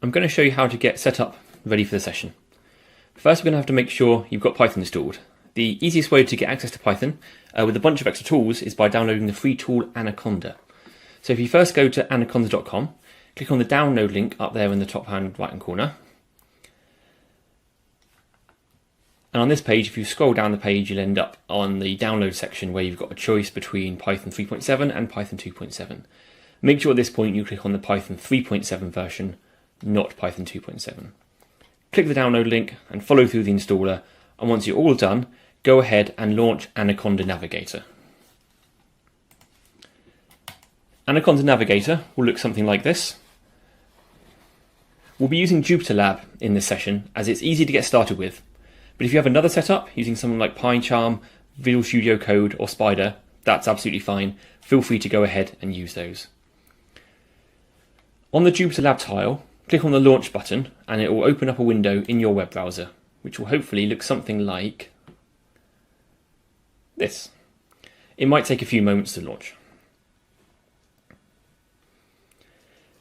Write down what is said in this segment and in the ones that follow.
I'm going to show you how to get set up ready for the session. First, we're going to have to make sure you've got Python installed. The easiest way to get access to Python with a bunch of extra tools is by downloading the free tool Anaconda. So if you first go to anaconda.com, click on the download link up there in the top right hand corner. And on this page, if you scroll down the page, you'll end up on the download section where you've got a choice between Python 3.7 and Python 2.7. Make sure at this point you click on the Python 3.7 version, not Python 2.7. Click the download link and follow through the installer, and once you're all done, go ahead and launch Anaconda Navigator. Anaconda Navigator will look something like this. We'll be using JupyterLab in this session as it's easy to get started with, but if you have another setup using something like PyCharm, Visual Studio Code or Spider, that's absolutely fine. Feel free to go ahead and use those. On the JupyterLab tile, click on the Launch button and it will open up a window in your web browser, which will hopefully look something like this. It might take a few moments to launch.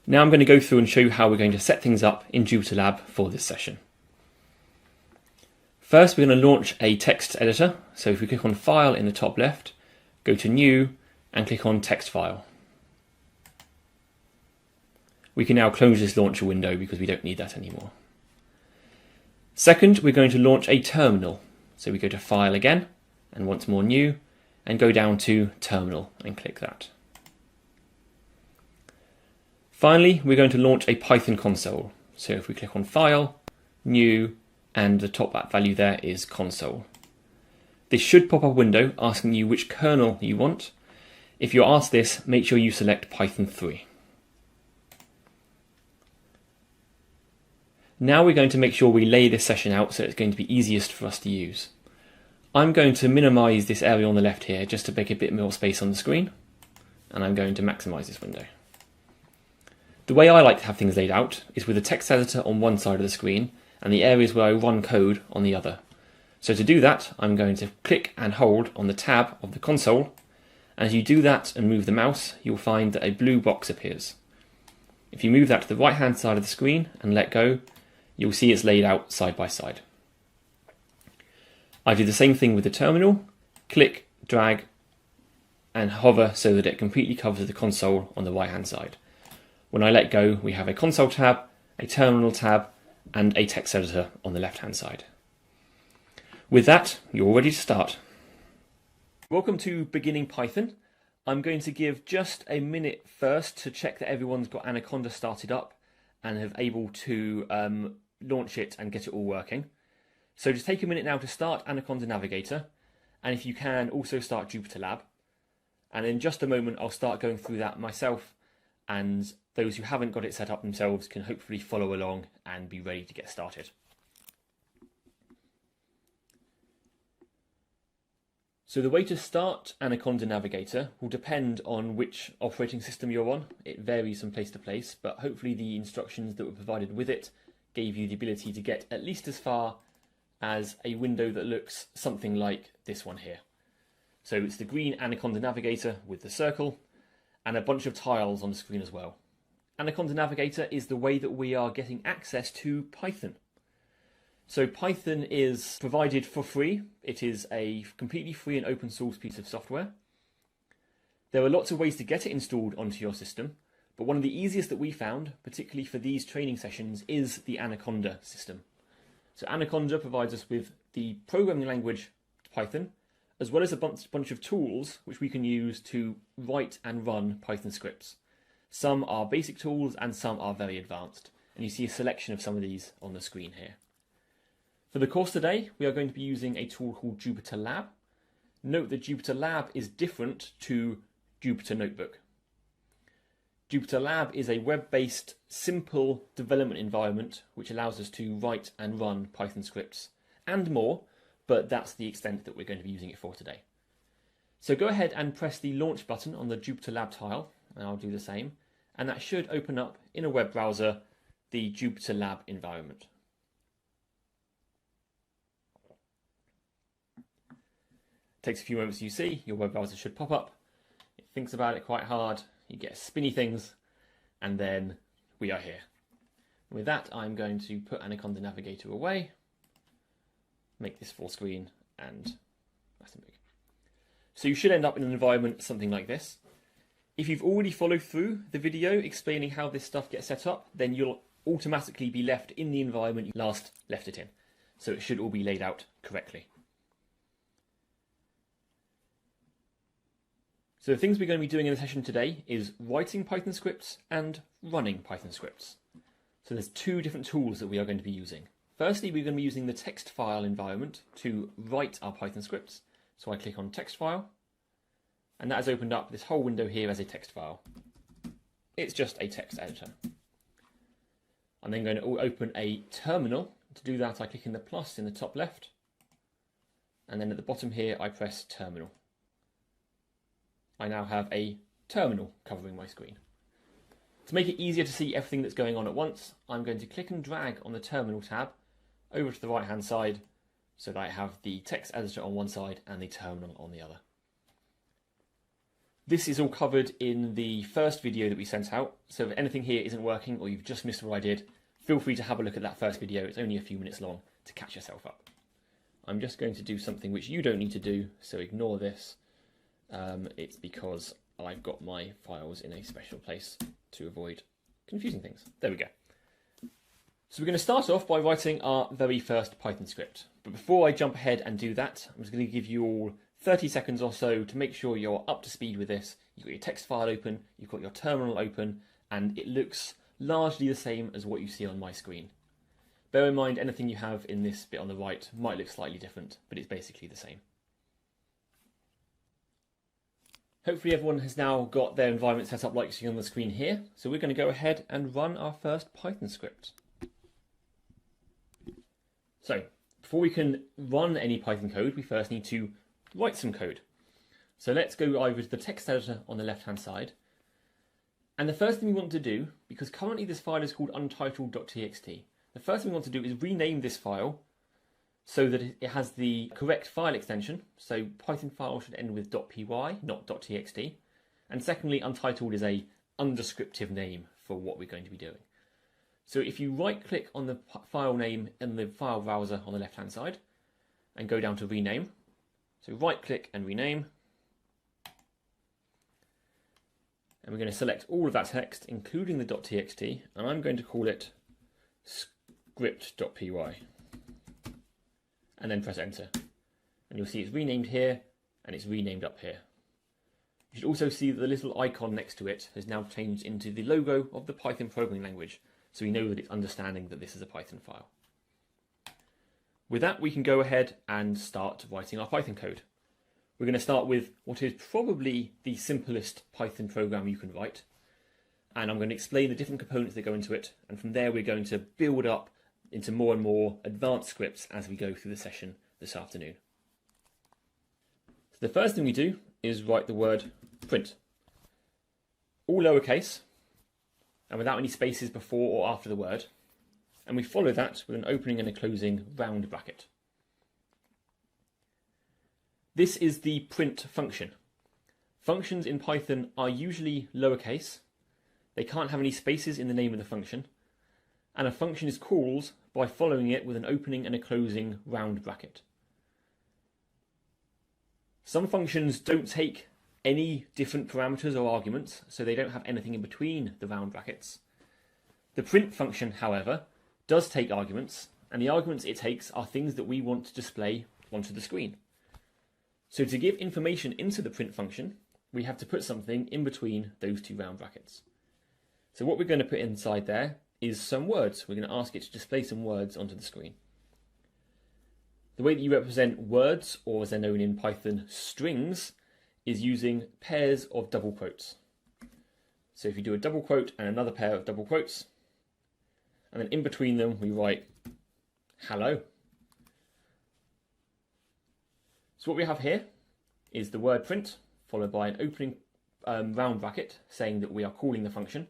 Now I'm going to go through and show you how we're going to set things up in JupyterLab for this session. First, we're going to launch a text editor. So if we click on File in the top left, go to New and click on Text File. We can now close this launcher window because we don't need that anymore. Second, we're going to launch a terminal. So we go to File again, and once more New, and go down to Terminal and click that. Finally, we're going to launch a Python console. So if we click on File, New, and the top value there is console. This should pop up a window asking you which kernel you want. If you're asked this, make sure you select Python 3. Now we're going to make sure we lay this session out so it's going to be easiest for us to use. I'm going to minimize this area on the left here just to make a bit more space on the screen, and I'm going to maximize this window. The way I like to have things laid out is with the text editor on one side of the screen and the areas where I run code on the other. So to do that, I'm going to click and hold on the tab of the console, and as you do that and move the mouse, you'll find that a blue box appears. If you move that to the right hand side of the screen and let go, you'll see it's laid out side by side. I do the same thing with the terminal, click, drag, and hover so that it completely covers the console on the right hand side. When I let go, we have a console tab, a terminal tab, and a text editor on the left hand side. With that, you're all ready to start. Welcome to Beginning Python. I'm going to give just a minute first to check that everyone's got Anaconda started up and have able to launch it and get it all working. So just take a minute now to start Anaconda Navigator, and if you can, also start JupyterLab. And in just a moment, I'll start going through that myself, and those who haven't got it set up themselves can hopefully follow along and be ready to get started. So the way to start Anaconda Navigator will depend on which operating system you're on. It varies from place to place, but hopefully the instructions that were provided with it gave you the ability to get at least as far as a window that looks something like this one here. So it's the green Anaconda Navigator with the circle and a bunch of tiles on the screen as well. Anaconda Navigator is the way that we are getting access to Python. So Python is provided for free. It is a completely free and open source piece of software. There are lots of ways to get it installed onto your system, but one of the easiest that we found, particularly for these training sessions, is the Anaconda system. So Anaconda provides us with the programming language Python, as well as a bunch of tools which we can use to write and run Python scripts. Some are basic tools and some are very advanced, and you see a selection of some of these on the screen here. For the course today, we are going to be using a tool called JupyterLab. Note that JupyterLab is different to Jupyter Notebook. JupyterLab is a web-based, simple development environment which allows us to write and run Python scripts and more, but that's the extent that we're going to be using it for today. So go ahead and press the launch button on the JupyterLab tile, and I'll do the same, and that should open up in a web browser the JupyterLab environment. Takes a few moments, you see, your web browser should pop up. It thinks about it quite hard, you get spinny things, and then we are here. With that, I'm going to put Anaconda Navigator away, make this full screen, and nice and big. So you should end up in an environment something like this. If you've already followed through the video explaining how this stuff gets set up, then you'll automatically be left in the environment you last left it in. So it should all be laid out correctly. So the things we're going to be doing in the session today is writing Python scripts and running Python scripts. So there's two different tools that we are going to be using. Firstly, we're going to be using the text file environment to write our Python scripts. So I click on text file, and that has opened up this whole window here as a text file. It's just a text editor. I'm then going to open a terminal. To do that, I click in the plus in the top left, and then at the bottom here, I press terminal. I now have a terminal covering my screen. To make it easier to see everything that's going on at once, I'm going to click and drag on the terminal tab over to the right hand side so that I have the text editor on one side and the terminal on the other. This is all covered in the first video that we sent out, so if anything here isn't working or you've just missed what I did, feel free to have a look at that first video. It's only a few minutes long to catch yourself up. I'm just going to do something which you don't need to do, so ignore this. It's because I've got my files in a special place to avoid confusing things. There we go. So we're going to start off by writing our very first Python script. But before I jump ahead and do that, I'm just going to give you all 30 seconds or so to make sure you're up to speed with this. You've got your text file open, you've got your terminal open, and it looks largely the same as what you see on my screen. Bear in mind, anything you have in this bit on the right might look slightly different, but it's basically the same. Hopefully everyone has now got their environment set up like you see on the screen here. So we're going to go ahead and run our first Python script. So before we can run any Python code, we first need to write some code. So let's go over to the text editor on the left-hand side. And the first thing we want to do, because currently this file is called untitled.txt, the first thing we want to do is rename this file so that it has the correct file extension. So Python file should end with .py, not .txt. And secondly, untitled is a undescriptive name for what we're going to be doing. So if you right-click on the file name in the file browser on the left-hand side and go down to rename, so right-click and rename, and we're going to select all of that text, including the .txt, and I'm going to call it script.py. And then press enter. And you'll see it's renamed here and it's renamed up here. You should also see that the little icon next to it has now changed into the logo of the Python programming language, so we know that it's understanding that this is a Python file. With that, we can go ahead and start writing our Python code. We're going to start with what is probably the simplest Python program you can write, and I'm going to explain the different components that go into it, and from there we're going to build up into more and more advanced scripts as we go through the session this afternoon. So the first thing we do is write the word print. All lowercase and without any spaces before or after the word. And we follow that with an opening and a closing round bracket. This is the print function. Functions in Python are usually lowercase. They can't have any spaces in the name of the function. And a function is called by following it with an opening and a closing round bracket. Some functions don't take any different parameters or arguments, so they don't have anything in between the round brackets. The print function, however, does take arguments, and the arguments it takes are things that we want to display onto the screen. So to give information into the print function, we have to put something in between those two round brackets. So what we're going to put inside there is some words. We're going to ask it to display some words onto the screen. The way that you represent words, or as they're known in Python, strings, is using pairs of double quotes. So if you do a double quote and another pair of double quotes, and then in between them we write hello. So what we have here is the word print, followed by an opening round bracket saying that we are calling the function.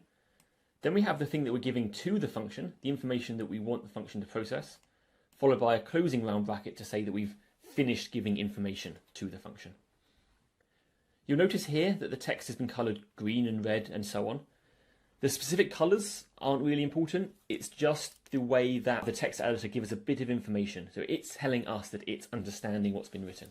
Then we have the thing that we're giving to the function, the information that we want the function to process, followed by a closing round bracket to say that we've finished giving information to the function. You'll notice here that the text has been coloured green and red and so on. The specific colours aren't really important, it's just the way that the text editor gives us a bit of information. So it's telling us that it's understanding what's been written.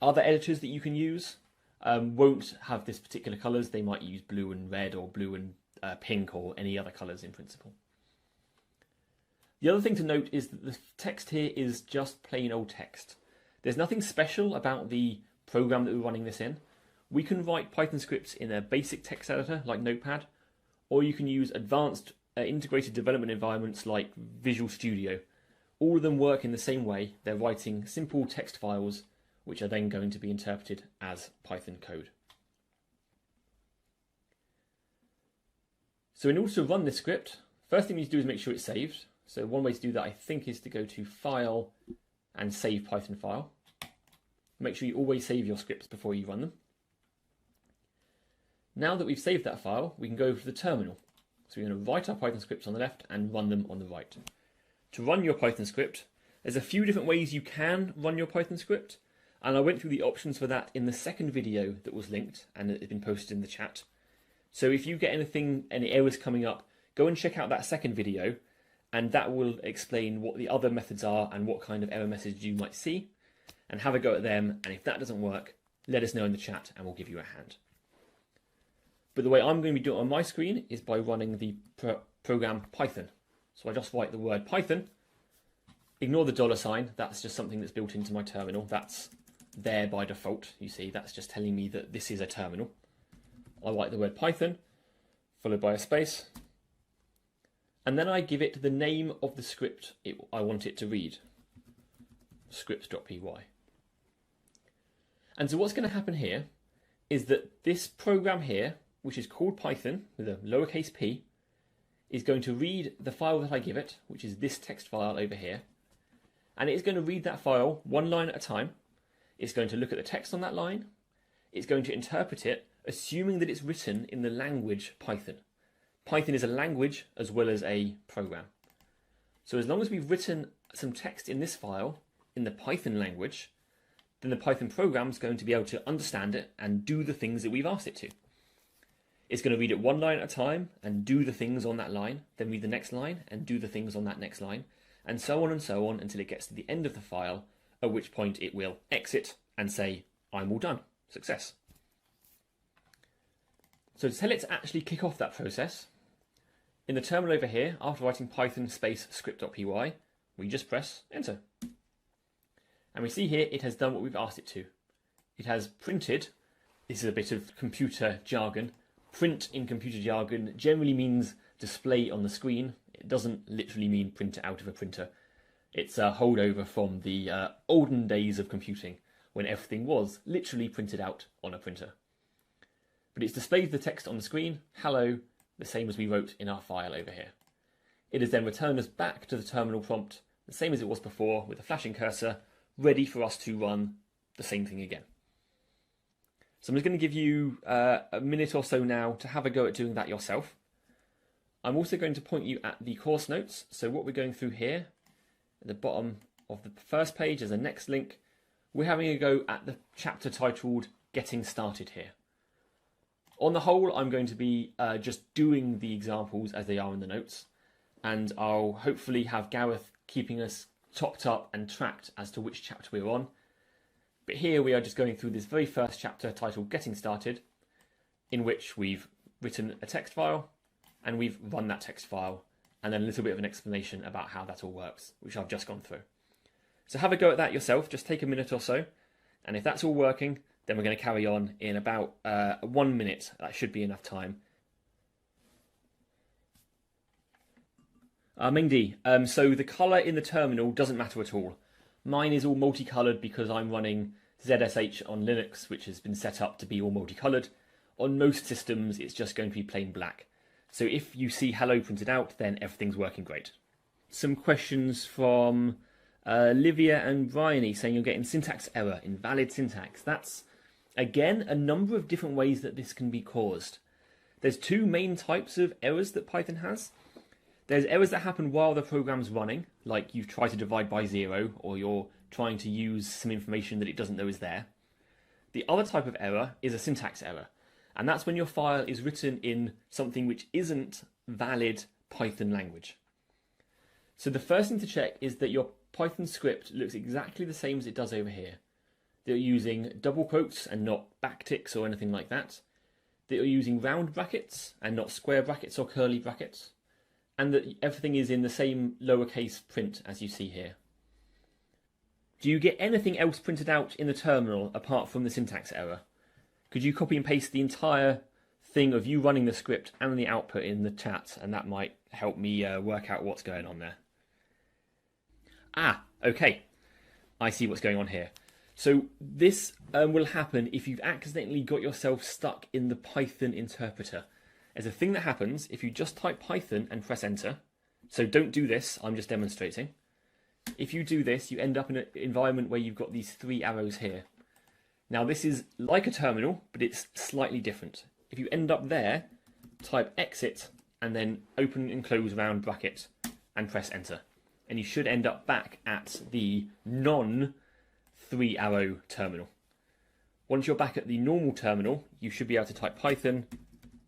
Other editors that you can use won't have this particular colours. They might use blue and red or blue and pink or any other colours in principle. The other thing to note is that the text here is just plain old text. There's nothing special about the program that we're running this in. We can write Python scripts in a basic text editor like Notepad, or you can use advanced integrated development environments like Visual Studio. All of them work in the same way. They're writing simple text files which are then going to be interpreted as Python code. So in order to run this script, first thing we need to do is make sure it's saved. So one way to do that, I think, is to go to File and Save Python File. Make sure you always save your scripts before you run them. Now that we've saved that file, we can go to the terminal. So we're going to write our Python scripts on the left and run them on the right. To run your Python script, there's a few different ways you can run your Python script, and I went through the options for that in the second video that was linked and it's been posted in the chat. So if you get any errors coming up, go and check out that second video, and that will explain what the other methods are and what kind of error message you might see, and have a go at them. And if that doesn't work, let us know in the chat and we'll give you a hand. But the way I'm going to be doing it on my screen is by running the program Python. So I just write the word Python, ignore the $sign, that's just something that's built into my terminal. That's there by default, you see, that's just telling me that this is a terminal. I write the word Python, followed by a space, and then I give it the name of the script I want it to read, scripts.py. And so what's going to happen here is that this program here, which is called Python with a lowercase p, is going to read the file that I give it, which is this text file over here, and it's going to read that file one line at a time. It's going to look at the text on that line. It's going to interpret it, assuming that it's written in the language Python. Python is a language as well as a program. So as long as we've written some text in this file in the Python language, then the Python program is going to be able to understand it and do the things that we've asked it to. It's going to read it one line at a time and do the things on that line, then read the next line and do the things on that next line, and so on until it gets to the end of the file, at which point it will exit and say, I'm all done, success. So to tell it to actually kick off that process, in the terminal over here, after writing Python space script.py, we just press enter. And we see here it has done what we've asked it to. It has printed, this is a bit of computer jargon, print in computer jargon generally means display on the screen. It doesn't literally mean print it out of a printer. It's a holdover from the olden days of computing, when everything was literally printed out on a printer. But it's displayed the text on the screen, hello, the same as we wrote in our file over here. It has then returned us back to the terminal prompt, the same as it was before, with a flashing cursor, ready for us to run the same thing again. So I'm just going to give you a minute or so now to have a go at doing that yourself. I'm also going to point you at the course notes. So what we're going through here, at the bottom of the first page as a next link, we're having a go at the chapter titled Getting Started here. On the whole, I'm going to be just doing the examples as they are in the notes, and I'll hopefully have Gareth keeping us topped up and tracked as to which chapter we're on. But here we are just going through this very first chapter titled Getting Started, in which we've written a text file and we've run that text file, and then a little bit of an explanation about how that all works, which I've just gone through. So have a go at that yourself, just take a minute or so, and if that's all working, then we're going to carry on in about 1 minute. That should be enough time. Mengdi, so the colour in the terminal doesn't matter at all. Mine is all multicoloured because I'm running ZSH on Linux, which has been set up to be all multicoloured. On most systems, it's just going to be plain black. So if you see hello printed out, then everything's working great. Some questions from Livia and Bryony saying you're getting syntax error, invalid syntax. That's, again, a number of different ways that this can be caused. There's two main types of errors that Python has. There's errors that happen while the program's running, like you've tried to divide by 0, or you're trying to use some information that it doesn't know is there. The other type of error is a syntax error, And that's when your file is written in something which isn't valid Python language. So the first thing to check is that your Python script looks exactly the same as it does over here. That you're using double quotes and not backticks or anything like that. That you're using round brackets and not square brackets or curly brackets. And that everything is in the same lowercase print as you see here. Do you get anything else printed out in the terminal apart from the syntax error? Could you copy and paste the entire thing of you running the script and the output in the chat, and that might help me work out what's going on there. Ah, okay. I see what's going on here. So this will happen if you've accidentally got yourself stuck in the Python interpreter. There's a thing that happens if you just type Python and press enter. So don't do this, I'm just demonstrating. If you do this, you end up in an environment where you've got these 3 arrows here. Now this is like a terminal, but it's slightly different. If you end up there, type exit and then open and close round bracket and press enter. And you should end up back at the non-3 arrow terminal. Once you're back at the normal terminal, you should be able to type Python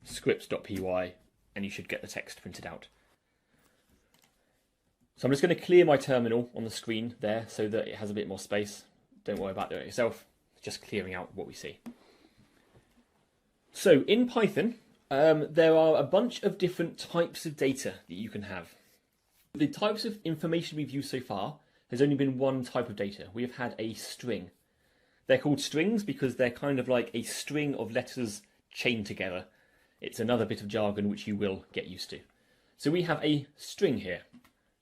scripts.py and you should get the text printed out. So I'm just going to clear my terminal on the screen there so that it has a bit more space. Don't worry about doing it yourself, just clearing out what we see. So in Python, there are a bunch of different types of data that you can have. The types of information we've used so far has only been one type of data. We have had a string. They're called strings because they're kind of like a string of letters chained together. It's another bit of jargon which you will get used to. So we have a string here.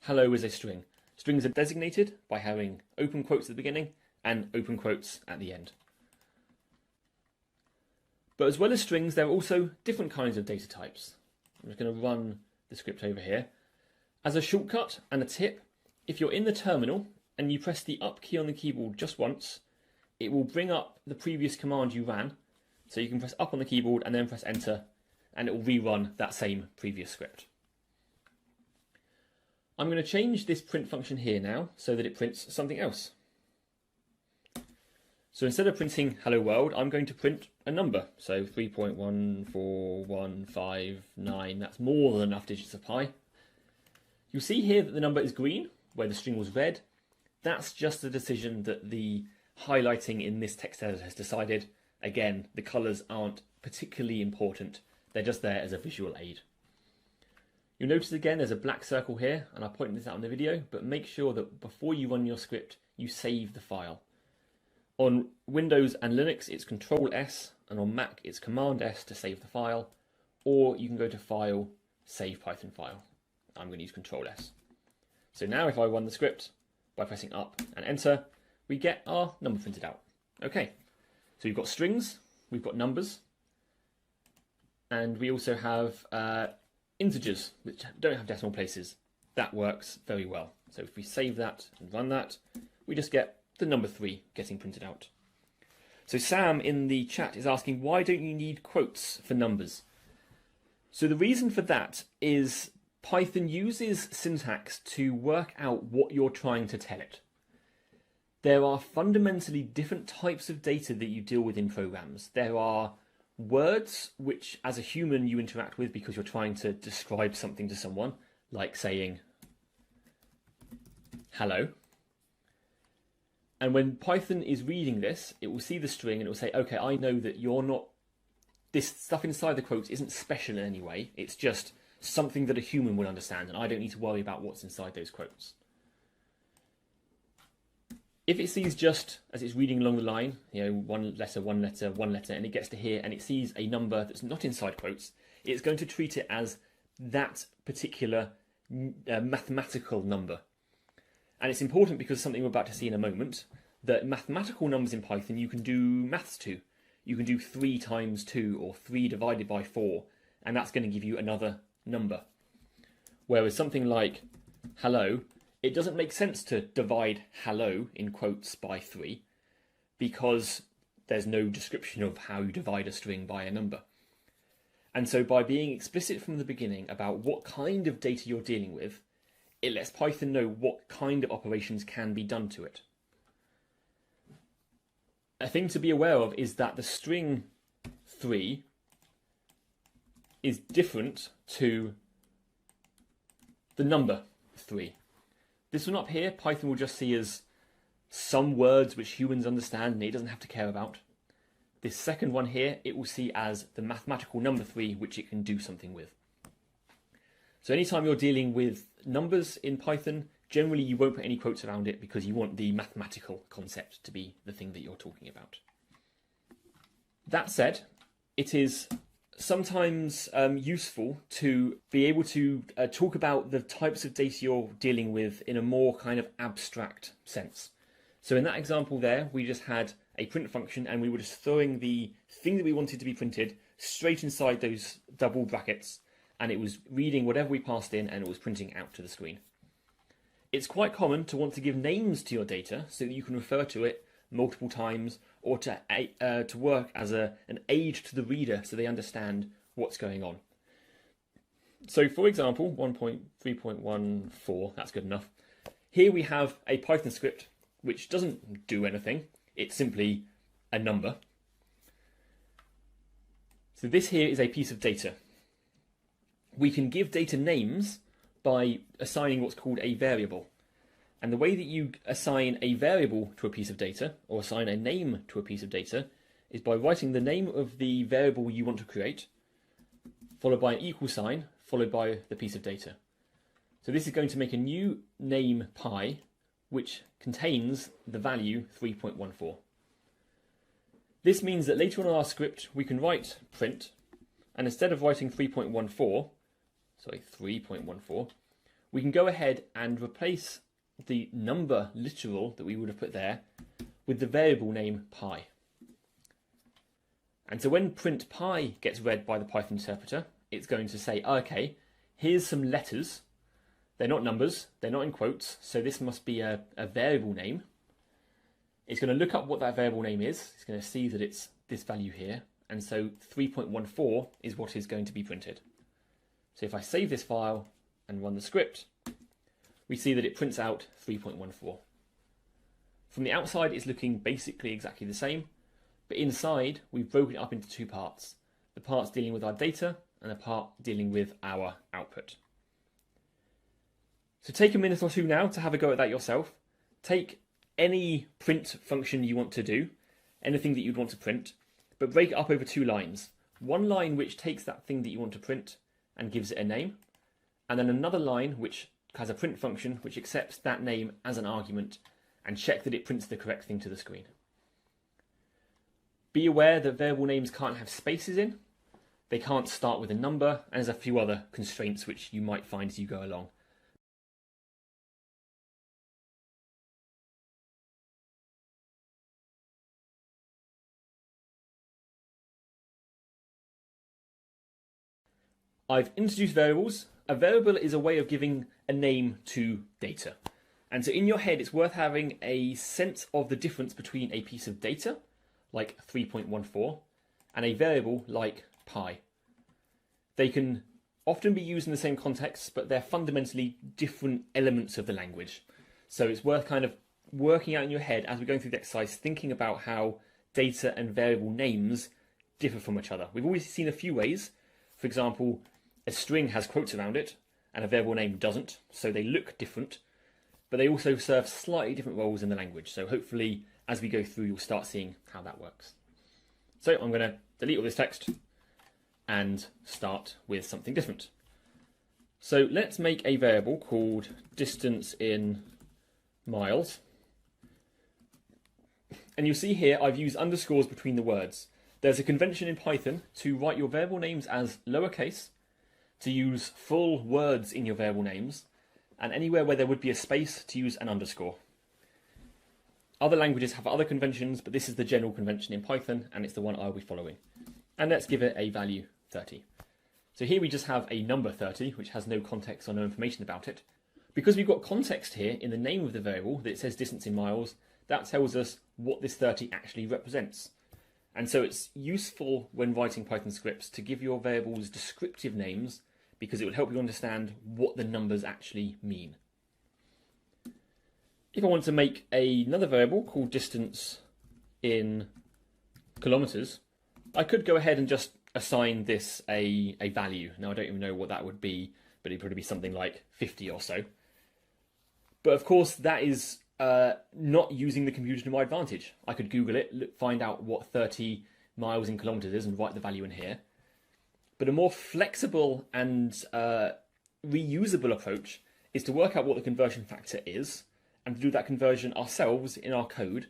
Hello is a string. Strings are designated by having open quotes at the beginning and open quotes at the end. But as well as strings, there are also different kinds of data types. I'm just going to run the script over here. As a shortcut and a tip, if you're in the terminal and you press the up key on the keyboard just once, it will bring up the previous command you ran. So you can press up on the keyboard and then press enter, and it will rerun that same previous script. I'm going to change this print function here now so that it prints something else. So instead of printing hello world, I'm going to print a number. So 3.14159, that's more than enough digits of pi. You'll see here that the number is green, where the string was red. That's just a decision that the highlighting in this text editor has decided. Again, the colours aren't particularly important. They're just there as a visual aid. You'll notice again there's a black circle here, and I pointed this out in the video, but make sure that before you run your script, you save the file. On Windows and Linux, it's Control-S, and on Mac, it's Command-S to save the file, or you can go to File, Save Python File. I'm going to use Control-S. So now if I run the script by pressing up and enter, we get our number printed out. Okay, so we've got strings, we've got numbers, and we also have integers, which don't have decimal places. That works very well. So if we save that and run that, we just get the number 3 getting printed out. So Sam in the chat is asking, why don't you need quotes for numbers? So the reason for that is Python uses syntax to work out what you're trying to tell it. There are fundamentally different types of data that you deal with in programs. There are words which as a human you interact with because you're trying to describe something to someone, like saying hello. And when Python is reading this, it will see the string and it will say, okay, I know that you're not, this stuff inside the quotes isn't special in any way. It's just something that a human would understand, and I don't need to worry about what's inside those quotes. If it sees just, as it's reading along the line, one letter, and it gets to here and it sees a number that's not inside quotes, it's going to treat it as that particular mathematical number. And it's important because something we're about to see in a moment, that mathematical numbers in Python you can do maths to. You can do 3 times 2 or 3 divided by 4, and that's going to give you another number. Whereas something like hello, it doesn't make sense to divide hello in quotes by 3 because there's no description of how you divide a string by a number. And so by being explicit from the beginning about what kind of data you're dealing with, it lets Python know what kind of operations can be done to it. A thing to be aware of is that the string 3 is different to the number 3. This one up here, Python will just see as some words which humans understand and it doesn't have to care about. This second one here, it will see as the mathematical number 3, which it can do something with. So anytime you're dealing with numbers in Python, generally you won't put any quotes around it because you want the mathematical concept to be the thing that you're talking about. That said, it is sometimes useful to be able to talk about the types of data you're dealing with in a more kind of abstract sense. So in that example there, we just had a print function and we were just throwing the thing that we wanted to be printed straight inside those double brackets, and it was reading whatever we passed in and it was printing out to the screen. It's quite common to want to give names to your data so that you can refer to it multiple times, or to work as an aid to the reader so they understand what's going on. So for example, 1.3.14, that's good enough. Here we have a Python script which doesn't do anything, it's simply a number. So this here is a piece of data. We can give data names by assigning what's called a variable. And the way that you assign a variable to a piece of data, or assign a name to a piece of data, is by writing the name of the variable you want to create, followed by an equal sign, followed by the piece of data. So this is going to make a new name pi, which contains the value 3.14. This means that later on in our script, we can write print, and instead of writing 3.14, we can go ahead and replace the number literal that we would have put there with the variable name pi. And so when print pi gets read by the Python interpreter, it's going to say, okay, here's some letters. They're not numbers, they're not in quotes, so this must be a variable name. It's going to look up what that variable name is. It's going to see that it's this value here, and so 3.14 is what is going to be printed. So if I save this file and run the script, we see that it prints out 3.14. From the outside, it's looking basically exactly the same, but inside, we've broken it up into two parts. The parts dealing with our data and the part dealing with our output. So take a minute or two now to have a go at that yourself. Take any print function you want to do, anything that you'd want to print, but break it up over two lines. One line which takes that thing that you want to print and gives it a name, and then another line which has a print function which accepts that name as an argument and check that it prints the correct thing to the screen. Be aware that variable names can't have spaces in, they can't start with a number, and there's a few other constraints which you might find as you go along. I've introduced variables. A variable is a way of giving a name to data. And so in your head, it's worth having a sense of the difference between a piece of data, like 3.14, and a variable like pi. They can often be used in the same context, but they're fundamentally different elements of the language. So it's worth kind of working out in your head as we're going through the exercise, thinking about how data and variable names differ from each other. We've always seen a few ways. For example, a string has quotes around it and a variable name doesn't, so they look different, but they also serve slightly different roles in the language. So hopefully as we go through, you'll start seeing how that works. So I'm going to delete all this text and start with something different. So let's make a variable called distance in miles. And you'll see here I've used underscores between the words. There's a convention in Python to write your variable names as lowercase, to use full words in your variable names, and anywhere where there would be a space to use an underscore. Other languages have other conventions, but this is the general convention in Python, and it's the one I'll be following. And let's give it a value 30. So here we just have a number 30, which has no context or no information about it. Because we've got context here in the name of the variable that it says distance in miles, that tells us what this 30 actually represents. And so it's useful when writing Python scripts to give your variables descriptive names because it will help you understand what the numbers actually mean. If I want to make another variable called distance in kilometers, I could go ahead and just assign this a value. Now, I don't even know what that would be, but it'd probably be something like 50 or so. But of course, that is not using the computer to my advantage. I could Google it, find out what 30 miles in kilometers is and write the value in here. But a more flexible and reusable approach is to work out what the conversion factor is and to do that conversion ourselves in our code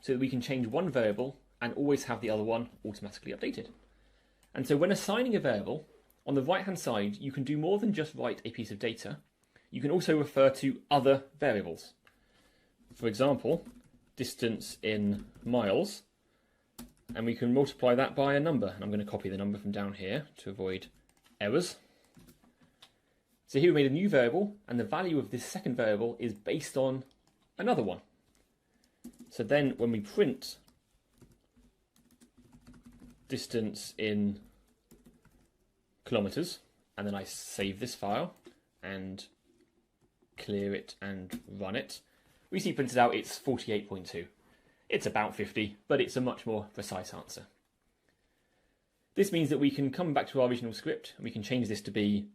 so that we can change one variable and always have the other one automatically updated. And so when assigning a variable, on the right-hand side, you can do more than just write a piece of data. You can also refer to other variables. For example, distance in miles, and we can multiply that by a number. And I'm going to copy the number from down here to avoid errors. So here we made a new variable, and the value of this second variable is based on another one. So then when we print distance in kilometers, and then I save this file and clear it and run it, we see printed out it's 48.2. It's about 50, but it's a much more precise answer. This means that we can come back to our original script and we can change this to be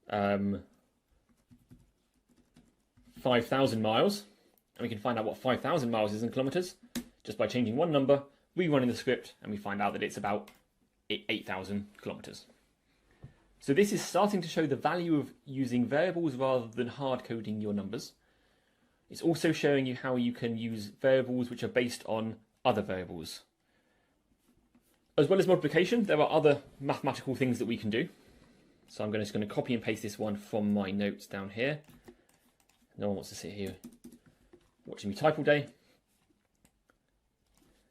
5,000 miles, and we can find out what 5,000 miles is in kilometers just by changing one number, rerunning the script, and we find out that it's about 8,000 kilometers. So this is starting to show the value of using variables rather than hard coding your numbers. It's also showing you how you can use variables which are based on other variables. As well as multiplication, there are other mathematical things that we can do. So I'm just going to copy and paste this one from my notes down here. No one wants to sit here watching me type all day.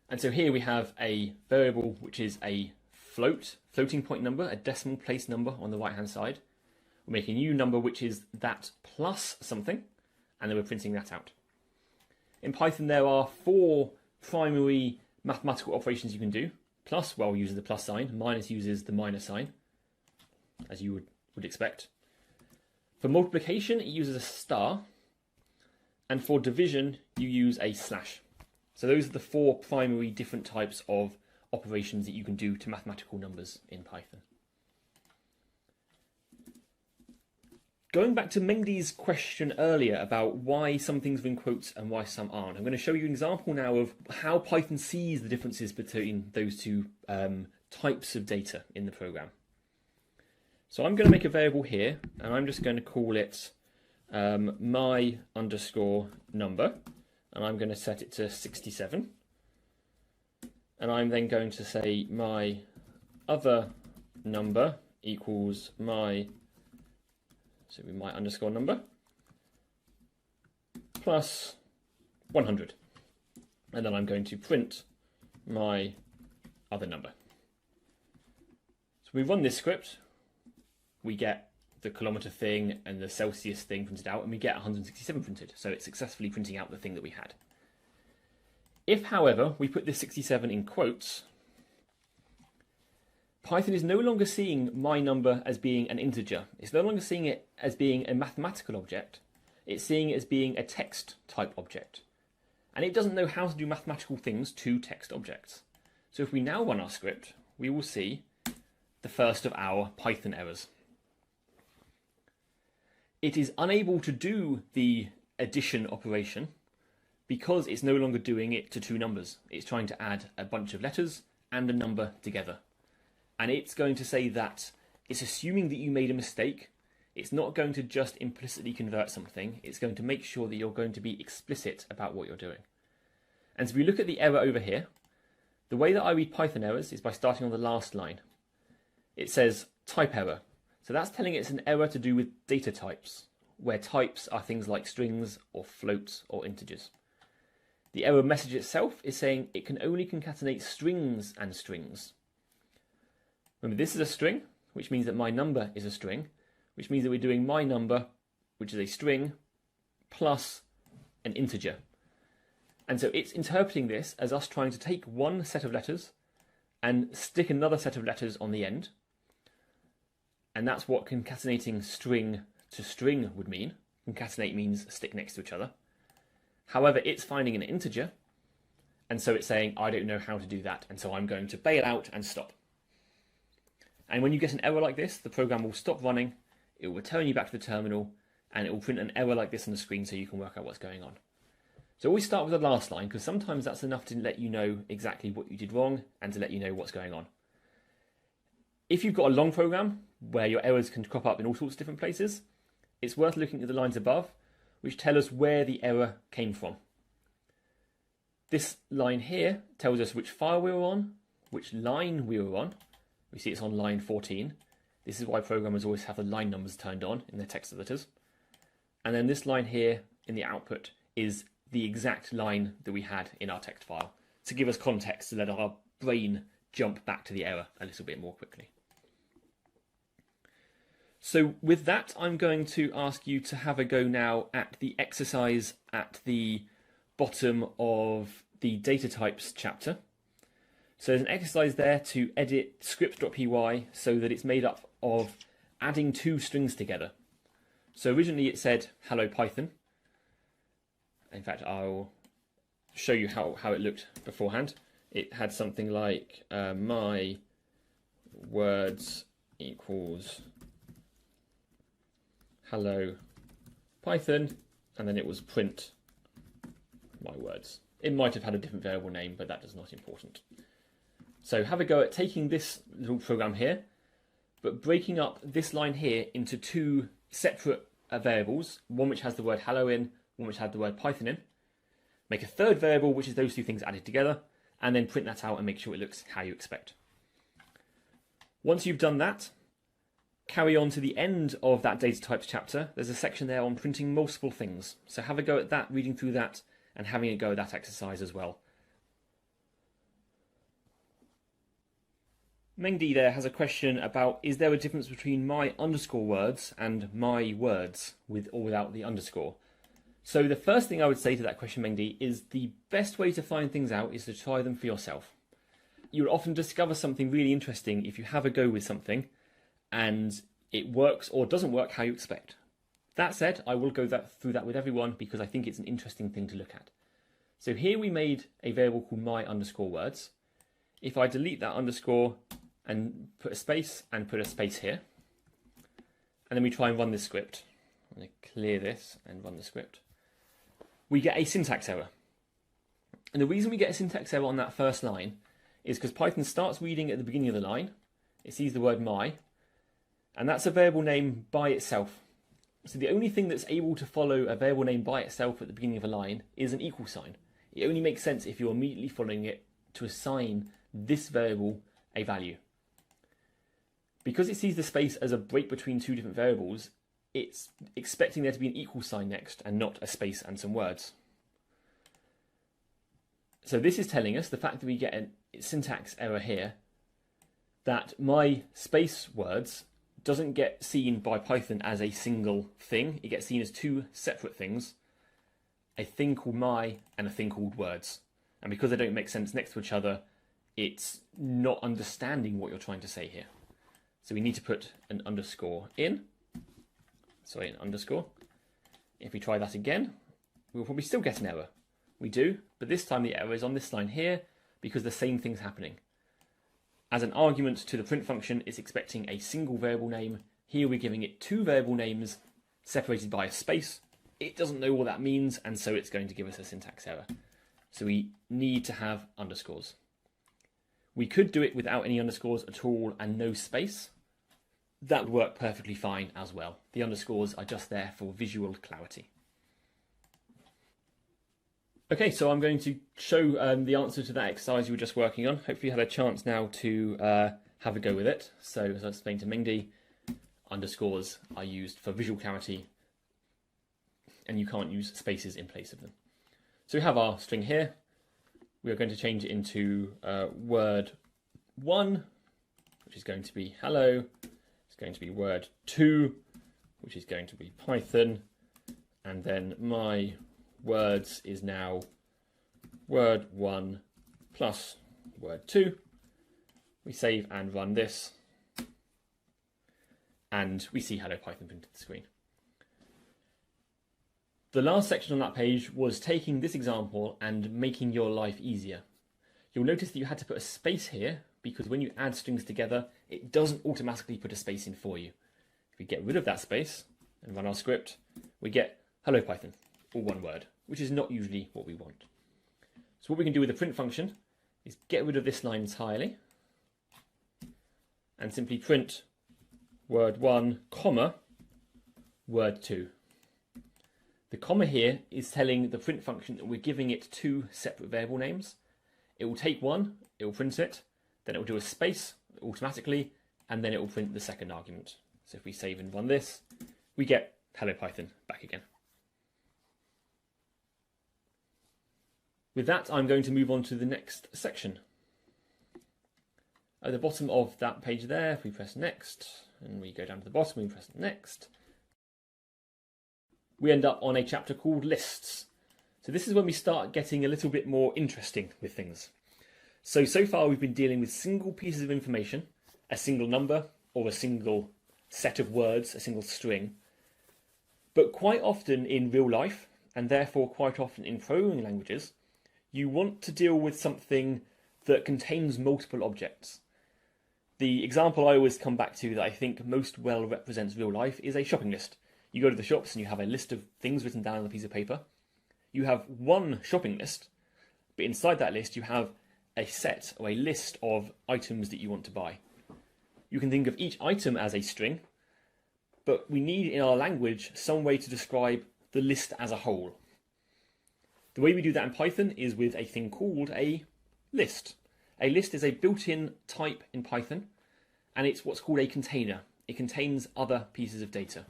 And so here we have a variable which is a floating point number, a decimal place number on the right hand side. We're making a new number which is that plus something, and then we're printing that out. In Python there are 4 primary mathematical operations you can do. Plus, well, uses the plus sign. Minus uses the minus sign, as you would expect. For multiplication, it uses a star. And for division, you use a slash. So those are the 4 primary different types of operations that you can do to mathematical numbers in Python. Going back to Mendy's question earlier about why some things are in quotes and why some aren't, I'm going to show you an example now of how Python sees the differences between those two types of data in the program. So I'm going to make a variable here, and I'm just going to call it my underscore number, and I'm going to set it to 67. And I'm then going to say my other number equals my underscore number plus 100. And then I'm going to print my other number. So we run this script, we get the kilometer thing and the Celsius thing printed out, and we get 167 printed. So it's successfully printing out the thing that we had. If, however, we put this 67 in quotes, Python is no longer seeing my number as being an integer. It's no longer seeing it as being a mathematical object. It's seeing it as being a text type object. And it doesn't know how to do mathematical things to text objects. So if we now run our script, we will see the first of our Python errors. It is unable to do the addition operation because it's no longer doing it to 2 numbers. It's trying to add a bunch of letters and a number together. And it's going to say that it's assuming that you made a mistake. It's not going to just implicitly convert something. It's going to make sure that you're going to be explicit about what you're doing. And so if we look at the error over here, the way that I read Python errors is by starting on the last line. It says type error. So that's telling it it's an error to do with data types, where types are things like strings or floats or integers. The error message itself is saying it can only concatenate strings and strings. Remember, this is a string, which means that my number is a string, which means that we're doing my number, which is a string, plus an integer. And so it's interpreting this as us trying to take one set of letters and stick another set of letters on the end. And that's what concatenating string to string would mean. Concatenate means stick next to each other. However, it's finding an integer, and so it's saying, I don't know how to do that, and so I'm going to bail out and stop. And when you get an error like this, the program will stop running, it will return you back to the terminal, and it will print an error like this on the screen so you can work out what's going on. So always start with the last line, because sometimes that's enough to let you know exactly what you did wrong and to let you know what's going on. If you've got a long program where your errors can crop up in all sorts of different places, it's worth looking at the lines above, which tell us where the error came from. This line here tells us which file we were on, which line we were on. We see it's on line 14. This is why programmers always have the line numbers turned on in their text editors. And then this line here in the output is the exact line that we had in our text file to give us context to let our brain jump back to the error a little bit more quickly. So with that, I'm going to ask you to have a go now at the exercise at the bottom of the data types chapter. So there's an exercise there to edit script.py so that it's made up of adding two strings together. So originally it said hello Python. In fact, I'll show you how it looked beforehand. It had something like my words equals hello Python, and then it was print my words. It might have had a different variable name, but that is not important. So have a go at taking this little program here, but breaking up this line here into two separate variables, one which has the word hello in, one which had the word Python in. Make a third variable, which is those two things added together, and then print that out and make sure it looks how you expect. Once you've done that, carry on to the end of that data types chapter. There's a section there on printing multiple things. So have a go at that, reading through that, and having a go at that exercise as well. Mengdi there has a question about, is there a difference between my underscore words and my words, with or without the underscore? So the first thing I would say to that question, Mengdi, is the best way to find things out is to try them for yourself. You'll often discover something really interesting if you have a go with something and it works or doesn't work how you expect. That said, I will go through that with everyone because I think it's an interesting thing to look at. So here we made a variable called my underscore words. If I delete that underscore and put a space and put a space here, and then we try and run this script, I'm going to clear this and run the script, we get a syntax error. And the reason we get a syntax error on that first line is because Python starts reading at the beginning of the line, it sees the word my, and that's a variable name by itself. So the only thing that's able to follow a variable name by itself at the beginning of a line is an equal sign. It only makes sense if you're immediately following it to assign this variable a value. Because it sees the space as a break between two different variables, it's expecting there to be an equal sign next and not a space and some words. So this is telling us, the fact that we get a syntax error here, that my space words doesn't get seen by Python as a single thing. It gets seen as two separate things, a thing called my and a thing called words. And because they don't make sense next to each other, it's not understanding what you're trying to say here. So we need to put an underscore in. Sorry, an underscore. If we try that again, we'll probably still get an error. We do, but this time the error is on this line here because the same thing's happening. As an argument to the print function, it's expecting a single variable name. Here we're giving it two variable names separated by a space. It doesn't know what that means, and so it's going to give us a syntax error. So we need to have underscores. We could do it without any underscores at all and no space. That would work perfectly fine as well. The underscores are just there for visual clarity. Okay, so I'm going to show the answer to that exercise you were just working on. Hopefully you had a chance now to have a go with it. So as I explained to Mengdi, underscores are used for visual clarity and you can't use spaces in place of them. So we have our string here. We are going to change it into word 1, which is going to be hello. It's going to be word 2, which is going to be Python. And then my words is now word 1 plus word 2. We save and run this. And we see hello Python printed to the screen. The last section on that page was taking this example and making your life easier. You'll notice that you had to put a space here because when you add strings together, it doesn't automatically put a space in for you. If we get rid of that space and run our script, we get hello Python, all one word, which is not usually what we want. So what we can do with the print function is get rid of this line entirely and simply print word1, comma, word2. The comma here is telling the print function that we're giving it two separate variable names. It will take one, it will print it, then it will do a space automatically, and then it will print the second argument. So if we save and run this, we get hello Python back again. With that, I'm going to move on to the next section. At the bottom of that page there, if we press next, and we go down to the bottom, we press next, we end up on a chapter called lists. So this is when we start getting a little bit more interesting with things. So far we've been dealing with single pieces of information, a single number, or a single set of words, a single string. But quite often in real life, and therefore quite often in programming languages, you want to deal with something that contains multiple objects. The example I always come back to that I think most well represents real life is a shopping list. You go to the shops and you have a list of things written down on a piece of paper. You have one shopping list, but inside that list you have a set or a list of items that you want to buy. You can think of each item as a string, but we need in our language some way to describe the list as a whole. The way we do that in Python is with a thing called a list. A list is a built-in type in Python, and it's what's called a container. It contains other pieces of data.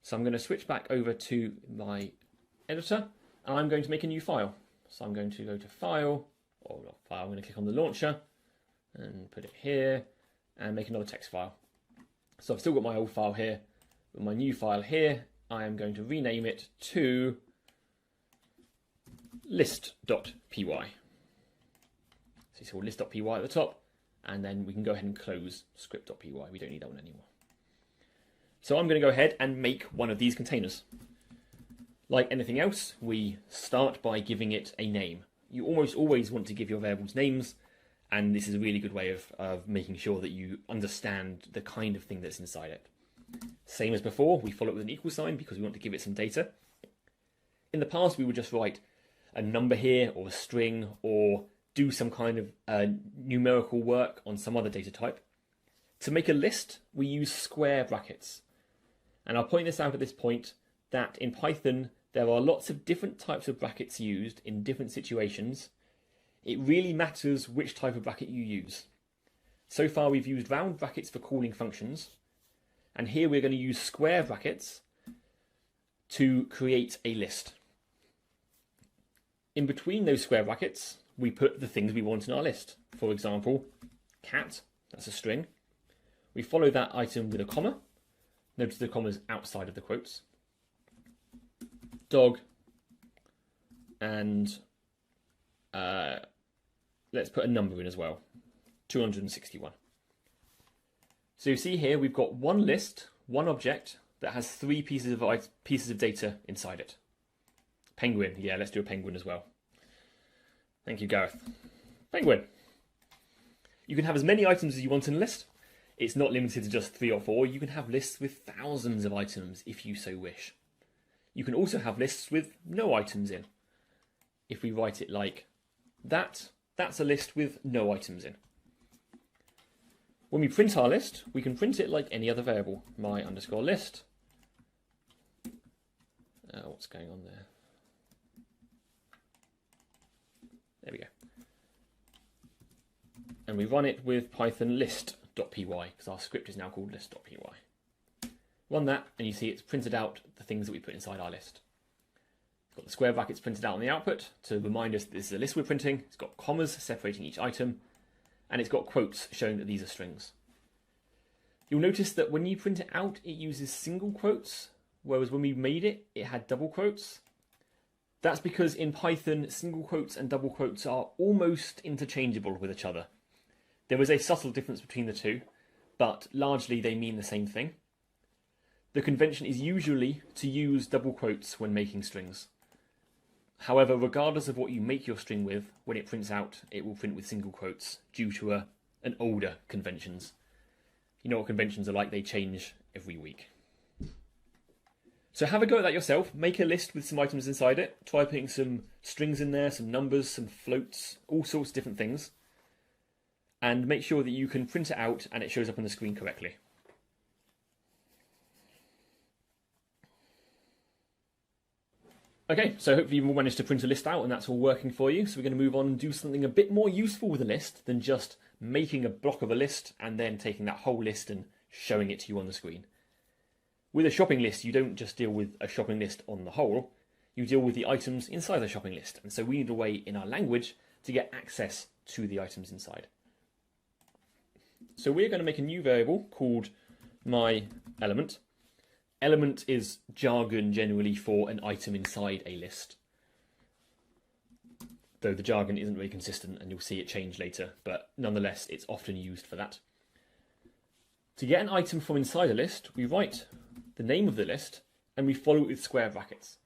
So I'm going to switch back over to my editor, and I'm going to make a new file. So I'm going to go to File, or not File, I'm going to click on the launcher, and put it here, and make another text file. So I've still got my old file here, but my new file here, I am going to rename it to list.py. So you see list.py at the top, and then we can go ahead and close script.py. We don't need that one anymore. So I'm going to go ahead and make one of these containers. Like anything else, we start by giving it a name. You almost always want to give your variables names, and this is a really good way of making sure that you understand the kind of thing that's inside it. Same as before, we follow it with an equal sign because we want to give it some data. In the past, we would just write a number here, or a string, or do some kind of numerical work on some other data type. To make a list, we use square brackets. And I'll point this out at this point, that in Python, there are lots of different types of brackets used in different situations. It really matters which type of bracket you use. So far, we've used round brackets for calling functions. And here we're going to use square brackets to create a list. In between those square brackets, we put the things we want in our list. For example, cat, that's a string. We follow that item with a comma. Notice the comma's outside of the quotes. Dog, and let's put a number in as well, 261. So you see here we've got one list, one object that has three pieces of data inside it. Penguin, yeah, let's do a penguin as well. Thank you, Gareth. Penguin. You can have as many items as you want in a list. It's not limited to just 3 or 4. You can have lists with thousands of items if you so wish. You can also have lists with no items in. If we write it like that, that's a list with no items in. When we print our list, we can print it like any other variable. My underscore list. What's going on there? There we go. And we run it with Python list.py because our script is now called list.py. Run that and you see it's printed out the things that we put inside our list. It's got the square brackets printed out on the output to remind us that this is a list we're printing. It's got commas separating each item, and it's got quotes showing that these are strings. You'll notice that when you print it out, it uses single quotes, whereas when we made it, it had double quotes. That's because in Python, single quotes and double quotes are almost interchangeable with each other. There is a subtle difference between the two, but largely they mean the same thing. The convention is usually to use double quotes when making strings. However, regardless of what you make your string with, when it prints out, it will print with single quotes due to an older conventions. You know what conventions are like, they change every week. So have a go at that yourself. Make a list with some items inside it. Try putting some strings in there, some numbers, some floats, all sorts of different things. And make sure that you can print it out and it shows up on the screen correctly. Okay, so hopefully you've all managed to print a list out and that's all working for you. So we're going to move on and do something a bit more useful with a list than just making a block of a list and then taking that whole list and showing it to you on the screen. With a shopping list, you don't just deal with a shopping list on the whole, you deal with the items inside the shopping list. And so we need a way in our language to get access to the items inside. So we're going to make a new variable called myElement. Element is jargon generally for an item inside a list. Though the jargon isn't really consistent and you'll see it change later, but nonetheless it's often used for that. To get an item from inside a list, we write the name of the list and we follow it with square brackets.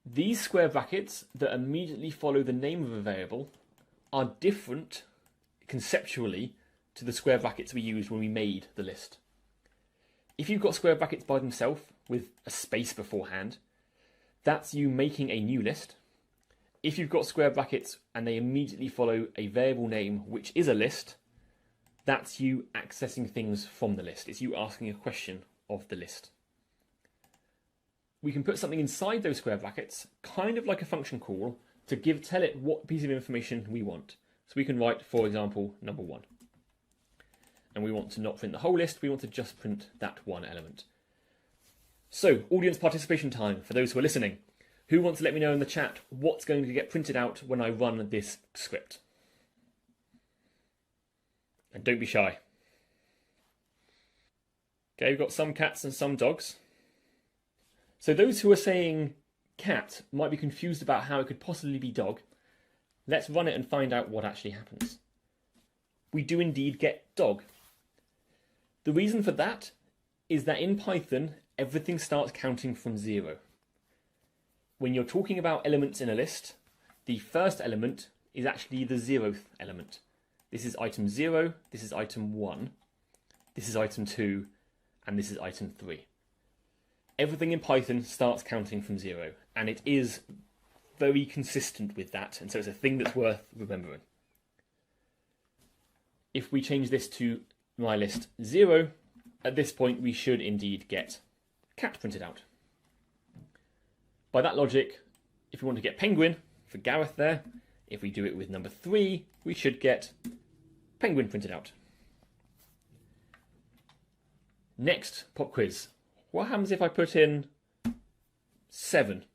These square brackets that immediately follow the name of a variable are different conceptually to the square brackets we used when we made the list. If you've got square brackets by themselves with a space beforehand, that's you making a new list. If you've got square brackets and they immediately follow a variable name which is a list, that's you accessing things from the list. It's you asking a question of the list. We can put something inside those square brackets, kind of like a function call, to tell it what piece of information we want. So we can write, for example, number 1. And we want to not print the whole list, we want to just print that one element. So, audience participation time for those who are listening. Who wants to let me know in the chat what's going to get printed out when I run this script? And don't be shy. Okay, we've got some cats and some dogs. So those who are saying cat might be confused about how it could possibly be dog. Let's run it and find out what actually happens. We do indeed get dog. The reason for that is that in Python, everything starts counting from 0. When you're talking about elements in a list, the first element is actually the 0th element. This is item 0, this is item 1, this is item 2, and this is item 3. Everything in Python starts counting from 0, and it is very consistent with that, and so it's a thing that's worth remembering. If we change this to my list 0, at this point we should indeed get cat printed out. By that logic, if we want to get penguin for Gareth there, if we do it with number 3, we should get penguin printed out. Next, pop quiz. What happens if I put in 7?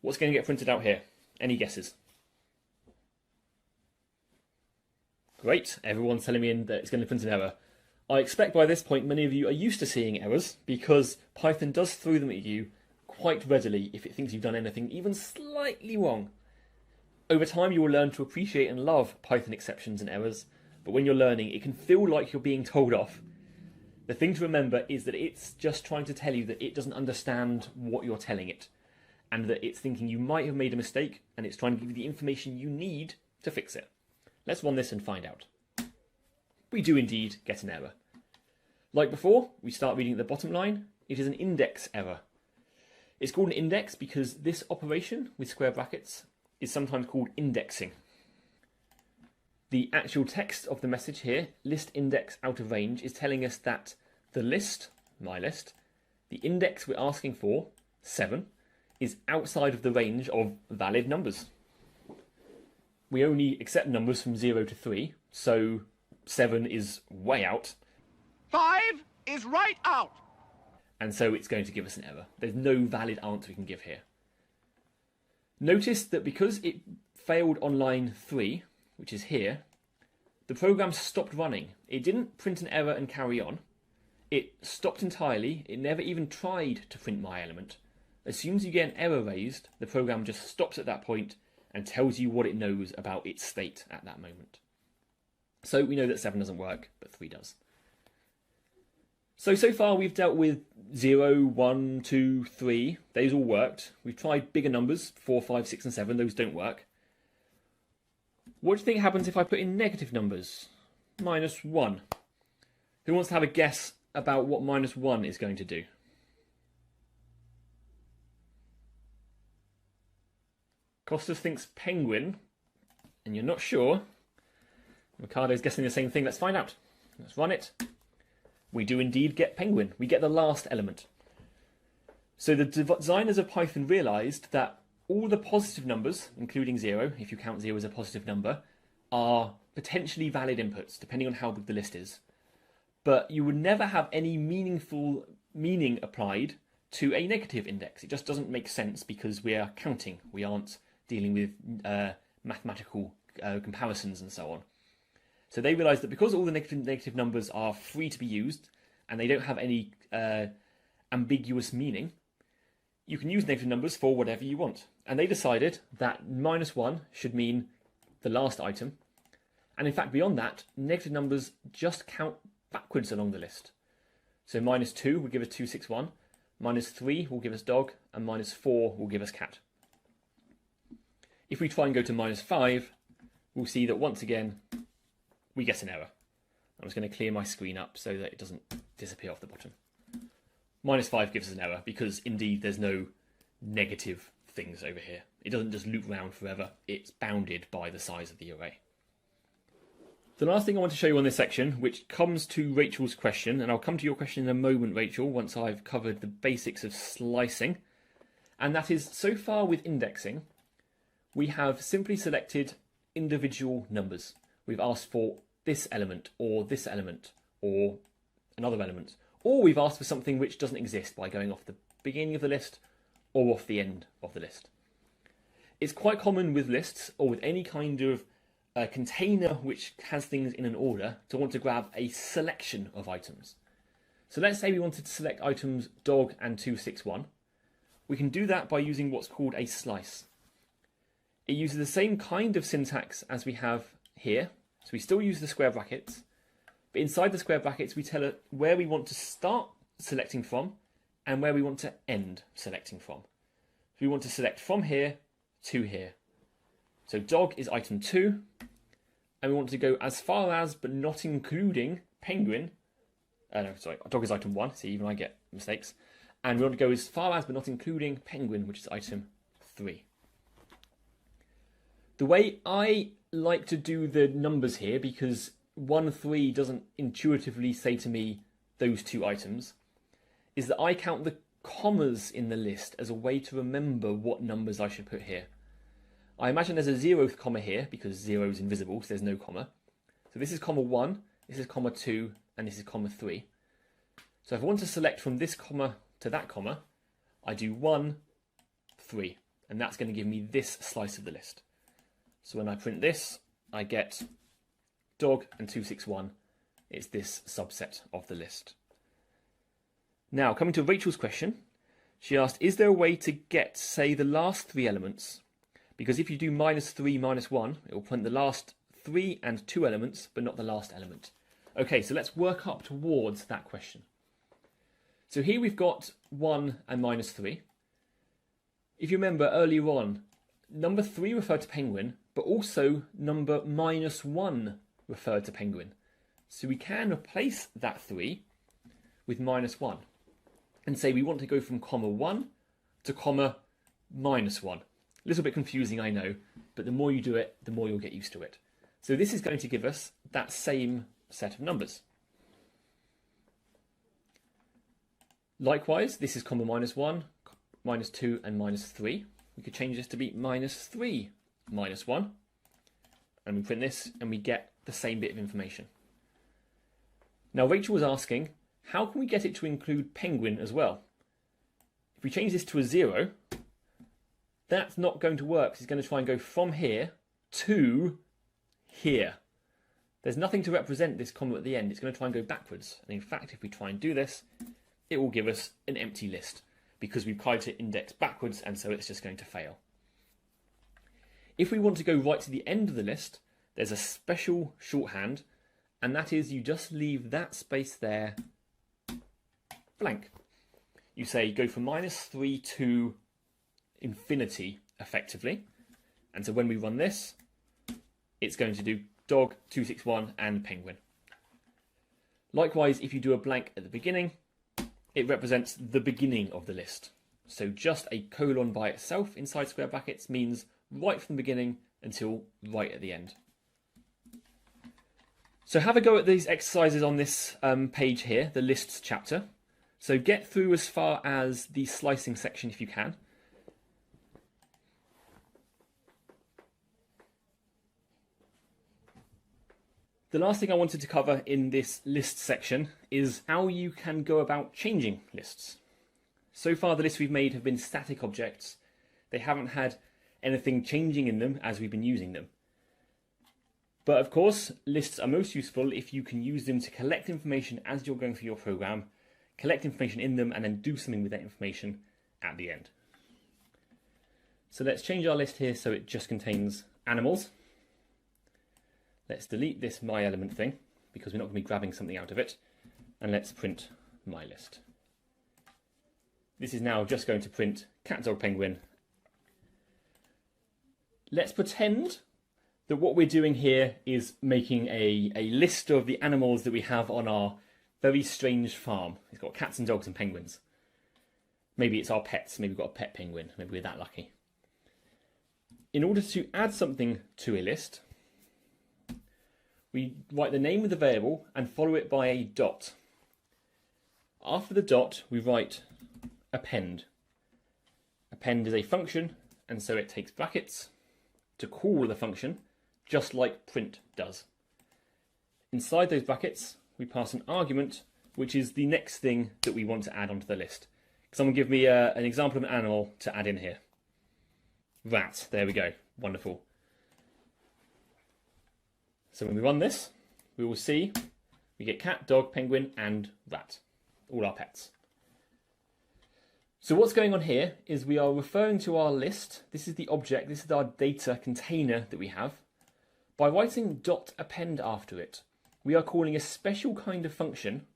What's going to get printed out here? Any guesses? Great, everyone's telling me that it's going to print an error. I expect by this point many of you are used to seeing errors because Python does throw them at you quite readily if it thinks you've done anything even slightly wrong. Over time you will learn to appreciate and love Python exceptions and errors, but when you're learning it can feel like you're being told off. The thing to remember is that it's just trying to tell you that it doesn't understand what you're telling it, and that it's thinking you might have made a mistake and it's trying to give you the information you need to fix it. Let's run this and find out. We do indeed get an error. Like before, we start reading at the bottom line. It is an index error. It's called an index because this operation with square brackets is sometimes called indexing. The actual text of the message here, list index out of range, is telling us that the list, my list, the index we're asking for, 7, is outside of the range of valid numbers. We only accept numbers from 0 to 3, so 7 is way out. 5 is right out. And so it's going to give us an error. There's no valid answer we can give here. Notice that because it failed on line 3, which is here, the program stopped running. It didn't print an error and carry on. It stopped entirely. It never even tried to print my element. As soon as you get an error raised, the program just stops at that point and tells you what it knows about its state at that moment. So we know that 7 doesn't work, but 3 does. So far we've dealt with 0, 1, 2, 3. Those all worked. We've tried bigger numbers, 4, 5, 6 and 7. Those don't work. What do you think happens if I put in negative numbers? -1. Who wants to have a guess about what -1 is going to do? Costas thinks penguin, and you're not sure. Ricardo's guessing the same thing. Let's find out. Let's run it. We do indeed get penguin. We get the last element. So the designers of Python realised that all the positive numbers, including 0, if you count 0 as a positive number, are potentially valid inputs, depending on how big the list is. But you would never have any meaningful meaning applied to a negative index. It just doesn't make sense because we are counting. We aren't dealing with mathematical comparisons and so on. So they realised that because all the negative numbers are free to be used and they don't have any ambiguous meaning, you can use negative numbers for whatever you want. And they decided that -1 should mean the last item. And in fact, beyond that, negative numbers just count backwards along the list. So -2 will give us 261, -3 will give us dog, and -4 will give us cat. If we try and go to -5, we'll see that once again, we get an error. I'm just going to clear my screen up so that it doesn't disappear off the bottom. -5 gives us an error because indeed there's no negative things over here. It doesn't just loop around forever. It's bounded by the size of the array. The last thing I want to show you on this section, which comes to Rachel's question, and I'll come to your question in a moment, Rachel, once I've covered the basics of slicing, and that is, so far with indexing, we have simply selected individual numbers. We've asked for this element, or another element, or we've asked for something which doesn't exist by going off the beginning of the list or off the end of the list. It's quite common with lists, or with any kind of a container which has things in an order, to want to grab a selection of items. So let's say we wanted to select items dog and 261. We can do that by using what's called a slice. It uses the same kind of syntax as we have here. So we still use the square brackets, but inside the square brackets we tell it where we want to start selecting from and where we want to end selecting from. So we want to select from here to here. So dog is item 2, and we want to go as far as, but not including, penguin. Dog is item 1, see, even I get mistakes. And we want to go as far as, but not including, penguin, which is item 3. The way I like to do the numbers here, because 1, 3 doesn't intuitively say to me those two items, is that I count the commas in the list as a way to remember what numbers I should put here. I imagine there's a 0th comma here, because 0 is invisible, so there's no comma. So this is comma 1, this is comma 2, and this is comma 3. So if I want to select from this comma to that comma, I do 1, 3, and that's going to give me this slice of the list. So when I print this, I get dog and 261. It's this subset of the list. Now, coming to Rachel's question, she asked, is there a way to get, say, the last 3 elements? Because if you do -3, -1, it will print the last 3 and 2 elements, but not the last element. Okay, so let's work up towards that question. So here we've got 1 and -3. If you remember earlier on, number 3 referred to penguin, but also number -1 referred to penguin. So we can replace that 3 with -1 and say we want to go from comma 1 to comma -1. A little bit confusing, I know, but the more you do it, the more you'll get used to it. So this is going to give us that same set of numbers. Likewise, this is comma -1, -2, and -3. We could change this to be -3, -1, and we print this, and we get the same bit of information. Now, Rachel was asking, how can we get it to include penguin as well? If we change this to a 0, that's not going to work. It's going to try and go from here to here. There's nothing to represent this comma at the end. It's going to try and go backwards. And in fact, if we try and do this, it will give us an empty list because we've tried to index backwards, and so it's just going to fail. If we want to go right to the end of the list, there's a special shorthand, and that is you just leave that space there blank. You say go from -3 to infinity, effectively. And so when we run this, it's going to do dog, 261, and penguin. Likewise, if you do a blank at the beginning, it represents the beginning of the list. So just a colon by itself inside square brackets means right from the beginning until right at the end. So have a go at these exercises on this page here, the lists chapter. So get through as far as the slicing section if you can. The last thing I wanted to cover in this list section is how you can go about changing lists. So far the lists we've made have been static objects. They haven't had anything changing in them as we've been using them. But of course, lists are most useful if you can use them to collect information as you're going through your program, collect information in them, and then do something with that information at the end. So let's change our list here so it just contains animals. Let's delete this my element thing because we're not going to be grabbing something out of it, and let's print my list. This is now just going to print cat, dog, penguin. Let's pretend that what we're doing here is making a list of the animals that we have on our very strange farm. It's got cats and dogs and penguins. Maybe it's our pets. Maybe we've got a pet penguin. Maybe we're that lucky. In order to add something to a list, we write the name of the variable and follow it by a dot. After the dot, we write append. Append is a function, and so it takes brackets to call the function, just like print does. Inside those brackets, we pass an argument, which is the next thing that we want to add onto the list. Someone give me an example of an animal to add in here. Rat, there we go, wonderful. So when we run this, we will see we get cat, dog, penguin, and rat, all our pets. So what's going on here is we are referring to our list. This is the object, this is our data container that we have. By writing .append after it, we are calling a special kind of function,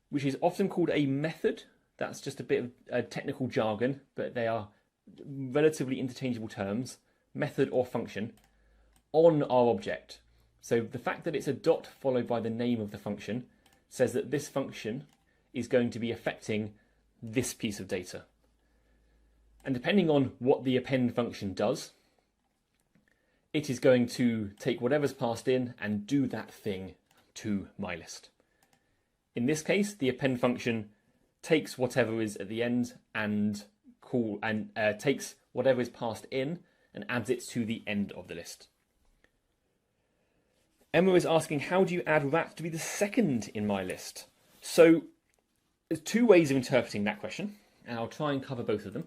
which is often called a method. That's just a bit of technical jargon, but they are relatively interchangeable terms, method or function, on our object. So the fact that it's a dot followed by the name of the function says that this function is going to be affecting this piece of data. And depending on what the append function does, it is going to take whatever's passed in and do that thing to my list. In this case, the append function takes whatever is at the end and takes whatever is passed in and adds it to the end of the list. Emma is asking, how do you add rat to be the second in my list? So there's two ways of interpreting that question, and I'll try and cover both of them.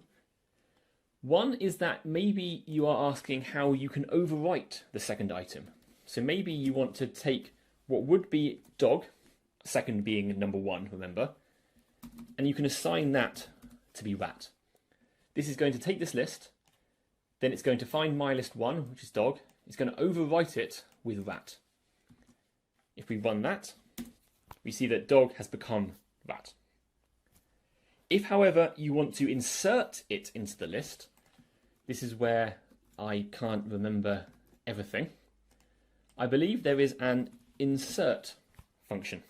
One is that maybe you are asking how you can overwrite the second item. So maybe you want to take what would be dog, second being number 1, remember, and you can assign that to be rat. This is going to take this list, then it's going to find my list 1, which is dog. It's going to overwrite it with rat. If we run that, we see that dog has become rat. If, however, you want to insert it into the list, this is where I can't remember everything. I believe there is an insert function.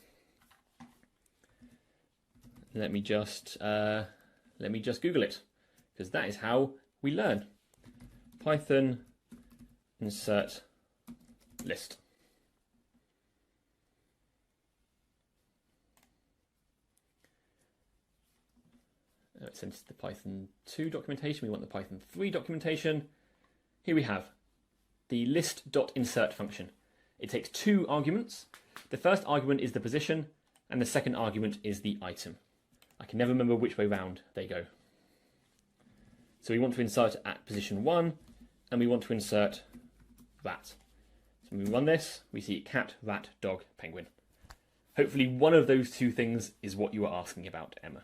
Let me just Google it, because that is how we learn. Python insert list. Let's send the Python 2 documentation. We want the Python 3 documentation. Here we have the list.insert function. It takes 2 arguments. The first argument is the position, and the second argument is the item. I can never remember which way round they go. So we want to insert at position 1, and we want to insert rat. So when we run this, we see cat, rat, dog, penguin. Hopefully one of those 2 things is what you are asking about, Emma.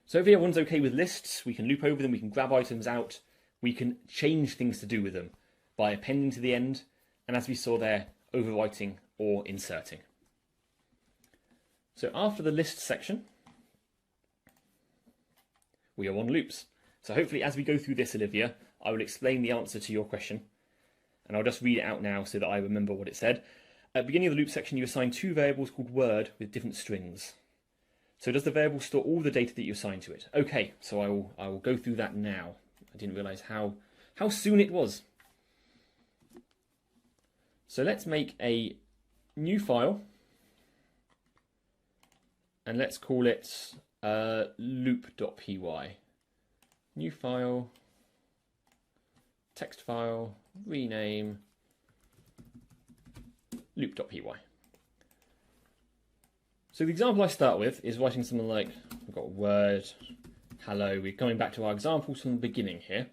So if everyone's okay with lists, we can loop over them, we can grab items out, we can change things to do with them by appending to the end, and as we saw there, overwriting or inserting. So after the list section, we are on loops. So hopefully as we go through this, Olivia, I will explain the answer to your question. And I'll just read it out now so that I remember what it said. At the beginning of the loop section, you assign two variables called word with different strings. So does the variable store all the data that you assign to it? Okay, so I will go through that now. I didn't realise how soon it was. So let's make a new file. And let's call it loop.py. New file, text file, rename, loop.py. So the example I start with is writing something like, we've got word, hello, we're coming back to our examples from the beginning here,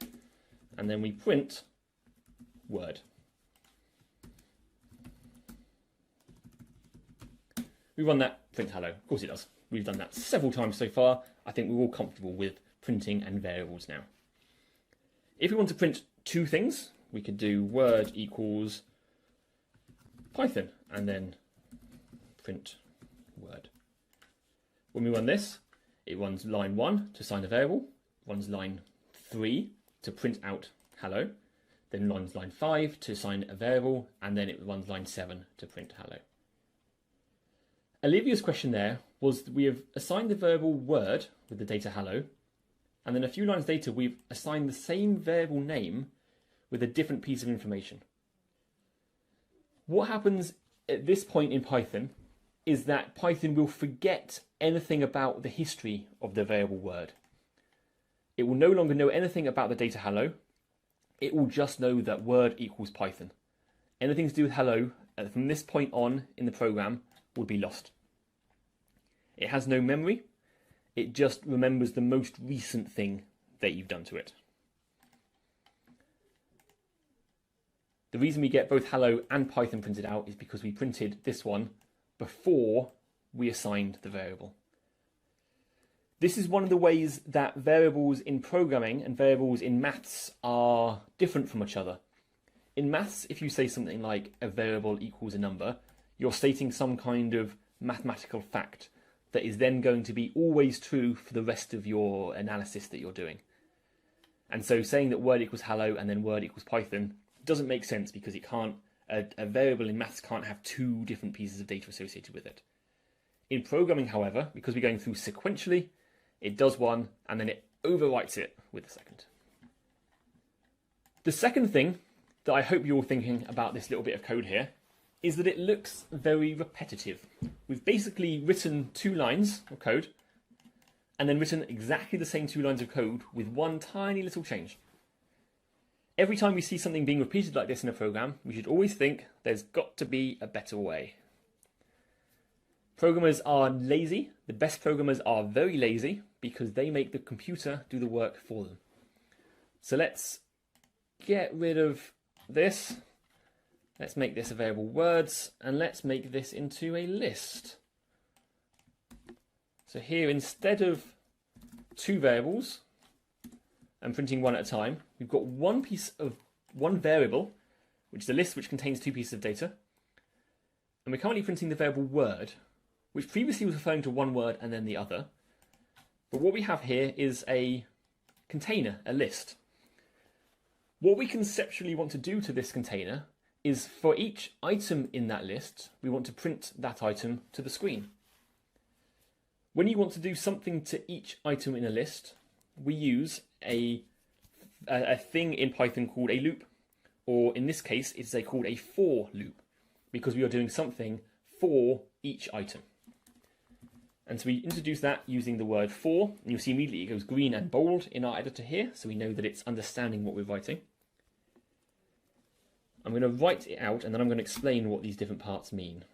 and then we print word. We run that, print hello. Of course it does. We've done that several times so far. I think we're all comfortable with printing and variables now. If we want to print two things, we could do word equals Python and then print word. When we run this, it runs line 1 to assign a variable, runs line 3 to print out hello, then runs line 5 to assign a variable, and then it runs line 7 to print hello. Olivia's question there was we have assigned the variable word with the data hello, and then a few lines later we've assigned the same variable name with a different piece of information. What happens at this point in Python is that Python will forget anything about the history of the variable word. It will no longer know anything about the data hello. It will just know that word equals Python. Anything to do with hello from this point on in the program would be lost. It has no memory. It just remembers the most recent thing that you've done to it. The reason we get both hello and Python printed out is because we printed this one before we assigned the variable. This is one of the ways that variables in programming and variables in maths are different from each other. In maths, if you say something like a variable equals a number, you're stating some kind of mathematical fact that is then going to be always true for the rest of your analysis that you're doing. And so saying that word equals hello and then word equals Python doesn't make sense because it can't, a variable in maths can't have two different pieces of data associated with it. In programming, however, because we're going through sequentially, it does one and then it overwrites it with the second. The second thing that I hope you're thinking about this little bit of code here is that it looks very repetitive. We've basically written 2 lines of code and then written exactly the same 2 lines of code with one tiny little change. Every time we see something being repeated like this in a program, we should always think there's got to be a better way. Programmers are lazy. The best programmers are very lazy because they make the computer do the work for them. So let's get rid of this. Let's make this a variable words and let's make this into a list. So here, instead of 2 variables and printing one at a time, we've got one variable, which is a list which contains 2 pieces of data. And we're currently printing the variable word, which previously was referring to one word and then the other. But what we have here is a container, a list. What we conceptually want to do to this container is for each item in that list, we want to print that item to the screen. When you want to do something to each item in a list, we use a thing in Python called a loop, or in this case, it's called a for loop, because we are doing something for each item. And so we introduce that using the word for, and you'll see immediately it goes green and bold in our editor here, so we know that it's understanding what we're writing. I'm going to write it out and then I'm going to explain what these different parts mean.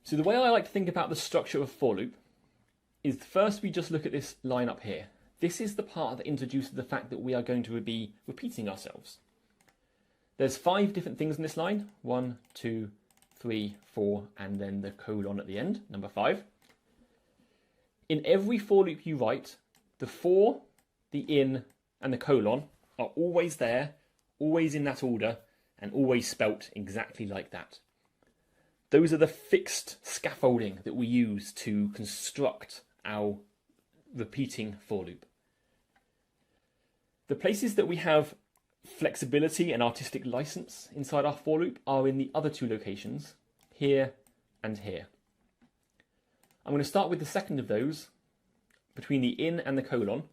So the way I like to think about the structure of a for loop is first we just look at this line up here. This is the part that introduces the fact that we are going to be repeating ourselves. There's 5 different things in this line. 1, 2, 3, 4, and then the colon at the end, number 5. In every for loop you write, the for, the in, and the colon are always there, always in that order, and always spelt exactly like that. Those are the fixed scaffolding that we use to construct our repeating for loop. The places that we have flexibility and artistic license inside our for loop are in the other two locations, here and here. I'm going to start with the second of those, between the in and the colon.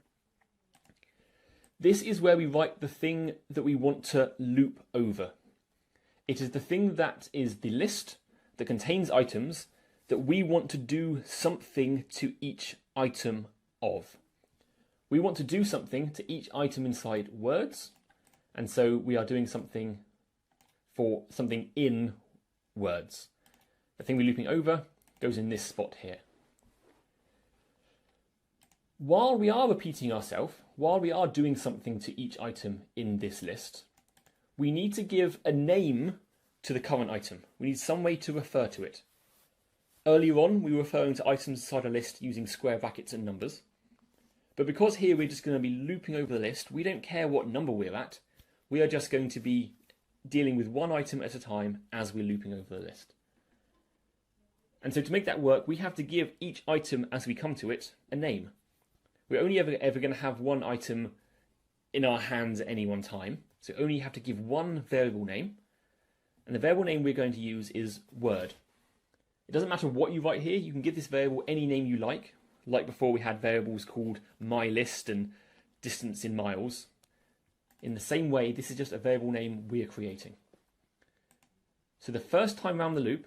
This is where we write the thing that we want to loop over. It is the thing that is the list that contains items that we want to do something to each item of. We want to do something to each item inside words, and so we are doing something for something in words. The thing we're looping over goes in this spot here. While we are repeating ourselves, while we are doing something to each item in this list, we need to give a name to the current item. We need some way to refer to it. Earlier on, we were referring to items inside a list using square brackets and numbers. But because here we're just going to be looping over the list, we don't care what number we're at. We are just going to be dealing with one item at a time as we're looping over the list. And so to make that work, we have to give each item as we come to it a name. We're only ever going to have one item in our hands at any one time. So only have to give one variable name. And the variable name we're going to use is word. It doesn't matter what you write here. You can give this variable any name you like. Like before, we had variables called mylist and distance in miles. In the same way, this is just a variable name we're creating. So the first time around the loop,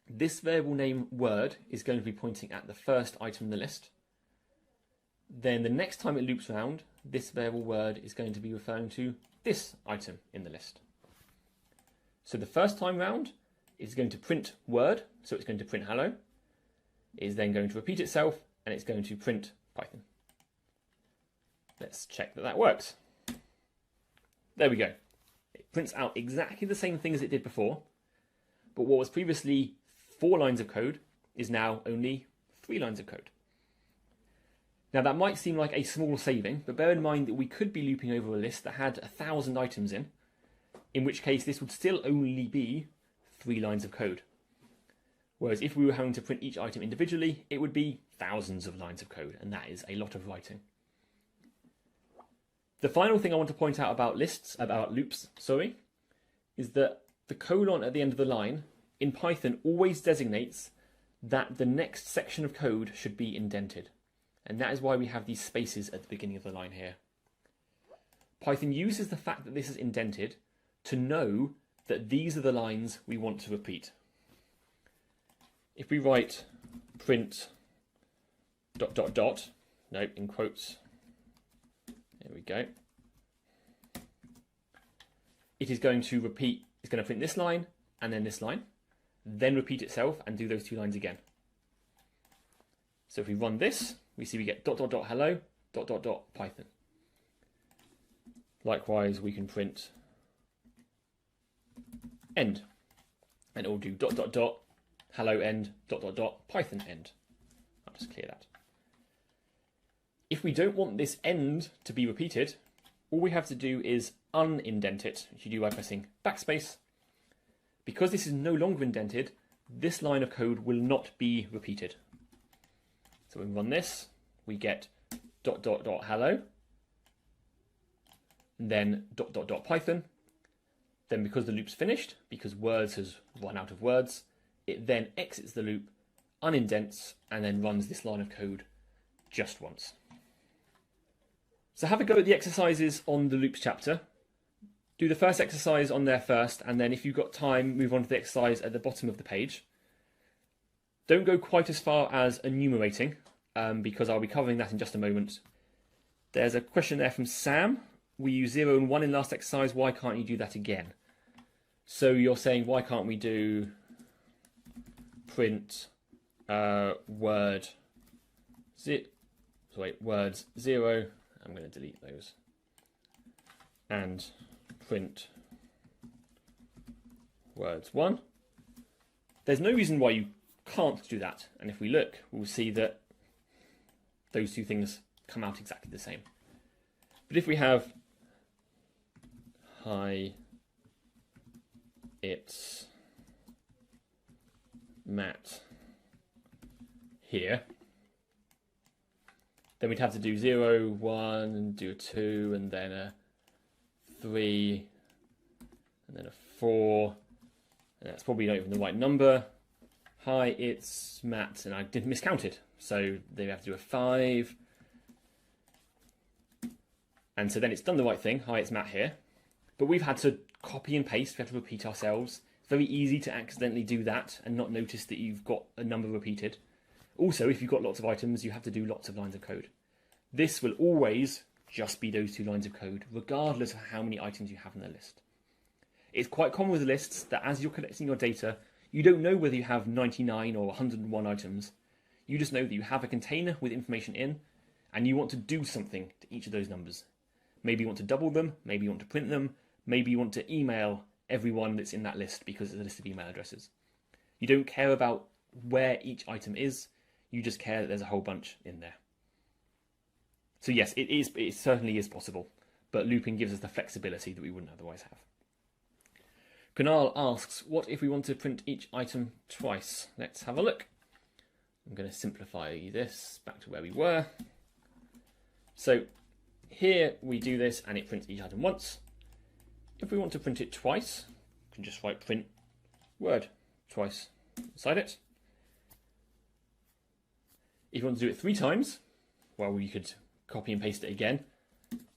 this variable name word is going to be pointing at the first item in the list. Then the next time it loops around, this variable word is going to be referring to this item in the list. So the first time round, it's going to print word, so it's going to print hello. It is then going to repeat itself, and it's going to print Python. Let's check that that works. There we go. It prints out exactly the same thing as it did before, but what was previously 4 lines of code is now only 3 lines of code. Now that might seem like a small saving, but bear in mind that we could be looping over a list that had 1,000 items in which case this would still only be 3 lines of code. Whereas if we were having to print each item individually, it would be thousands of lines of code, and that is a lot of writing. The final thing I want to point out about loops, is that the colon at the end of the line in Python always designates that the next section of code should be indented. And that is why we have these spaces at the beginning of the line here. Python uses the fact that this is indented to know that these are the lines we want to repeat. If we write print ... no, in quotes, there we go. It is going to repeat, it's going to print this line and then this line, then repeat itself and do those 2 lines again. So if we run this, we see we get ... hello, ... Python. Likewise, we can print end, and it will do ... hello end ... Python end. I'll just clear that. If we don't want this end to be repeated, all we have to do is unindent it, which you do by pressing backspace. Because this is no longer indented, this line of code will not be repeated. So when we run this, we get ... hello, and then ... Python. Then because the loop's finished, because words has run out of words, it then exits the loop, unindents, and then runs this line of code just once. So have a go at the exercises on the loops chapter. Do the first exercise on there first, and then if you've got time, move on to the exercise at the bottom of the page. Don't go quite as far as enumerating, because I'll be covering that in just a moment. There's a question there from Sam. We used 0 and 1 in last exercise. Why can't you do that again? So you're saying, why can't we do print words 0? I'm going to delete those. And print words 1. There's no reason why you can't do that. And if we look, we'll see that those 2 things come out exactly the same. But if we have hi, it's mat here, then we'd have to do 0, 1, and do a 2, and then a 3, and then a 4, and that's probably not even the right number. Hi, it's Matt, and I did miscounted, so they have to do a 5. And so then it's done the right thing. Hi, it's Matt here. But we've had to copy and paste, we have to repeat ourselves. It's very easy to accidentally do that and not notice that you've got a number repeated. Also, if you've got lots of items, you have to do lots of lines of code. This will always just be those 2 lines of code, regardless of how many items you have in the list. It's quite common with lists that as you're collecting your data, you don't know whether you have 99 or 101 items. You just know that you have a container with information in, and you want to do something to each of those numbers. Maybe you want to double them, maybe you want to print them, maybe you want to email everyone that's in that list because it's a list of email addresses. You don't care about where each item is, you just care that there's a whole bunch in there. So yes, it certainly is possible, but looping gives us the flexibility that we wouldn't otherwise have. Kunal asks, what if we want to print each item twice? Let's have a look. I'm going to simplify this back to where we were. So here we do this and it prints each item once. If we want to print it twice, we can just write print word twice inside it. If you want to do it 3 times, well, you could copy and paste it again.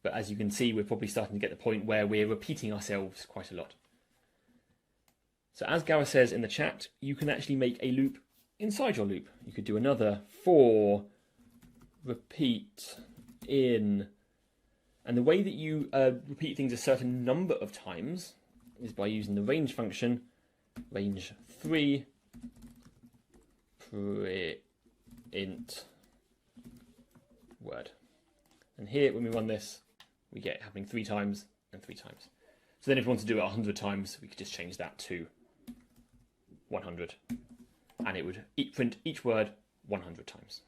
But as you can see, we're probably starting to get the point where we're repeating ourselves quite a lot. So as Gareth says in the chat, you can actually make a loop inside your loop. You could do another for repeat in. And the way that you repeat things a certain number of times is by using the range function, range 3, print word. And here, when we run this, we get it happening 3 times and 3 times. So then if we want to do it 100 times, we could just change that to 100. And it would print each word 100 times.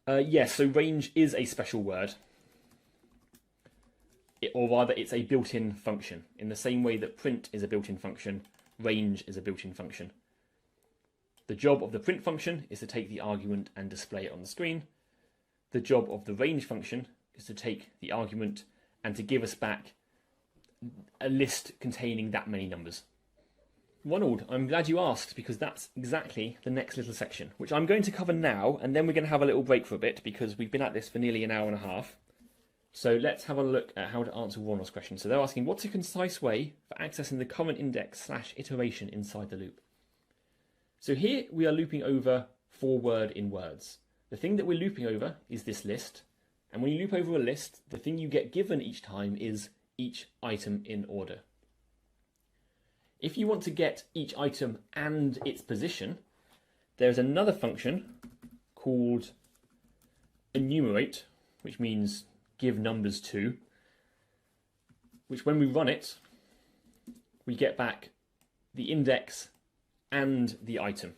Yes, so range is a special word. Or rather, it's a built-in function. In the same way that print is a built-in function, range is a built-in function. The job of the print function is to take the argument and display it on the screen. The job of the range function is to take the argument and to give us back a list containing that many numbers. Ronald, I'm glad you asked, because that's exactly the next little section, which I'm going to cover now, and then we're going to have a little break for a bit, because we've been at this for nearly an hour and a half. So let's have a look at how to answer Ronald's question. So they're asking, what's a concise way for accessing the current index / iteration inside the loop? So here we are looping over for word in words. The thing that we're looping over is this list. And when you loop over a list, the thing you get given each time is each item in order. If you want to get each item and its position, there's another function called enumerate, which means give numbers to, which when we run it, we get back the index and the item.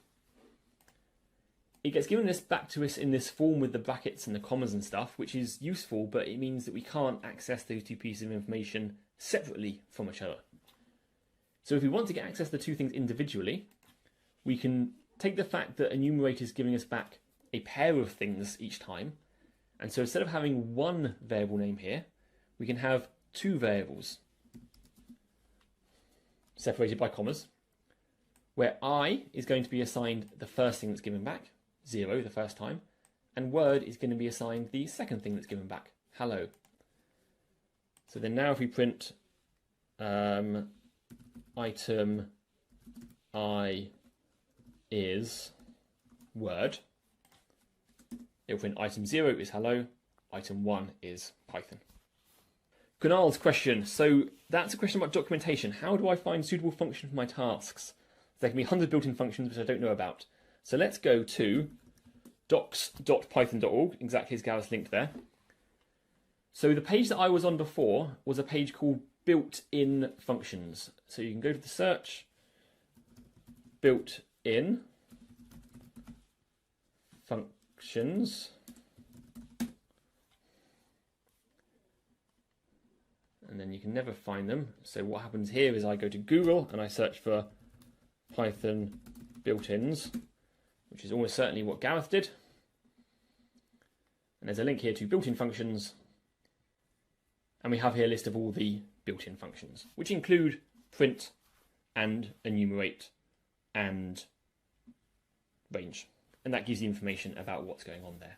It gets given this back to us in this form with the brackets and the commas and stuff, which is useful, but it means that we can't access those 2 pieces of information separately from each other. So if we want to get access to the 2 things individually, we can take the fact that enumerate is giving us back a pair of things each time. And so instead of having 1 variable name here, we can have 2 variables separated by commas, where I is going to be assigned the first thing that's given back, 0 the first time, and word is going to be assigned the second thing that's given back, hello. So then now if we print item I is word, it'll print item 0 is hello, item 1 is Python. Kunal's question, so that's a question about documentation. How do I find suitable function for my tasks? There can be 100 built-in functions which I don't know about. So let's go to docs.python.org, exactly as Gareth's linked there. So the page that I was on before was a page called built-in functions. So you can go to the search, built-in functions, and then you can never find them. So what happens here is I go to Google and I search for Python built-ins, which is almost certainly what Gareth did. And there's a link here to built-in functions. And we have here a list of all the built-in functions, which include print and enumerate and range. And that gives you information about what's going on there.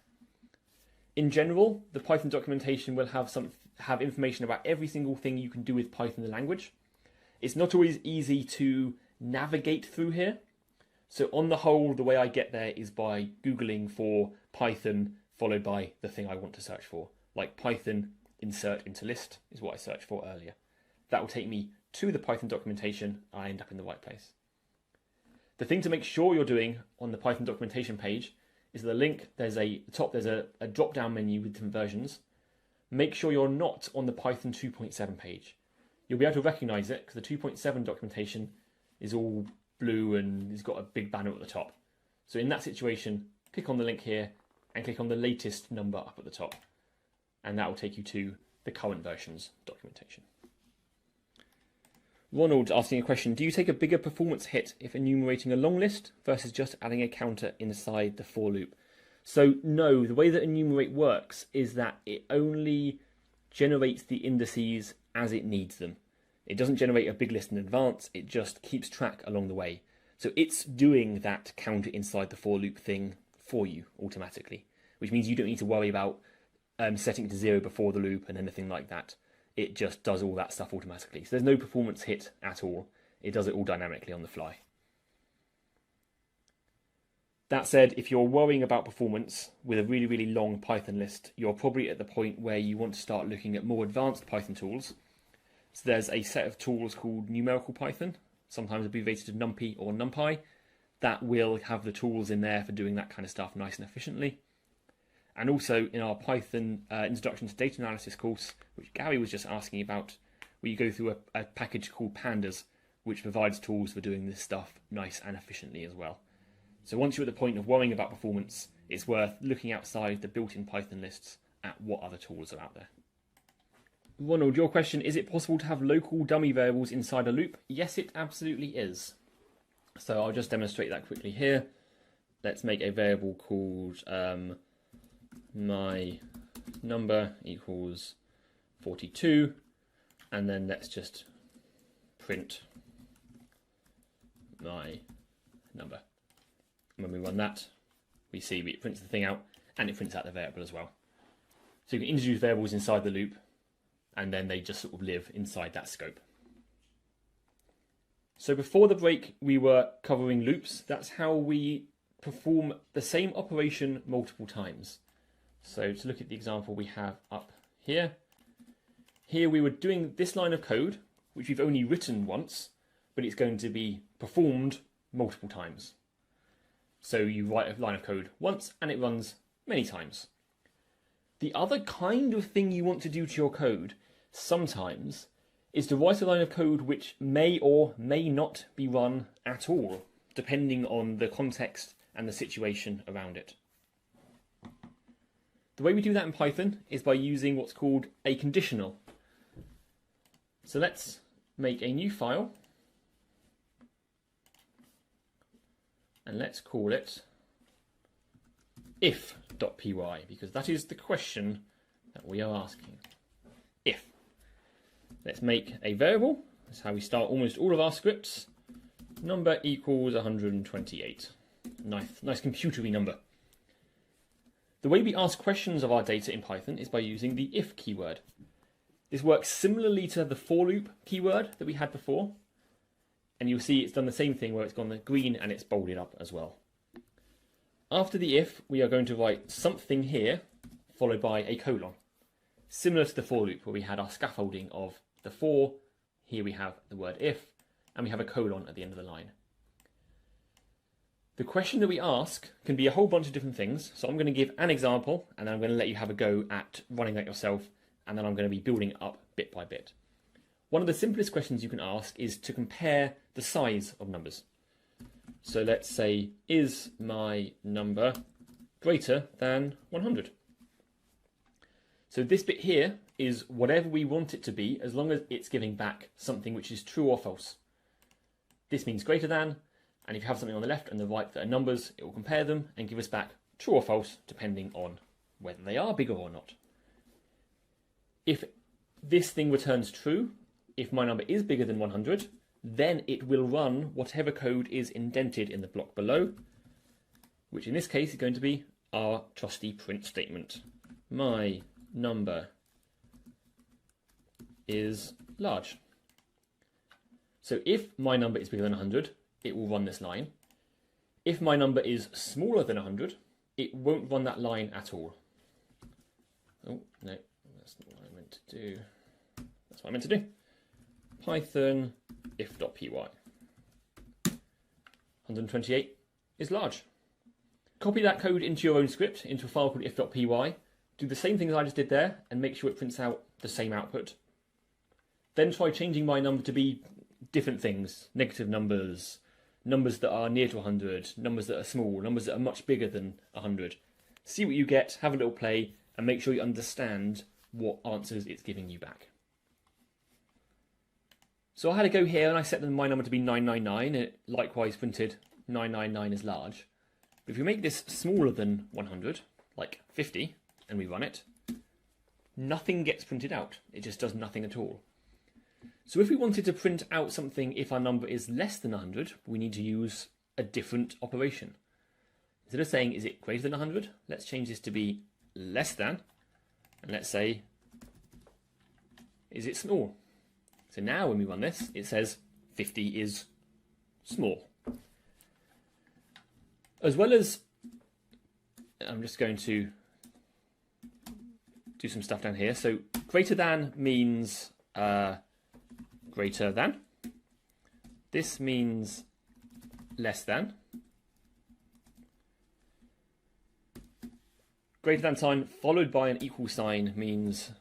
In general, the Python documentation will have information about every single thing you can do with Python the language. It's not always easy to navigate through here. So on the whole, the way I get there is by Googling for Python followed by the thing I want to search for. Like Python insert into list is what I searched for earlier. That will take me to the Python documentation. I end up in the right place. The thing to make sure you're doing on the Python documentation page is the link, there's a drop-down menu with some versions. Make sure you're not on the Python 2.7 page. You'll be able to recognize it because the 2.7 documentation is all blue and it's got a big banner at the top. So in that situation, click on the link here and click on the latest number up at the top. And that will take you to the current version's documentation. Ronald's asking a question. Do you take a bigger performance hit if enumerating a long list versus just adding a counter inside the for loop? So no, the way that enumerate works is that it only generates the indices as it needs them. It doesn't generate a big list in advance, it just keeps track along the way. So it's doing that counter inside the for loop thing for you automatically, which means you don't need to worry about setting it to 0 before the loop and anything like that. It just does all that stuff automatically. So there's no performance hit at all. It does it all dynamically on the fly. That said, if you're worrying about performance with a really, really long Python list, you're probably at the point where you want to start looking at more advanced Python tools. So there's a set of tools called numerical Python, sometimes abbreviated to NumPy or NumPy, that will have the tools in there for doing that kind of stuff nice and efficiently. And also in our Python Introduction to Data Analysis course, which Gary was just asking about, we go through a package called Pandas, which provides tools for doing this stuff nice and efficiently as well. So once you're at the point of worrying about performance, it's worth looking outside the built-in Python lists at what other tools are out there. Ronald, your question, is it possible to have local dummy variables inside a loop? Yes, it absolutely is. So I'll just demonstrate that quickly here. Let's make a variable called my number equals 42, and then let's just print my number. And when we run that, we see it prints the thing out and it prints out the variable as well. So you can introduce variables inside the loop and then they just sort of live inside that scope. So before the break, we were covering loops. That's how we perform the same operation multiple times. So to look at the example we have up here, we were doing this line of code, which we've only written once, but it's going to be performed multiple times. So you write a line of code once and it runs many times. The other kind of thing you want to do to your code sometimes is to write a line of code which may or may not be run at all, depending on the context and the situation around it. The way we do that in Python is by using what's called a conditional. So let's make a new file and let's call it if.py, because that is the question that we are asking. If. Let's make a variable. That's how we start almost all of our scripts. Number equals 128. Nice computery number. The way we ask questions of our data in Python is by using the if keyword. This works similarly to the for loop keyword that we had before. And you'll see it's done the same thing where it's gone the green and it's bolded up as well. After the if, we are going to write something here, followed by a colon. Similar to the for loop where we had our scaffolding of the for, here we have the word if, and we have a colon at the end of the line. The question that we ask can be a whole bunch of different things. So I'm going to give an example and then I'm going to let you have a go at running that yourself, and then I'm going to be building it up bit by bit. One of the simplest questions you can ask is to compare the size of numbers. So let's say, is my number greater than 100? So this bit here is whatever we want it to be, as long as it's giving back something which is true or false. This means greater than, And if you have something on the left and the right that are numbers, it will compare them and give us back true or false, depending on whether they are bigger or not. If this thing returns true, if my number is bigger than 100, then it will run whatever code is indented in the block below, which in this case is going to be our trusty print statement. My number is large. So if my number is bigger than 100, it will run this line. If my number is smaller than 100, it won't run that line at all. Oh, no, that's not what I meant to do. That's what I meant to do. Python if.py. 128 is large. Copy that code into your own script, into a file called if.py. Do the same things I just did there and make sure it prints out the same output. Then try changing my number to be different things. Negative numbers, numbers that are near to 100, numbers that are small, numbers that are much bigger than 100. See what you get, have a little play, and make sure you understand what answers it's giving you back. So I had a go here and I set my number to be 999, and it likewise printed 999 is large. But if we make this smaller than 100, like 50, and we run it, nothing gets printed out. It just does nothing at all. So if we wanted to print out something if our number is less than 100, we need to use a different operation. Instead of saying, is it greater than 100? Let's change this to be less than, and let's say, is it small? So now when we run this, it says 50 is small. As well as, I'm just going to do some stuff down here. So greater than means greater than. This means less than. Greater than sign followed by an equal sign means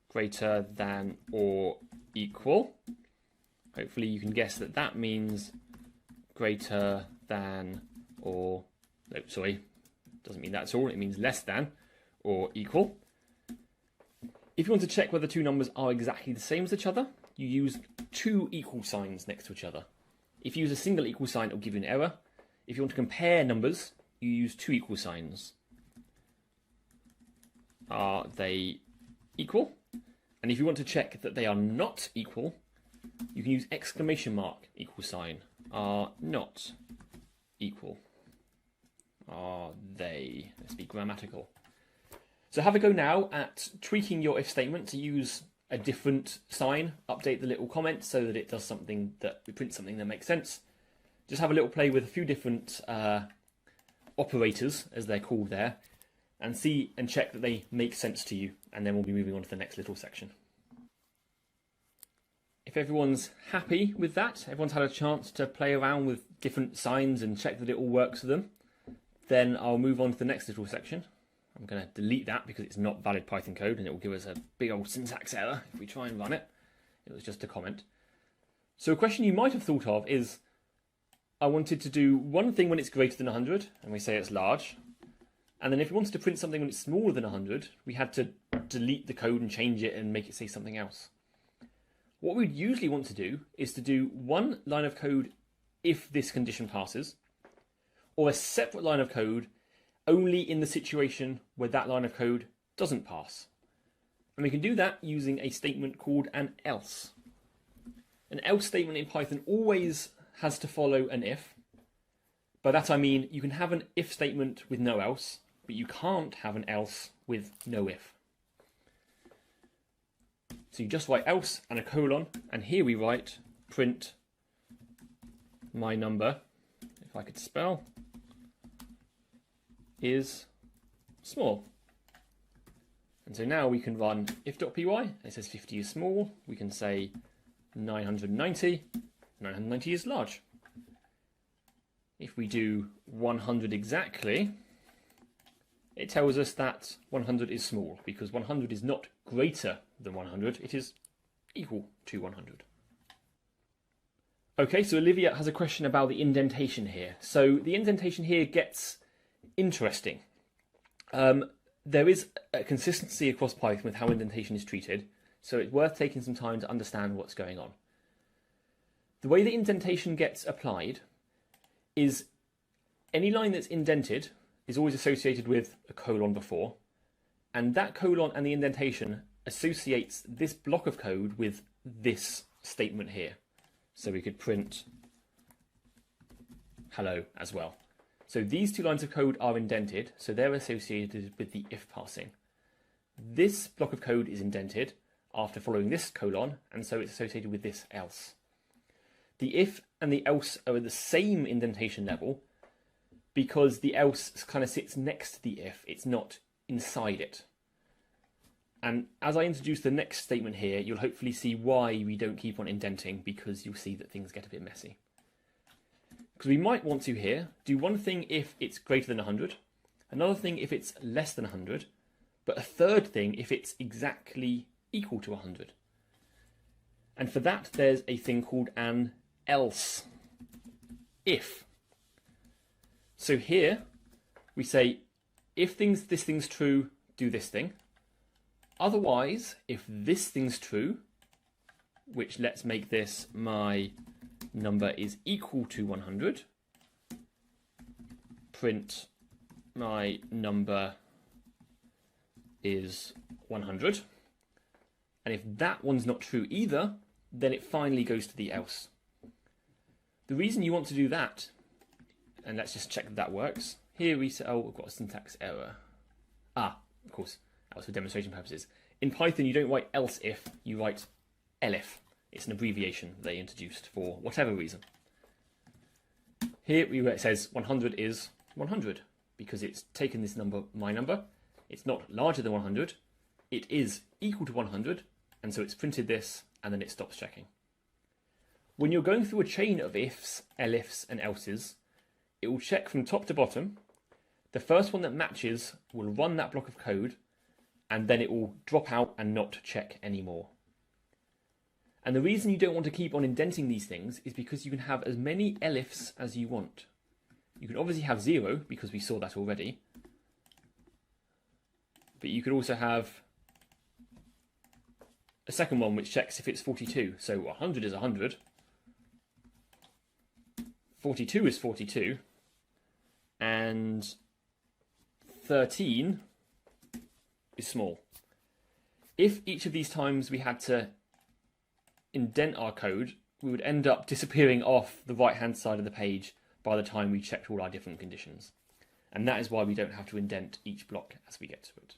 greater than or equal. Hopefully you can guess that that means greater than or, no, sorry, doesn't mean that at all. It means less than or equal. If you want to check whether two numbers are exactly the same as each other, you use two equal signs next to each other. If you use a single equal sign, it will give you an error. If you want to compare numbers, you use two equal signs. Are they equal? And if you want to check that they are not equal, you can use exclamation mark equal sign. Are not equal. Are they? Let's be grammatical. So have a go now at tweaking your if statement to use a different sign. Update the little comment so that it does something, that it prints something that makes sense. Just have a little play with a few different operators, as they're called there, and see and check that they make sense to you, and then we'll be moving on to the next little section. If everyone's happy with that, everyone's had a chance to play around with different signs and check that it all works for them, then I'll move on to the next little section. I'm going to delete that because it's not valid Python code and it will give us a big old syntax error if we try and run it. It was just a comment. So a question you might have thought of is, I wanted to do one thing when it's greater than 100, and we say it's large. And then if we wanted to print something when it's smaller than 100, we had to delete the code and change it and make it say something else. What we'd usually want to do is to do one line of code if this condition passes, or a separate line of code only in the situation where that line of code doesn't pass. And we can do that using a statement called an else. An else statement in Python always has to follow an if. By that I mean you can have an if statement with no else, but you can't have an else with no if. So you just write else and a colon, and here we write print my number, if I could spell, is small. And so now we can run if.py, and it says 50 is small. We can say 990 is large. If we do 100 exactly, it tells us that 100 is small, because 100 is not greater than 100, it is equal to 100. Okay, so Olivia has a question about the indentation here. So the indentation here gets interesting. There is a consistency across Python with how indentation is treated, so it's worth taking some time to understand what's going on. The way the indentation gets applied is any line that's indented is always associated with a colon before, and that colon and the indentation associates this block of code with this statement here. So we could print hello as well. So these two lines of code are indented, so they're associated with the if parsing. This block of code is indented after following this colon, and so it's associated with this else. The if and the else are at the same indentation level because the else kind of sits next to the if, it's not inside it. And as I introduce the next statement here, you'll hopefully see why we don't keep on indenting, because you'll see that things get a bit messy. Because we might want to here do one thing if it's greater than 100, another thing if it's less than 100, but a third thing if it's exactly equal to 100. And for that, there's a thing called an else if. So here we say, if this thing's true, do this thing. Otherwise, if this thing's true, which let's make this my number is equal to 100, print my number is 100. And if that one's not true either, then it finally goes to the else. The reason you want to do that, and let's just check that that works. Here we say, oh, we've got a syntax error. Of course, that was for demonstration purposes. In Python, you don't write else if, you write elif. It's an abbreviation they introduced for whatever reason. Here it says 100 is 100 because it's taken this number, my number. It's not larger than 100. It is equal to 100, and so it's printed this, and then it stops checking. When you're going through a chain of ifs, elifs, and elses, it will check from top to bottom. The first one that matches will run that block of code, and then it will drop out and not check anymore. And the reason you don't want to keep on indenting these things is because you can have as many elifs as you want. You can obviously have 0, because we saw that already. But you could also have a second one which checks if it's 42. So 100 is 100. 42 is 42. And 13 is small. If each of these times we had to indent our code, we would end up disappearing off the right-hand side of the page by the time we checked all our different conditions. And that is why we don't have to indent each block as we get to it.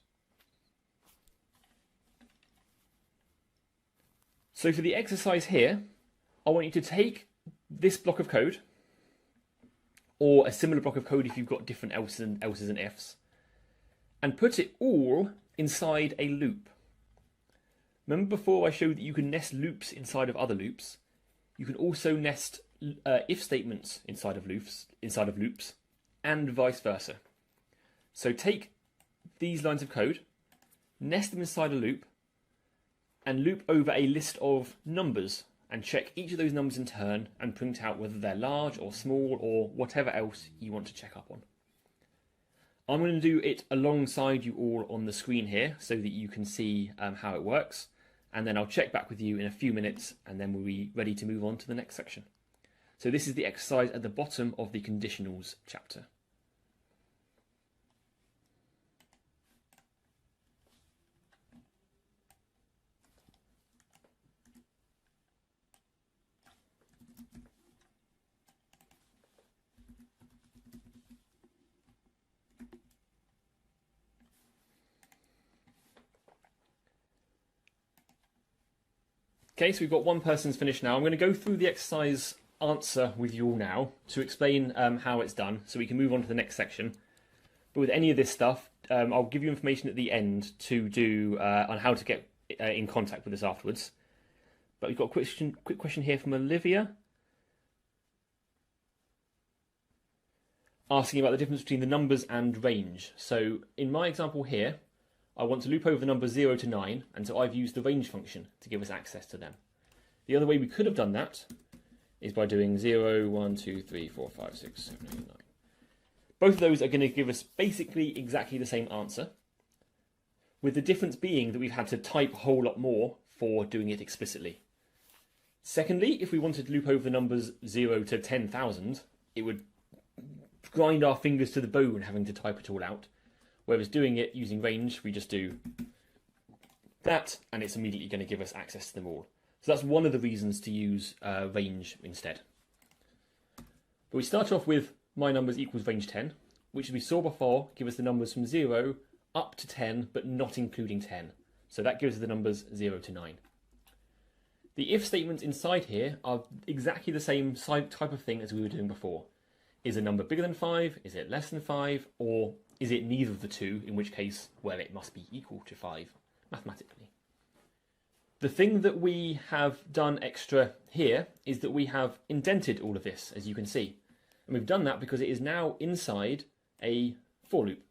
So for the exercise here, I want you to take this block of code, or a similar block of code if you've got different elses and ifs, and put it all inside a loop. Remember before I showed that you can nest loops inside of other loops? You can also nest if statements inside of loops, and vice versa. So take these lines of code, nest them inside a loop, and loop over a list of numbers, and check each of those numbers in turn and print out whether they're large or small or whatever else you want to check up on. I'm going to do it alongside you all on the screen here so that you can see how it works, and then I'll check back with you in a few minutes, and then we'll be ready to move on to the next section. So this is the exercise at the bottom of the conditionals chapter. Okay, so we've got one person's finished now. I'm going to go through the exercise answer with you all now to explain how it's done so we can move on to the next section. But with any of this stuff, I'll give you information at the end to do on how to get in contact with us afterwards. But we've got a quick question here from Olivia, asking about the difference between the numbers and range. So in my example here, I want to loop over the numbers 0 to 9, and so I've used the range function to give us access to them. The other way we could have done that is by doing 0, 1, 2, 3, 4, 5, 6, 7, 8, 9. Both of those are going to give us basically exactly the same answer, with the difference being that we've had to type a whole lot more for doing it explicitly. Secondly, if we wanted to loop over the numbers 0 to 10,000, it would grind our fingers to the bone having to type it all out. Whereas doing it using range, we just do that, and it's immediately going to give us access to them all. So that's one of the reasons to use range instead. But we start off with my numbers equals range 10, which as we saw before, give us the numbers from 0 up to 10, but not including 10. So that gives us the numbers 0 to 9. The if statements inside here are exactly the same type of thing as we were doing before. Is a number bigger than 5? Is it less than 5? Or is it neither of the two, in which case, well, it must be equal to 5, mathematically. The thing that we have done extra here is that we have indented all of this, as you can see. And we've done that because it is now inside a for loop.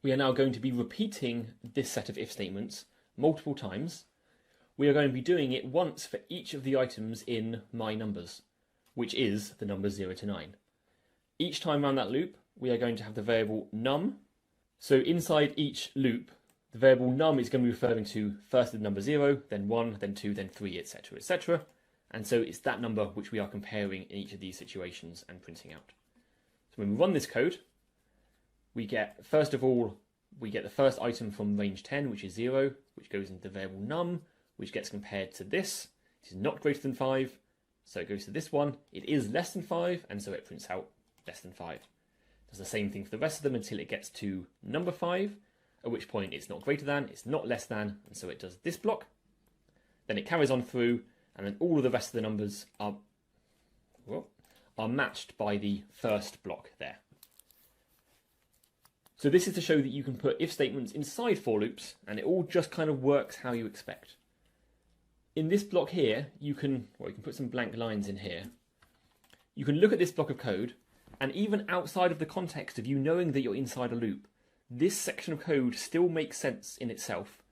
We are now going to be repeating this set of if statements multiple times. We are going to be doing it once for each of the items in my numbers, which is the numbers 0 to 9. Each time around that loop, we are going to have the variable num. So inside each loop, the variable num is going to be referring to first the number 0, then 1, then 2, then 3, etc., etc. And so it's that number which we are comparing in each of these situations and printing out. So when we run this code, we get, first of all, we get the first item from range 10, which is 0, which goes into the variable num, which gets compared to this. It is not greater than 5, so it goes to this one. It is less than 5, and so it prints out less than 5. It does the same thing for the rest of them until it gets to number 5, at which point it's not greater than, it's not less than, and so it does this block. Then it carries on through, and then all of the rest of the numbers are matched by the first block there. So this is to show that you can put if statements inside for loops, and it all just kind of works how you expect. In this block here, you can put some blank lines in here. You can look at this block of code, and even outside of the context of you knowing that you're inside a loop, this section of code still makes sense in itself,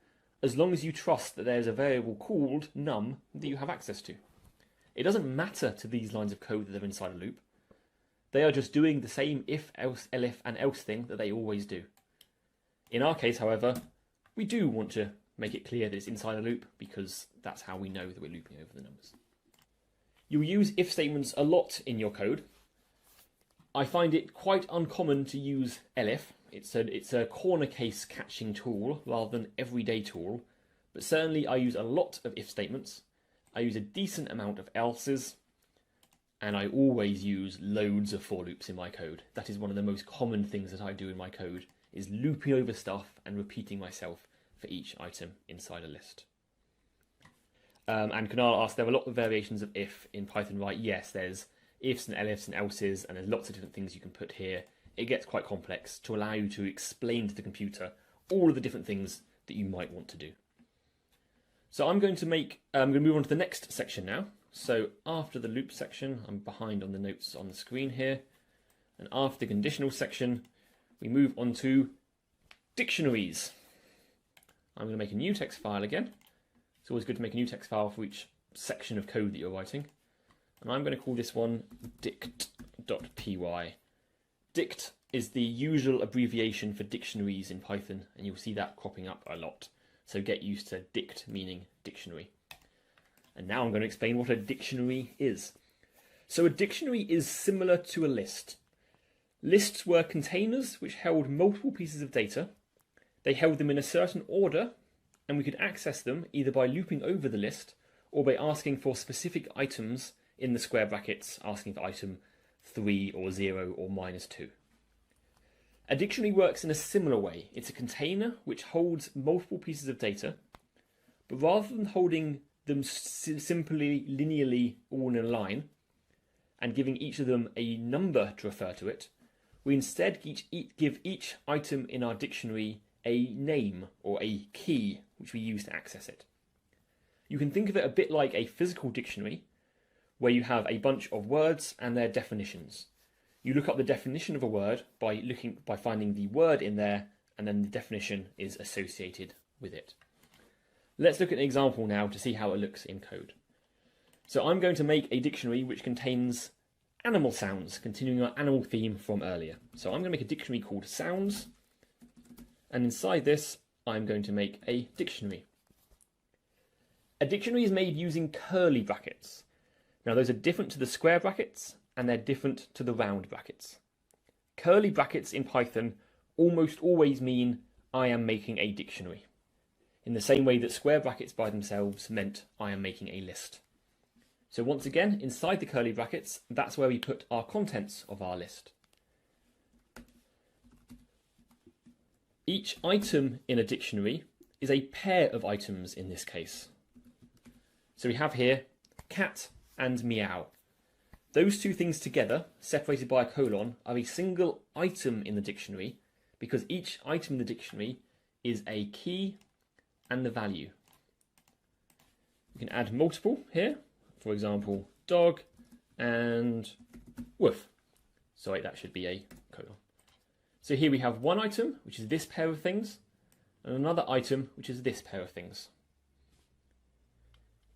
as long as you trust that there's a variable called num that you have access to. It doesn't matter to these lines of code that they're inside a loop. They are just doing the same if, else, elif, and else thing that they always do. In our case, however, we do want to make it clear that it's inside a loop because that's how we know that we're looping over the numbers. You'll use if statements a lot in your code. I find it quite uncommon to use elif. It's a corner case catching tool rather than everyday tool, but certainly I use a lot of if statements. I use a decent amount of else's, and I always use loads of for loops in my code. That is one of the most common things that I do in my code, is looping over stuff and repeating myself for each item inside a list. And Kunal asked, there are a lot of variations of if in Python, right? Yes, there's ifs and elifs and else's, and there's lots of different things you can put here. It gets quite complex to allow you to explain to the computer all of the different things that you might want to do. So I'm going to move on to the next section now. So after the loop section, I'm behind on the notes on the screen here, and after the conditional section, we move on to dictionaries. I'm going to make a new text file again. It's always good to make a new text file for each section of code that you're writing. And I'm going to call this one dict.py. Dict is the usual abbreviation for dictionaries in Python, and you'll see that cropping up a lot. So get used to dict meaning dictionary. And now I'm going to explain what a dictionary is. So a dictionary is similar to a list. Lists were containers which held multiple pieces of data. They held them in a certain order, and we could access them either by looping over the list or by asking for specific items in the square brackets, asking for item 3 or 0 or -2. A dictionary works in a similar way. It's a container which holds multiple pieces of data, but rather than holding them simply linearly all in a line and giving each of them a number to refer to it, we instead give each item in our dictionary a name or a key which we use to access it. You can think of it a bit like a physical dictionary where you have a bunch of words and their definitions. You look up the definition of a word by finding the word in there, and then the definition is associated with it. Let's look at an example now to see how it looks in code. So I'm going to make a dictionary which contains animal sounds, continuing our animal theme from earlier. So I'm going to make a dictionary called sounds, and inside this I'm going to make a dictionary. A dictionary is made using curly brackets. Now those are different to the square brackets and they're different to the round brackets. Curly brackets in Python almost always mean I am making a dictionary, in the same way that square brackets by themselves meant I am making a list. So once again, inside the curly brackets, that's where we put our contents of our list. Each item in a dictionary is a pair of items in this case. So we have here cat and meow. Those two things together, separated by a colon, are a single item in the dictionary because each item in the dictionary is a key and the value. We can add multiple here, for example, dog and woof. Sorry, that should be a colon. So here we have one item, which is this pair of things, and another item, which is this pair of things.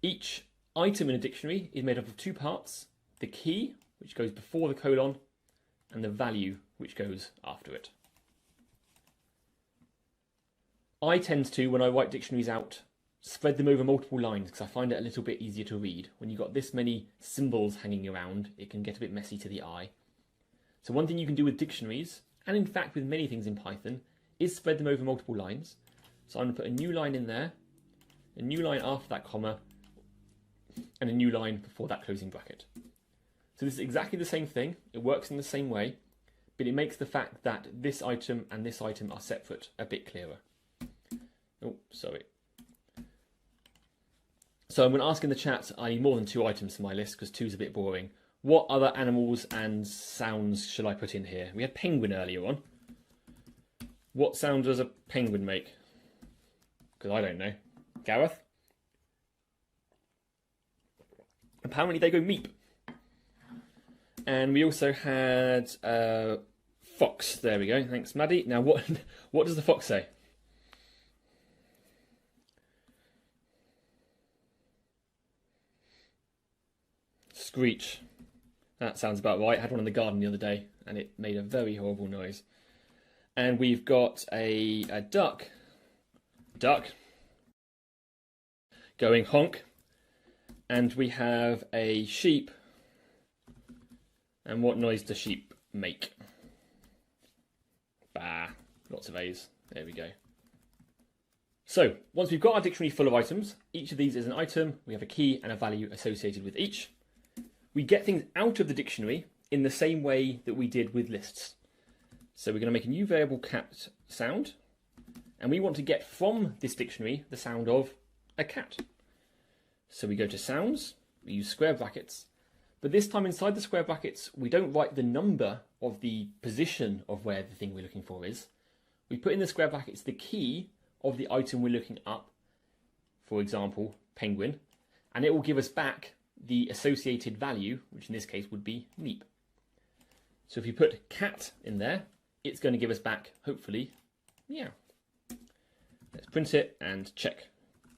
Each item in a dictionary is made up of two parts, the key, which goes before the colon, and the value, which goes after it. I tend to, when I write dictionaries out, spread them over multiple lines because I find it a little bit easier to read. When you've got this many symbols hanging around, it can get a bit messy to the eye. So one thing you can do with dictionaries, and in fact with many things in Python, is spread them over multiple lines. So I'm going to put a new line in there, a new line after that comma, and a new line before that closing bracket. So this is exactly the same thing, it works in the same way, but it makes the fact that this item and this item are separate a bit clearer. Oh, sorry. So I'm going to ask in the chat, I need more than 2 items for my list because 2 is a bit boring. What other animals and sounds should I put in here? We had penguin earlier on. What sound does a penguin make? Because I don't know. Gareth? Apparently they go meep. And we also had fox. There we go. Thanks, Maddie. Now, what does the fox say? Screech. That sounds about right. I had one in the garden the other day, and it made a very horrible noise. And we've got a duck. Duck. Going honk. And we have a sheep. And what noise does sheep make? Bah. Lots of A's. There we go. So, once we've got our dictionary full of items, each of these is an item, we have a key and a value associated with each. We get things out of the dictionary in the same way that we did with lists. So we're going to make a new variable cat sound, and we want to get from this dictionary the sound of a cat. So we go to sounds, we use square brackets, but this time inside the square brackets we don't write the number of the position of where the thing we're looking for is. We put in the square brackets the key of the item we're looking up, for example, penguin, and it will give us back the associated value, which in this case would be meep. So if you put cat in there, it's going to give us back, hopefully, meow. Let's print it and check.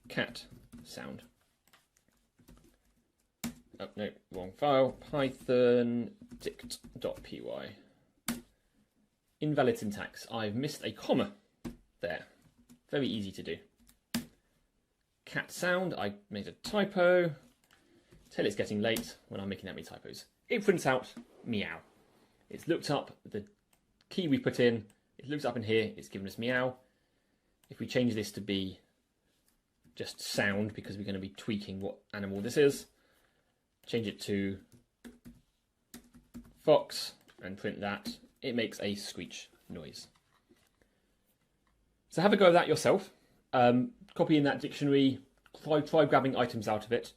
Cat sound. Oh, no, wrong file. Python dict.py. Invalid syntax. I've missed a comma there. Very easy to do. Cat sound. I made a typo. Till it's getting late when I'm making that many typos. It prints out meow. It's looked up the key we put in. It looks up in here. It's given us meow. If we change this to be just sound, because we're going to be tweaking what animal this is, change it to fox and print that, it makes a screech noise. So have a go at that yourself. Copy in that dictionary, try grabbing items out of it,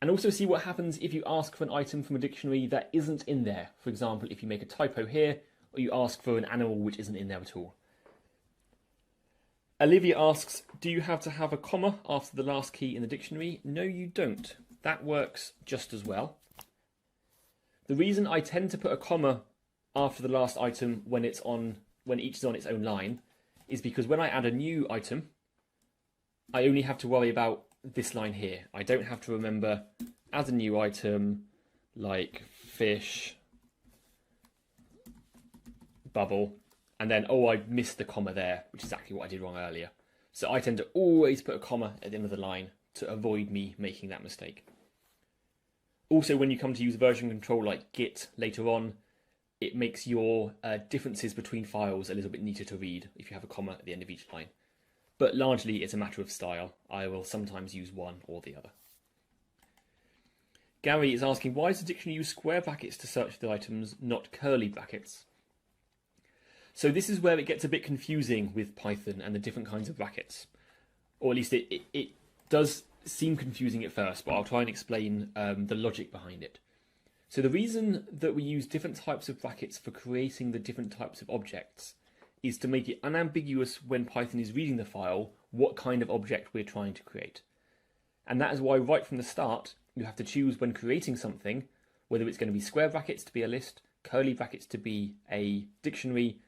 and also see what happens if you ask for an item from a dictionary that isn't in there. For example, if you make a typo here, or you ask for an animal which isn't in there at all. Olivia asks, do you have to have a comma after the last key in the dictionary? No, you don't. That works just as well. The reason I tend to put a comma after the last item when each is on its own line is because when I add a new item, I only have to worry about this line here. I don't have to remember as a new item like fish, bubble, and then, oh, I missed the comma there, which is exactly what I did wrong earlier. So I tend to always put a comma at the end of the line to avoid me making that mistake. Also, when you come to use version control like Git later on, it makes your differences between files a little bit neater to read if you have a comma at the end of each line. But largely it's a matter of style. I will sometimes use one or the other. Gary is asking, why does the dictionary use square brackets to search the items, not curly brackets? So this is where it gets a bit confusing with Python and the different kinds of brackets. Or at least it does seem confusing at first, but I'll try and explain the logic behind it. So the reason that we use different types of brackets for creating the different types of objects is to make it unambiguous when Python is reading the file what kind of object we're trying to create. And that is why right from the start you have to choose when creating something whether it's going to be square brackets to be a list, curly brackets to be a dictionary,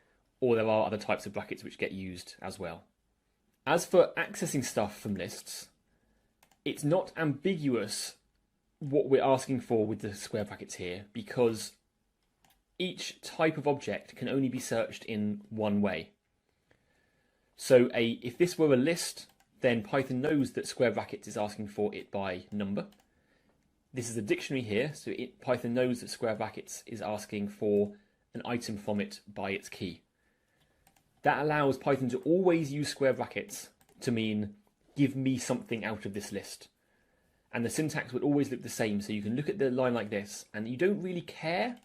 or there are other types of brackets which get used as well. As for accessing stuff from lists, it's not ambiguous what we're asking for with the square brackets here, because each type of object can only be searched in one way. So if this were a list, then Python knows that square brackets is asking for it by number. This is a dictionary here, so Python knows that square brackets is asking for an item from it by its key. That allows Python to always use square brackets to mean give me something out of this list. And the syntax would always look the same, so you can look at the line like this and you don't really care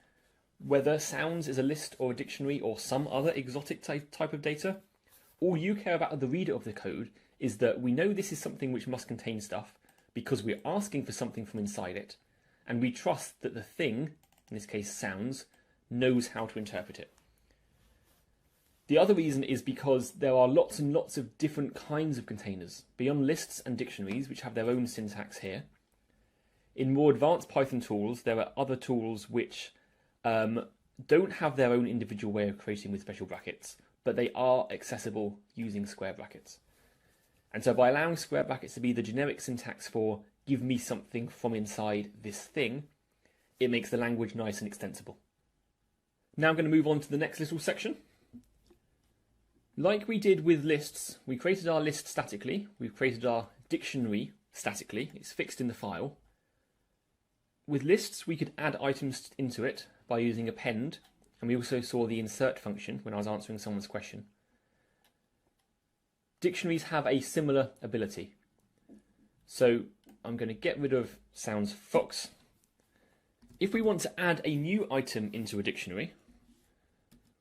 whether sounds is a list or a dictionary or some other exotic type of data. All you care about as the reader of the code is that we know this is something which must contain stuff because we're asking for something from inside it, and we trust that the thing, in this case sounds, knows how to interpret it. The other reason is because there are lots and lots of different kinds of containers, beyond lists and dictionaries, which have their own syntax here. In more advanced Python tools, there are other tools which don't have their own individual way of creating with special brackets, but they are accessible using square brackets. And so by allowing square brackets to be the generic syntax for give me something from inside this thing, it makes the language nice and extensible. Now I'm going to move on to the next little section. Like we did with lists, we created our list statically, we've created our dictionary statically, it's fixed in the file. With lists we could add items into it by using append, and we also saw the insert function when I was answering someone's question. Dictionaries have a similar ability. So I'm going to get rid of sounds fox. If we want to add a new item into a dictionary,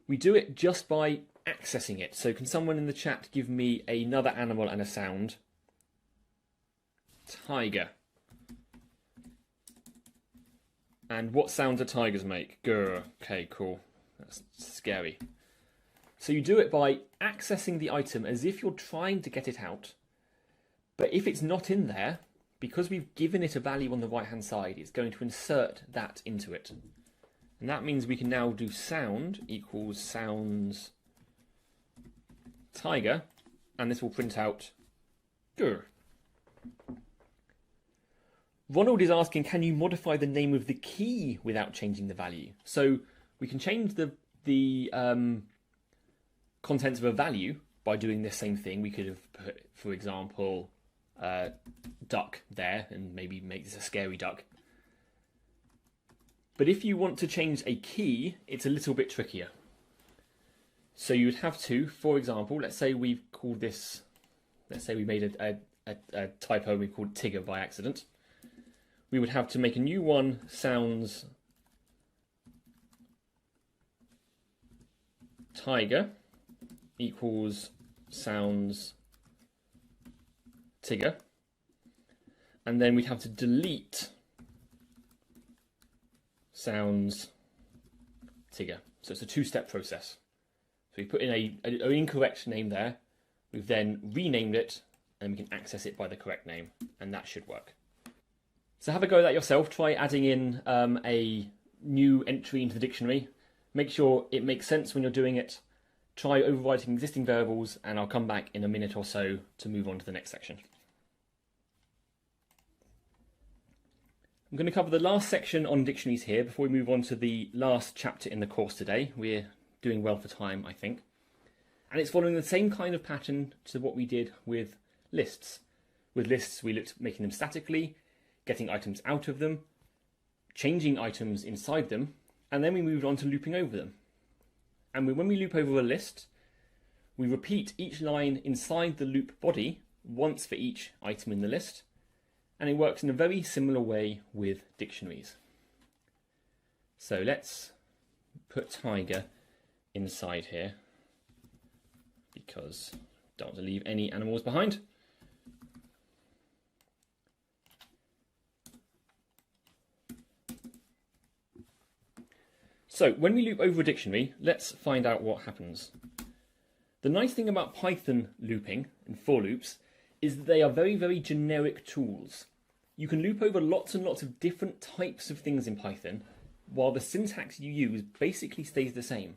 we do it just by accessing it. So can someone in the chat give me another animal and a sound? Tiger. And what sound do tigers make? Grr. Okay, cool. That's scary. So you do it by accessing the item as if you're trying to get it out. But if it's not in there, because we've given it a value on the right hand side, it's going to insert that into it. And that means we can now do sound equals sounds tiger, and this will print out grr. Ronald is asking, can you modify the name of the key without changing the value? So we can change the contents of a value by doing this same thing. We could have put, for example, duck there and maybe make this a scary duck. But if you want to change a key, it's a little bit trickier. So you would have to, for example, let's say we've called this, let's say we made a typo, we called Tigger by accident. We would have to make a new one, sounds tiger equals sounds Tigger. And then we'd have to delete sounds Tigger. So it's a two-step process. So we put in an incorrect name there, we've then renamed it, and we can access it by the correct name, and that should work. So have a go at that yourself, try adding in a new entry into the dictionary, make sure it makes sense when you're doing it, try overwriting existing variables, and I'll come back in a minute or so to move on to the next section. I'm going to cover the last section on dictionaries here before we move on to the last chapter in the course today. We're doing well for time, I think. And it's following the same kind of pattern to what we did with lists. With lists, we looked at making them statically, getting items out of them, changing items inside them, and then we moved on to looping over them. And when we loop over a list, we repeat each line inside the loop body once for each item in the list, and it works in a very similar way with dictionaries. So let's put tiger inside here, because I don't want to leave any animals behind. So when we loop over a dictionary, let's find out what happens. The nice thing about Python looping and for loops is that they are very, very generic tools. You can loop over lots and lots of different types of things in Python, while the syntax you use basically stays the same.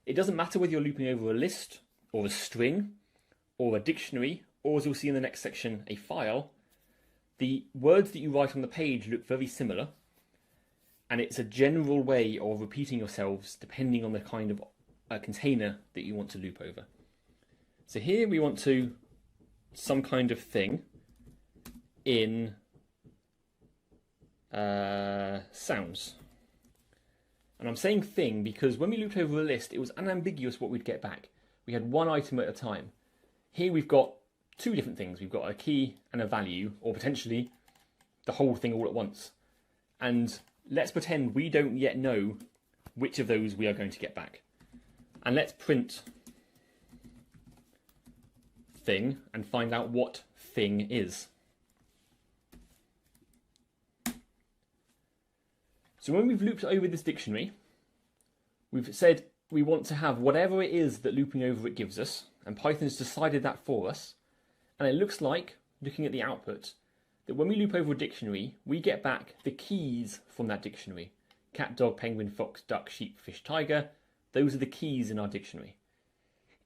It doesn't matter whether you're looping over a list, or a string, or a dictionary, or as you'll see in the next section, a file. The words that you write on the page look very similar, and it's a general way of repeating yourselves depending on the kind of container that you want to loop over. So here we want to some kind of thing in sounds. And I'm saying thing because when we looped over a list, it was unambiguous what we'd get back. We had one item at a time. Here we've got two different things. We've got a key and a value, or potentially the whole thing all at once. And let's pretend we don't yet know which of those we are going to get back. And let's print thing and find out what thing is. So when we've looped over this dictionary, we've said we want to have whatever it is that looping over it gives us, and Python's decided that for us. And it looks like, looking at the output, that when we loop over a dictionary, we get back the keys from that dictionary. Cat, dog, penguin, fox, duck, sheep, fish, tiger. Those are the keys in our dictionary.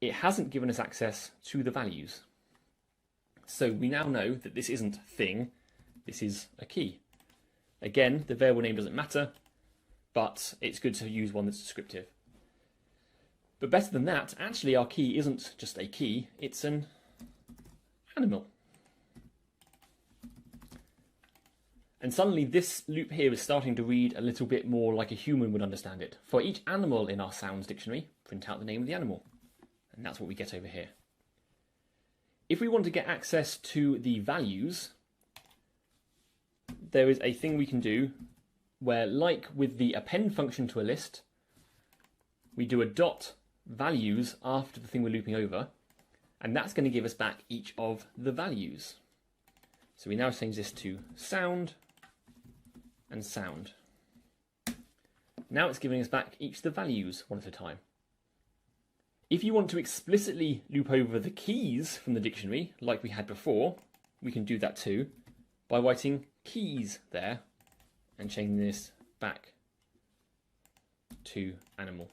It hasn't given us access to the values. So we now know that this isn't thing, this is a key. Again, the variable name doesn't matter, but it's good to use one that's descriptive. But better than that, actually our key isn't just a key, it's an animal. And suddenly this loop here is starting to read a little bit more like a human would understand it. For each animal in our sounds dictionary, print out the name of the animal. And that's what we get over here. If we want to get access to the values, there is a thing we can do where, like with the append function to a list, we do a dot values after the thing we're looping over, and that's going to give us back each of the values. So we now change this to sound and sound. Now it's giving us back each of the values one at a time. If you want to explicitly loop over the keys from the dictionary, like we had before, we can do that too, by writing keys there and changing this back to animal.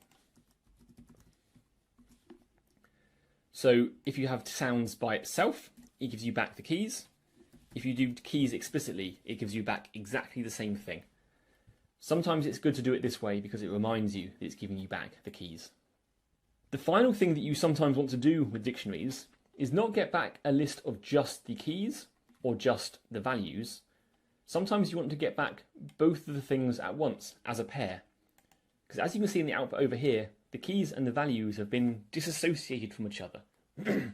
So if you have sounds by itself, it gives you back the keys. If you do keys explicitly, it gives you back exactly the same thing. Sometimes it's good to do it this way because it reminds you that it's giving you back the keys. The final thing that you sometimes want to do with dictionaries is not get back a list of just the keys or just the values. Sometimes you want to get back both of the things at once as a pair. Because as you can see in the output over here, the keys and the values have been disassociated from each other.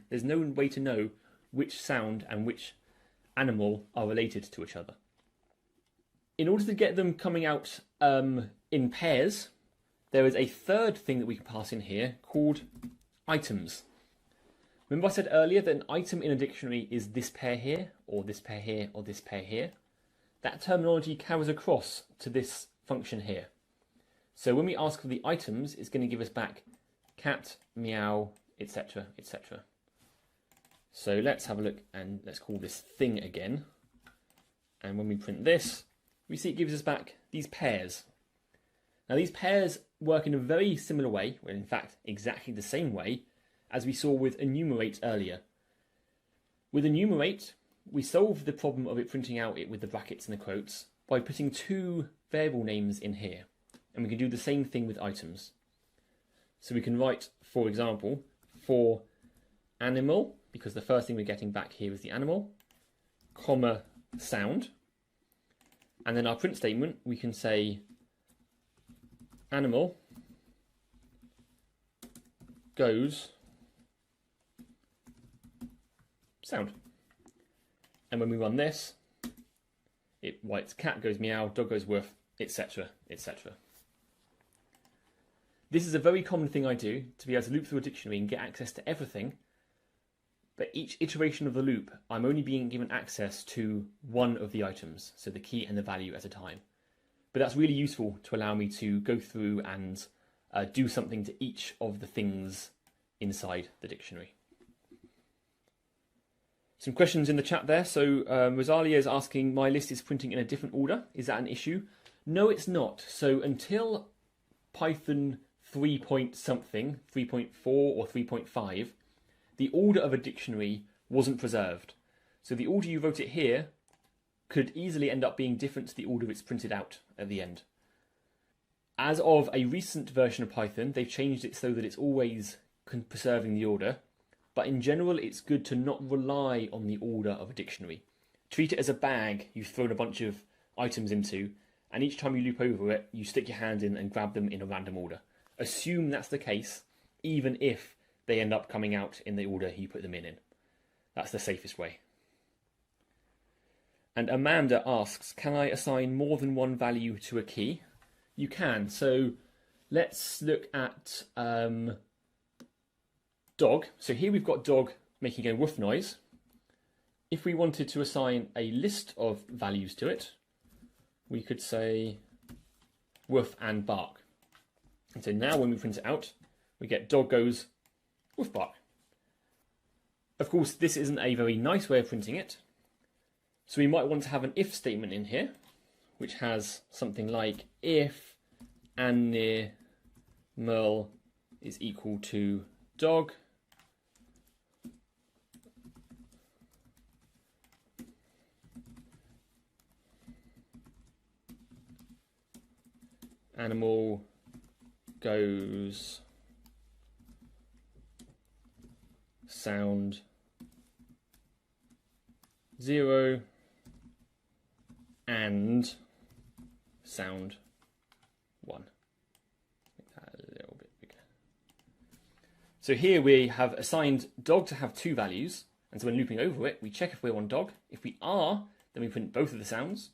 There's no way to know which sound and which animal are related to each other. In order to get them coming out in pairs, there is a third thing that we can pass in here called items. Remember I said earlier that an item in a dictionary is this pair here, or this pair here, or this pair here? That terminology carries across to this function here. So when we ask for the items, it's going to give us back cat, meow, etc., etc. So let's have a look and let's call this thing again. And when we print this, we see it gives us back these pairs. Now these pairs work in a very similar way, well in fact exactly the same way, as we saw with enumerate earlier. With enumerate, we solve the problem of it printing out it with the brackets and the quotes by putting two variable names in here. And we can do the same thing with items. So we can write, for example, for animal, because the first thing we're getting back here is the animal, comma, sound. And then our print statement, we can say animal goes sound. And when we run this, it writes cat goes meow, dog goes woof, etc, etc. This is a very common thing I do, to be able to loop through a dictionary and get access to everything. But each iteration of the loop, I'm only being given access to one of the items, so the key and the value at a time. But that's really useful to allow me to go through and do something to each of the things inside the dictionary. Some questions in the chat there. So Rosalia is asking, my list is printing in a different order. Is that an issue? No, it's not. So until Python 3 point something, 3.4 or 3.5, the order of a dictionary wasn't preserved. So the order you wrote it here could easily end up being different to the order it's printed out at the end. As of a recent version of Python, they've changed it so that it's always preserving the order. But in general, it's good to not rely on the order of a dictionary. Treat it as a bag you've thrown a bunch of items into, and each time you loop over it, you stick your hand in and grab them in a random order. Assume that's the case, even if they end up coming out in the order you put them in. That's the safest way. And Amanda asks, can I assign more than one value to a key? You can. So let's look at dog. So here we've got dog making a woof noise. If we wanted to assign a list of values to it, we could say woof and bark. And so now when we print it out, we get dog goes woof bark. Of course, this isn't a very nice way of printing it. So we might want to have an if statement in here, which has something like if animal is equal to dog, animal goes sound 0 and sound 1. Make that a little bit bigger. So here we have assigned dog to have two values, and so when looping over it, we check if we're on dog. If we are, then we print both of the sounds.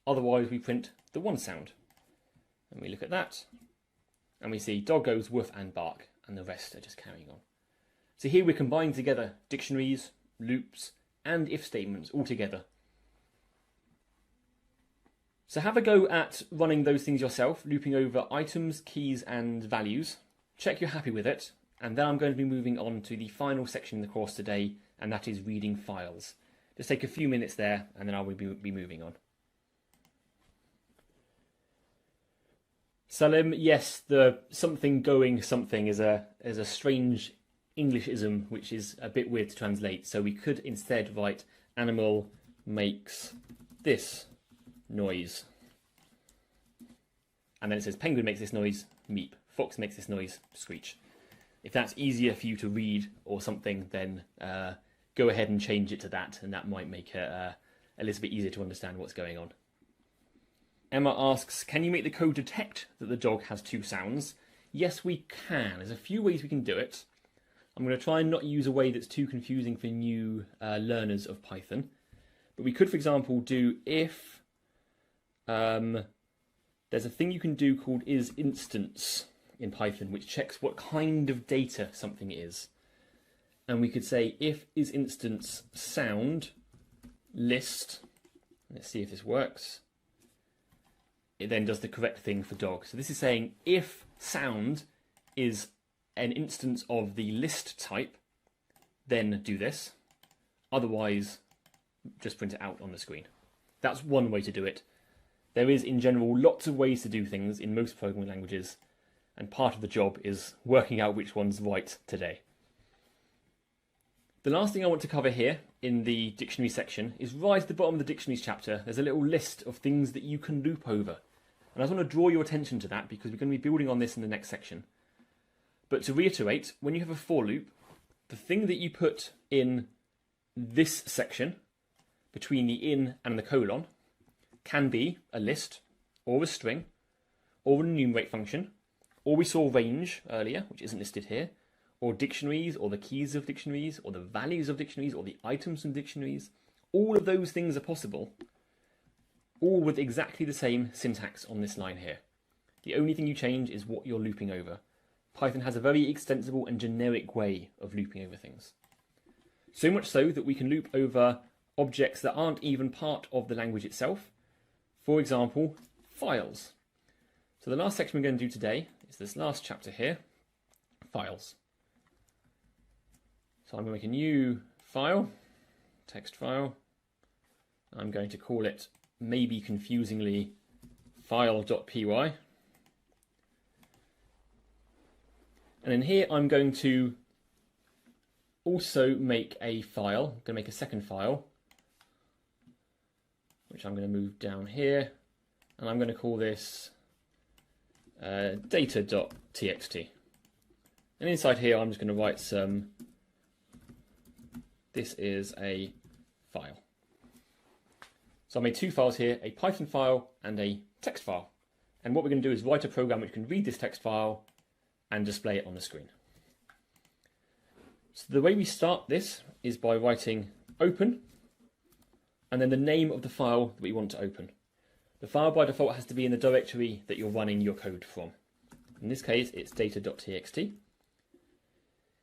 Otherwise, we print the one sound. And we look at that, and we see dog goes woof and bark, and the rest are just carrying on. So here we're combining together dictionaries, loops, and if statements all together. So have a go at running those things yourself, looping over items, keys, and values. Check you're happy with it, and then I'm going to be moving on to the final section in the course today, and that is reading files. Just take a few minutes there, and then I will be moving on. Salim, yes, the something going something is a strange Englishism which is a bit weird to translate. So we could instead write animal makes this noise. And then it says penguin makes this noise, meep. Fox makes this noise, screech. If that's easier for you to read or something, then go ahead and change it to that, and that might make it a little bit easier to understand what's going on. Emma asks, can you make the code detect that the dog has two sounds? Yes, we can. There's a few ways we can do it. I'm going to try and not use a way that's too confusing for new learners of Python. But we could, for example, do if there's a thing you can do called isInstance in Python, which checks what kind of data something is. And we could say if isInstance sound list. Let's see if this works. It then does the correct thing for dog. So this is saying if sound is an instance of the list type, then do this. Otherwise, just print it out on the screen. That's one way to do it. There is, in general, lots of ways to do things in most programming languages, and part of the job is working out which one's right today. The last thing I want to cover here in the dictionary section is right at the bottom of the dictionaries chapter. There's a little list of things that you can loop over. And I just want to draw your attention to that because we're going to be building on this in the next section. But to reiterate, when you have a for loop, the thing that you put in this section between the in and the colon can be a list, or a string, or an enumerate function, or we saw range earlier, which isn't listed here, or dictionaries, or the keys of dictionaries, or the values of dictionaries, or the items from dictionaries. All of those things are possible, all with exactly the same syntax on this line here. The only thing you change is what you're looping over. Python has a very extensible and generic way of looping over things. So much so that we can loop over objects that aren't even part of the language itself. For example, files. So the last section we're going to do today is this last chapter here, files. So I'm going to make a new file, text file. I'm going to call it, maybe confusingly, file.py. And in here I'm going to also make a file. I'm going to make a second file, which I'm going to move down here. And I'm going to call this data.txt. And inside here I'm just going to write some, this is a file. So I made two files here, a Python file and a text file. And what we're going to do is write a program which can read this text file and display it on the screen. So the way we start this is by writing open and then the name of the file that we want to open. The file by default has to be in the directory that you're running your code from. In this case, it's data.txt.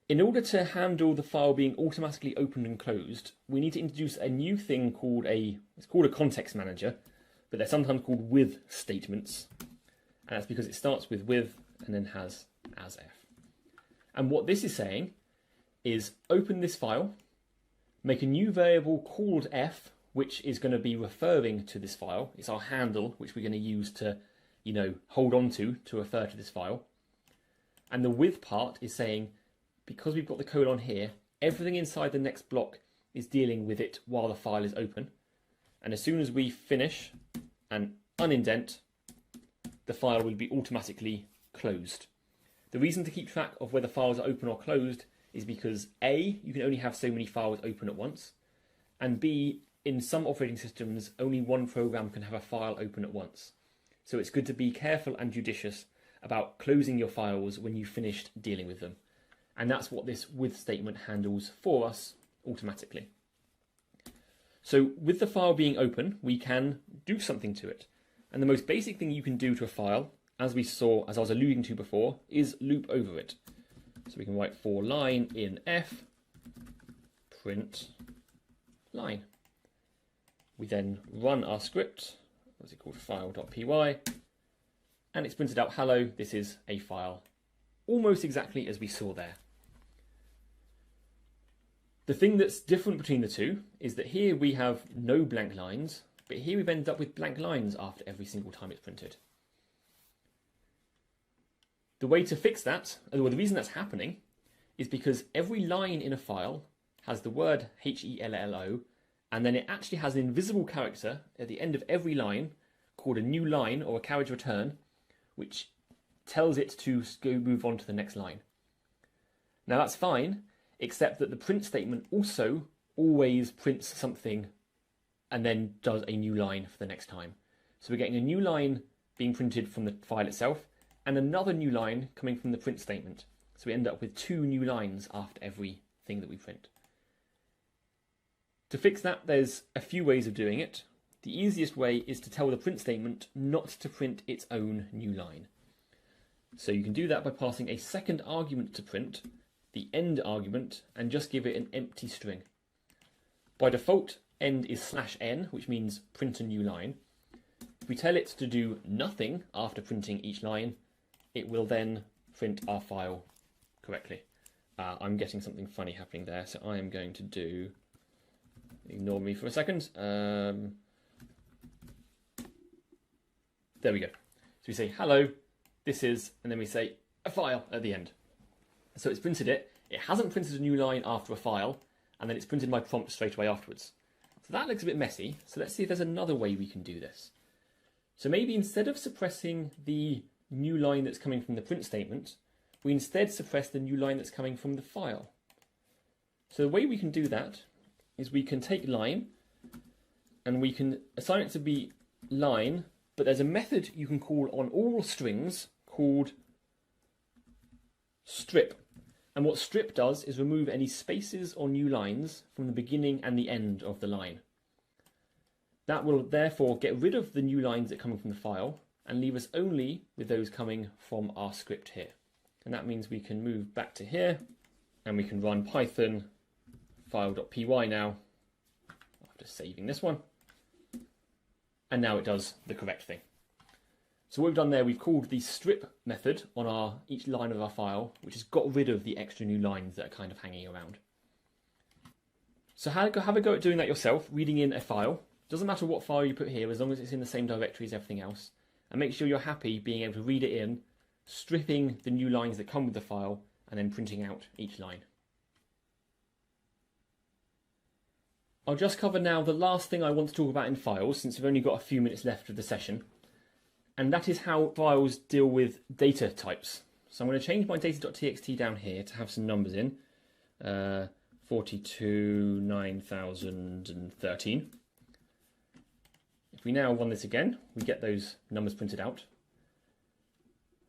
In order to handle the file being automatically opened and closed, we need to introduce a new thing called it's called a context manager, but they're sometimes called with statements. And that's because it starts with and then has as f. And what this is saying is open this file, make a new variable called f, which is going to be referring to this file. It's our handle, which we're going to use to, hold on to refer to this file. And the with part is saying, because we've got the colon here, everything inside the next block is dealing with it while the file is open. And as soon as we finish and unindent, the file will be automatically closed. The reason to keep track of whether files are open or closed is because A, you can only have so many files open at once, and B, in some operating systems, only one program can have a file open at once. So it's good to be careful and judicious about closing your files when you've finished dealing with them. And that's what this with statement handles for us automatically. So with the file being open, we can do something to it. And the most basic thing you can do to a file, as I was alluding to before, is loop over it. So we can write for line in f, print line. We then run our script, what's it called, file.py, and it's printed out, hello, this is a file, almost exactly as we saw there. The thing that's different between the two is that here we have no blank lines, but here we've ended up with blank lines after every single time it's printed. The way to fix that, or the reason that's happening, is because every line in a file has the word HELLO, and then it actually has an invisible character at the end of every line called a new line or a carriage return, which tells it to go move on to the next line. Now that's fine, except that the print statement also always prints something and then does a new line for the next time. So we're getting a new line being printed from the file itself and another new line coming from the print statement. So we end up with two new lines after every thing that we print. To fix that, there's a few ways of doing it. The easiest way is to tell the print statement not to print its own new line. So you can do that by passing a second argument to print, the end argument, and just give it an empty string. By default, end is /n, which means print a new line. If we tell it to do nothing after printing each line, it will then print our file correctly. I'm getting something funny happening there, so I am going to do, ignore me for a second. There we go. So we say, hello, this is, and then we say a file at the end. So it's printed it. It hasn't printed a new line after a file, and then it's printed my prompt straight away afterwards. So that looks a bit messy. So let's see if there's another way we can do this. So maybe instead of suppressing the new line that's coming from the print statement, we instead suppress the new line that's coming from the file. So the way we can do that is we can take line, and we can assign it to be line, but there's a method you can call on all strings called strip. And what strip does is remove any spaces or new lines from the beginning and the end of the line. That will therefore get rid of the new lines that come from the file and leave us only with those coming from our script here. And that means we can move back to here and we can run python file.py now after saving this one. And now it does the correct thing. So what we've done there, we've called the strip method on each line of our file, which has got rid of the extra new lines that are kind of hanging around. So have a go at doing that yourself, reading in a file. Doesn't matter what file you put here, as long as it's in the same directory as everything else. And make sure you're happy being able to read it in, stripping the new lines that come with the file, and then printing out each line. I'll just cover now the last thing I want to talk about in files, since we've only got a few minutes left of the session. And that is how files deal with data types. So I'm going to change my data.txt down here to have some numbers in. 42, 9013. If we now run this again, we get those numbers printed out.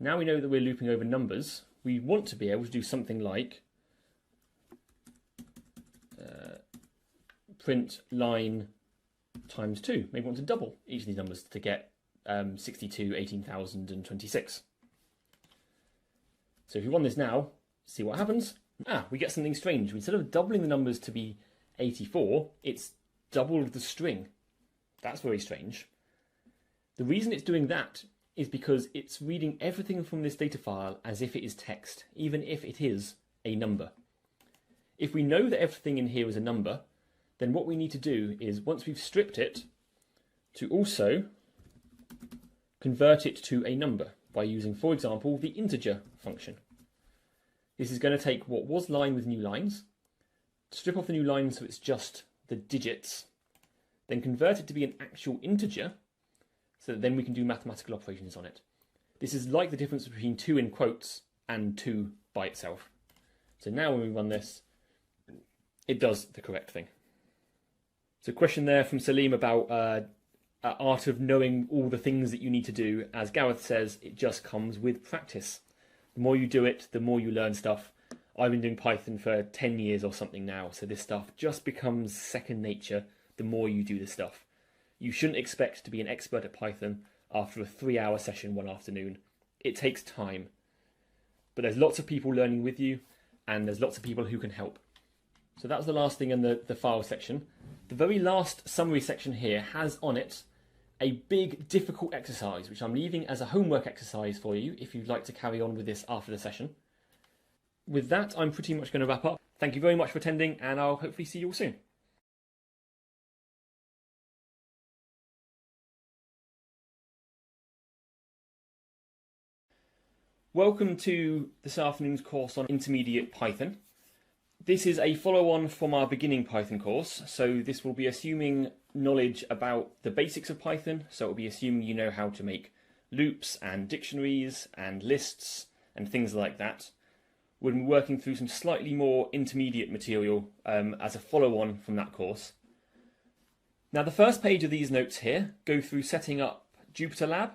Now we know that we're looping over numbers. We want to be able to do something like print line times 2. Maybe we want to double each of these numbers to get 62, 18,000 and 26. So if we run this now, see what happens. We get something strange. Instead of doubling the numbers to be 84, it's doubled the string. That's very strange. The reason it's doing that is because it's reading everything from this data file as if it is text, even if it is a number. If we know that everything in here is a number, then what we need to do is, once we've stripped it, to also convert it to a number by using, for example, the integer function. This is going to take what was line with new lines, strip off the new lines so it's just the digits, then convert it to be an actual integer, so that then we can do mathematical operations on it. This is like the difference between 2 in quotes and 2 by itself. So now when we run this, it does the correct thing. So question there from Salim about art of knowing all the things that you need to do. As Gareth says, it just comes with practice. The more you do it, the more you learn stuff. I've been doing Python for 10 years or something now, so this stuff just becomes second nature the more you do this stuff. You shouldn't expect to be an expert at Python after a 3-hour session one afternoon. It takes time. But there's lots of people learning with you, and there's lots of people who can help. So that was the last thing in the file section. The very last summary section here has on it a big, difficult exercise, which I'm leaving as a homework exercise for you if you'd like to carry on with this after the session. With that, I'm pretty much going to wrap up. Thank you very much for attending, and I'll hopefully see you all soon. Welcome to this afternoon's course on Intermediate Python. This is a follow-on from our beginning Python course, so this will be assuming knowledge about the basics of Python, so it will be assuming you know how to make loops and dictionaries and lists and things like that. We'll be working through some slightly more intermediate material as a follow-on from that course. Now the first page of these notes here go through setting up Jupyter Lab.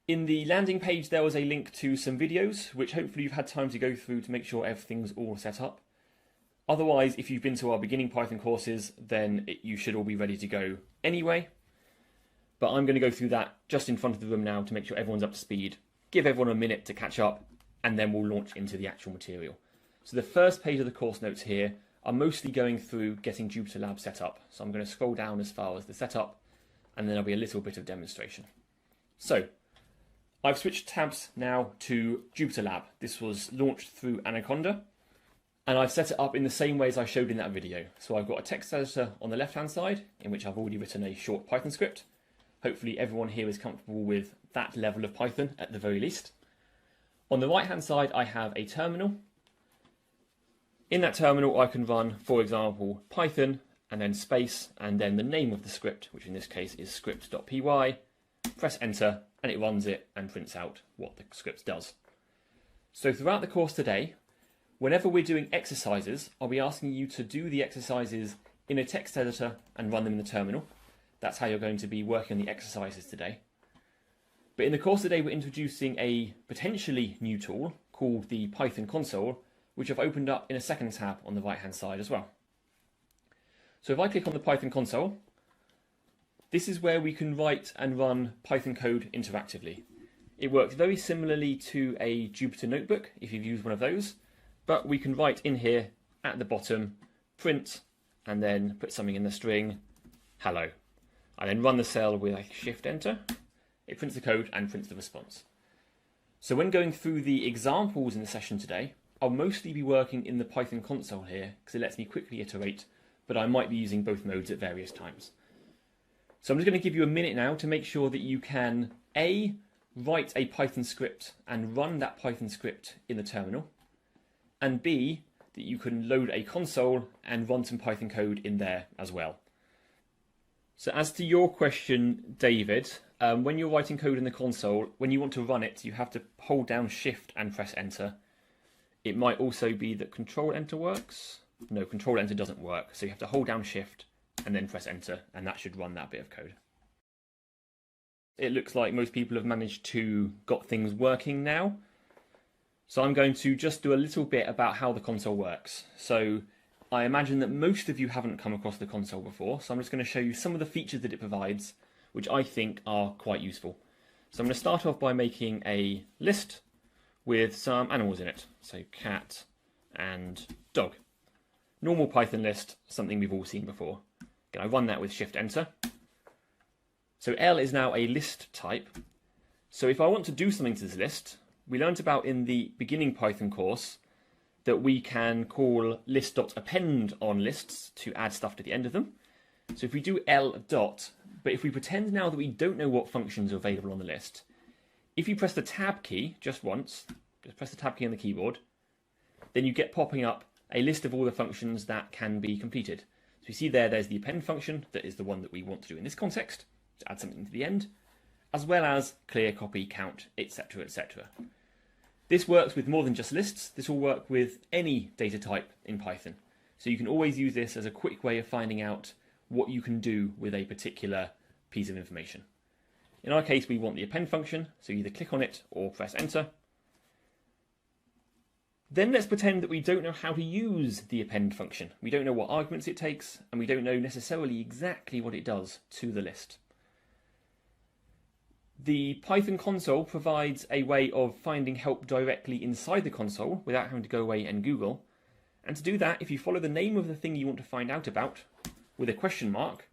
In the landing page there was a link to some videos which hopefully you've had time to go through to make sure everything's all set up. Otherwise, if you've been to our beginning Python courses, then you should all be ready to go anyway. But I'm going to go through that just in front of the room now to make sure everyone's up to speed, give everyone a minute to catch up, and then we'll launch into the actual material. So the first page of the course notes here are mostly going through getting Jupyter Lab set up. So I'm going to scroll down as far as the setup, and then there'll be a little bit of demonstration. So I've switched tabs now to Jupyter Lab. This was launched through Anaconda, and I've set it up in the same way as I showed in that video. So I've got a text editor on the left-hand side, in which I've already written a short Python script. Hopefully everyone here is comfortable with that level of Python at the very least. On the right-hand side, I have a terminal. In that terminal, I can run, for example, Python, and then space, and then the name of the script, which in this case is script.py. Press enter, and it runs it and prints out what the script does. So throughout the course today, whenever we're doing exercises, I'll be asking you to do the exercises in a text editor and run them in the terminal. That's how you're going to be working on the exercises today. But in the course today, we're introducing a potentially new tool called the Python console, which I've opened up in a second tab on the right-hand side as well. So if I click on the Python console, this is where we can write and run Python code interactively. It works very similarly to a Jupyter Notebook, if you've used one of those, but we can write in here at the bottom, print, and then put something in the string, hello. I then run the cell with a Shift-Enter. It prints the code and prints the response. So when going through the examples in the session today, I'll mostly be working in the Python console here because it lets me quickly iterate, but I might be using both modes at various times. So I'm just going to give you a minute now to make sure that you can A, write a Python script and run that Python script in the terminal, and B, that you can load a console and run some Python code in there as well. So as to your question, David, when you're writing code in the console, when you want to run it, you have to hold down Shift and press Enter. It might also be that Control Enter works. No, Control Enter doesn't work. So you have to hold down Shift and then press Enter, and that should run that bit of code. It looks like most people have managed to got things working now. So I'm going to just do a little bit about how the console works. So I imagine that most of you haven't come across the console before, so I'm just going to show you some of the features that it provides, which I think are quite useful. So I'm going to start off by making a list with some animals in it. So cat and dog. Normal Python list, something we've all seen before. Again, I run that with Shift-Enter. So L is now a list type. So if I want to do something to this list, we learned about in the beginning Python course that we can call list.append on lists to add stuff to the end of them. So if we do L dot, but if we pretend now that we don't know what functions are available on the list, if you press the tab key just once, just press the tab key on the keyboard, then you get popping up a list of all the functions that can be completed. So you see there's the append function, that is the one that we want to do in this context, to add something to the end, as well as clear, copy, count, etc., etc. This works with more than just lists. This will work with any data type in Python. So you can always use this as a quick way of finding out what you can do with a particular piece of information. In our case, we want the append function, so either click on it or press enter. Then let's pretend that we don't know how to use the append function. We don't know what arguments it takes, and we don't know necessarily exactly what it does to the list. The Python console provides a way of finding help directly inside the console without having to go away and Google. And to do that, if you follow the name of the thing you want to find out about with a question mark,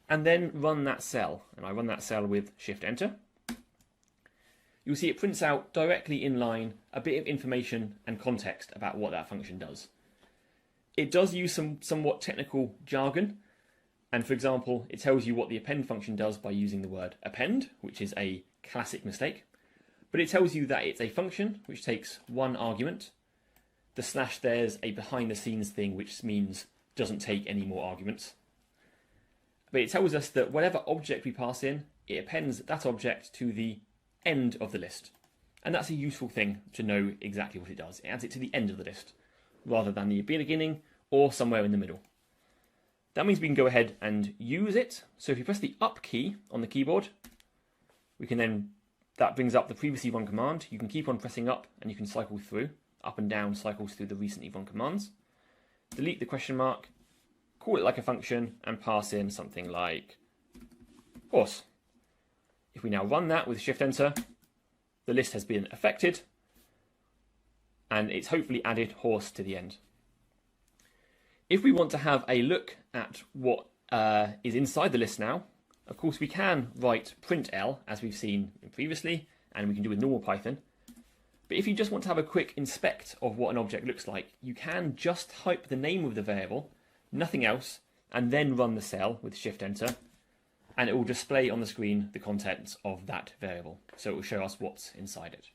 and then run that cell, and I run that cell with Shift-Enter, you'll see it prints out directly in line a bit of information and context about what that function does. It does use some somewhat technical jargon, and for example, it tells you what the append function does by using the word append, which is a classic mistake. But it tells you that it's a function which takes one argument. The slash there's a behind the scenes thing, which means doesn't take any more arguments. But it tells us that whatever object we pass in, it appends that object to the end of the list. And that's a useful thing to know exactly what it does. It adds it to the end of the list, rather than the beginning or somewhere in the middle. That means we can go ahead and use it. So if you press the up key on the keyboard, we can then, that brings up the previously run command. You can keep on pressing up and you can cycle through. Up and down cycles through the recently run commands. Delete the question mark, call it like a function, and pass in something like horse. If we now run that with Shift-Enter, the list has been affected, and it's hopefully added horse to the end. If we want to have a look at what is inside the list now, of course we can write print L, as we've seen previously, and we can do with normal Python. But if you just want to have a quick inspect of what an object looks like, you can just type the name of the variable, nothing else, and then run the cell with Shift-Enter, and it will display on the screen the contents of that variable. So it will show us what's inside it.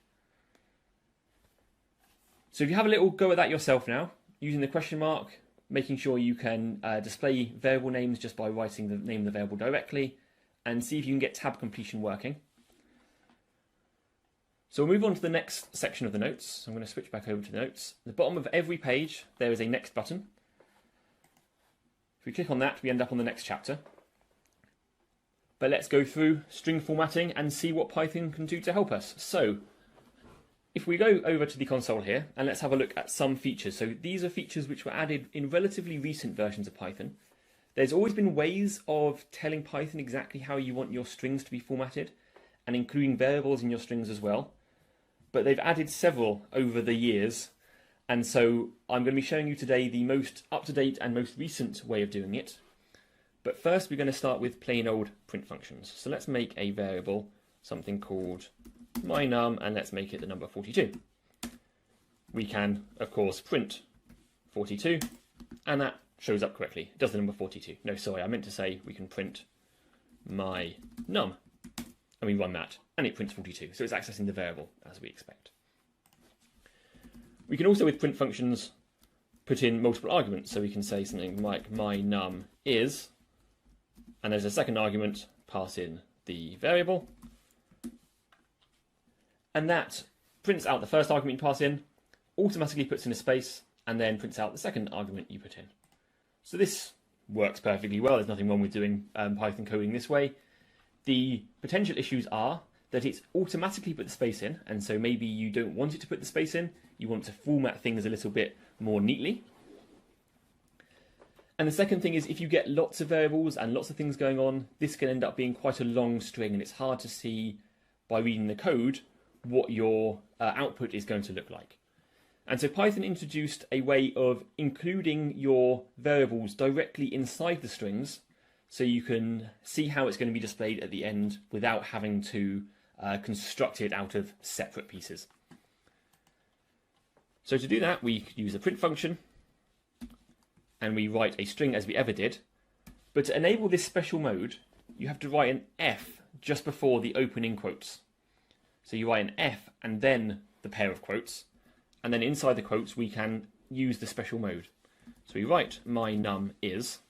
So if you have a little go at that yourself now, using the question mark, making sure you can display variable names just by writing the name of the variable directly, and see if you can get tab completion working. So we'll move on to the next section of the notes. I'm going to switch back over to the notes. At the bottom of every page, there is a next button. If we click on that, we end up on the next chapter. But let's go through string formatting and see what Python can do to help us. So if we go over to the console here, and let's have a look at some features. So these are features which were added in relatively recent versions of Python. There's always been ways of telling Python exactly how you want your strings to be formatted, and including variables in your strings as well. But they've added several over the years, and so I'm going to be showing you today the most up-to-date and most recent way of doing it. But first we're going to start with plain old print functions. So let's make a variable, something called mynum, and let's make it the number 42. We can, of course, print 42, and that shows up correctly. It does the number 42. No, sorry, I meant to say we can print my num, and we run that, and it prints 42. So it's accessing the variable as we expect. We can also, with print functions, put in multiple arguments. So we can say something like my num is, and as a second argument, pass in the variable. And that prints out the first argument you pass in, automatically puts in a space, and then prints out the second argument you put in. So this works perfectly well. There's nothing wrong with doing Python coding this way. The potential issues are that it's automatically put the space in, and so maybe you don't want it to put the space in. You want to format things a little bit more neatly. And the second thing is, if you get lots of variables and lots of things going on, this can end up being quite a long string, and it's hard to see by reading the code what your output is going to look like. And so Python introduced a way of including your variables directly inside the strings, so you can see how it's going to be displayed at the end without having to construct it out of separate pieces. So to do that, we use a print function, and we write a string as we ever did. But to enable this special mode, you have to write an F just before the opening quotes. So you write an F and then the pair of quotes, and then inside the quotes we can use the special mode. So we write my num is,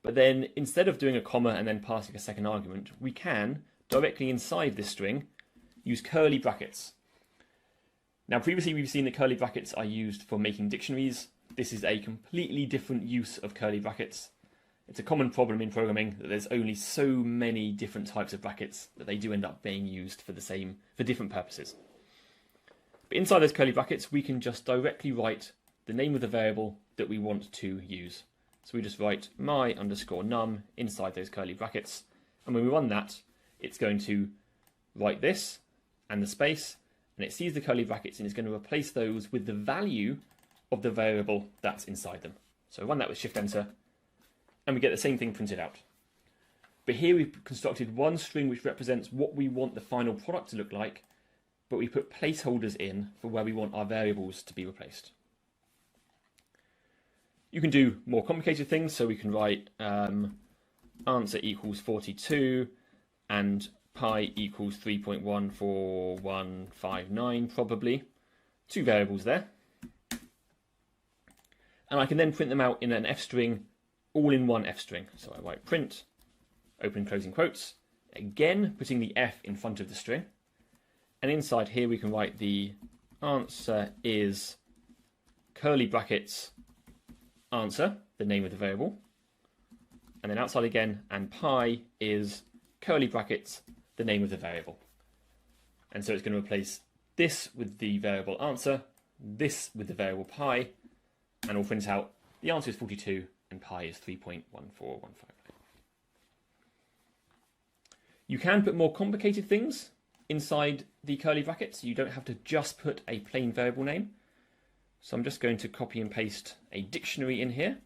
but then instead of doing a comma and then passing a second argument, we can, directly inside this string, use curly brackets. Now previously we've seen that curly brackets are used for making dictionaries. This is a completely different use of curly brackets. It's a common problem in programming that there's only so many different types of brackets that they do end up being used for different purposes. But inside those curly brackets, we can just directly write the name of the variable that we want to use. So we just write my underscore num inside those curly brackets, and when we run that, it's going to write this and the space, and it sees the curly brackets and it's going to replace those with the value of the variable that's inside them. So run that with Shift Enter, and we get the same thing printed out. But here we've constructed one string which represents what we want the final product to look like, but we put placeholders in for where we want our variables to be replaced. You can do more complicated things, so we can write answer equals 42 and pi equals 3.14159 probably. Two variables there. And I can then print them out in an F string, all in one F string. So I write print, open closing quotes, again putting the F in front of the string. And inside here we can write the answer is curly brackets answer, the name of the variable. And then outside again, and pi is curly brackets, the name of the variable. And so it's going to replace this with the variable answer, this with the variable pi, and we'll print out the answer is 42 and pi is 3.14159. You can put more complicated things inside the curly brackets. You don't have to just put a plain variable name. So I'm just going to copy and paste a dictionary in here.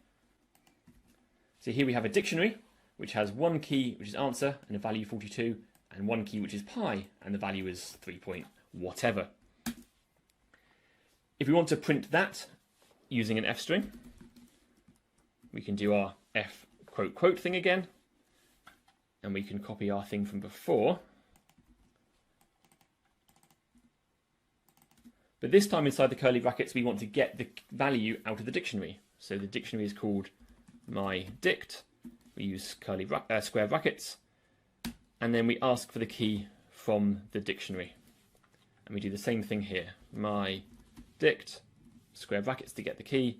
So here we have a dictionary which has one key, which is answer, and a value 42, and one key which is pi, and the value is 3 point whatever. If we want to print that using an F string, we can do our F quote quote thing again, and we can copy our thing from before. But this time inside the curly brackets, we want to get the value out of the dictionary. So the dictionary is called myDict. We use square brackets, and then we ask for the key from the dictionary. And we do the same thing here. myDict, square brackets to get the key,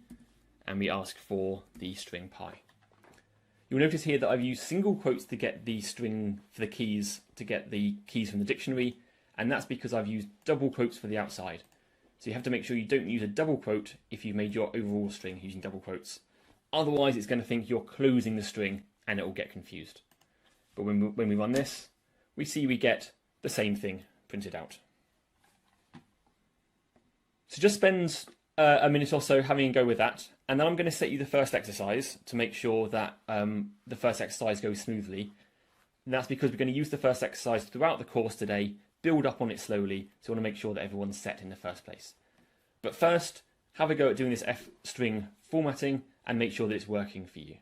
and we ask for the string pi. You'll notice here that I've used single quotes to get the string for the keys, to get the keys from the dictionary, and that's because I've used double quotes for the outside. So you have to make sure you don't use a double quote if you've made your overall string using double quotes. Otherwise, it's going to think you're closing the string and it will get confused. But when we run this, we see we get the same thing printed out. So just spend a minute or so having a go with that, and then I'm going to set you the first exercise to make sure that the first exercise goes smoothly. And that's because we're going to use the first exercise throughout the course today, build up on it slowly, so we want to make sure that everyone's set in the first place. But first, have a go at doing this F string formatting and make sure that it's working for you.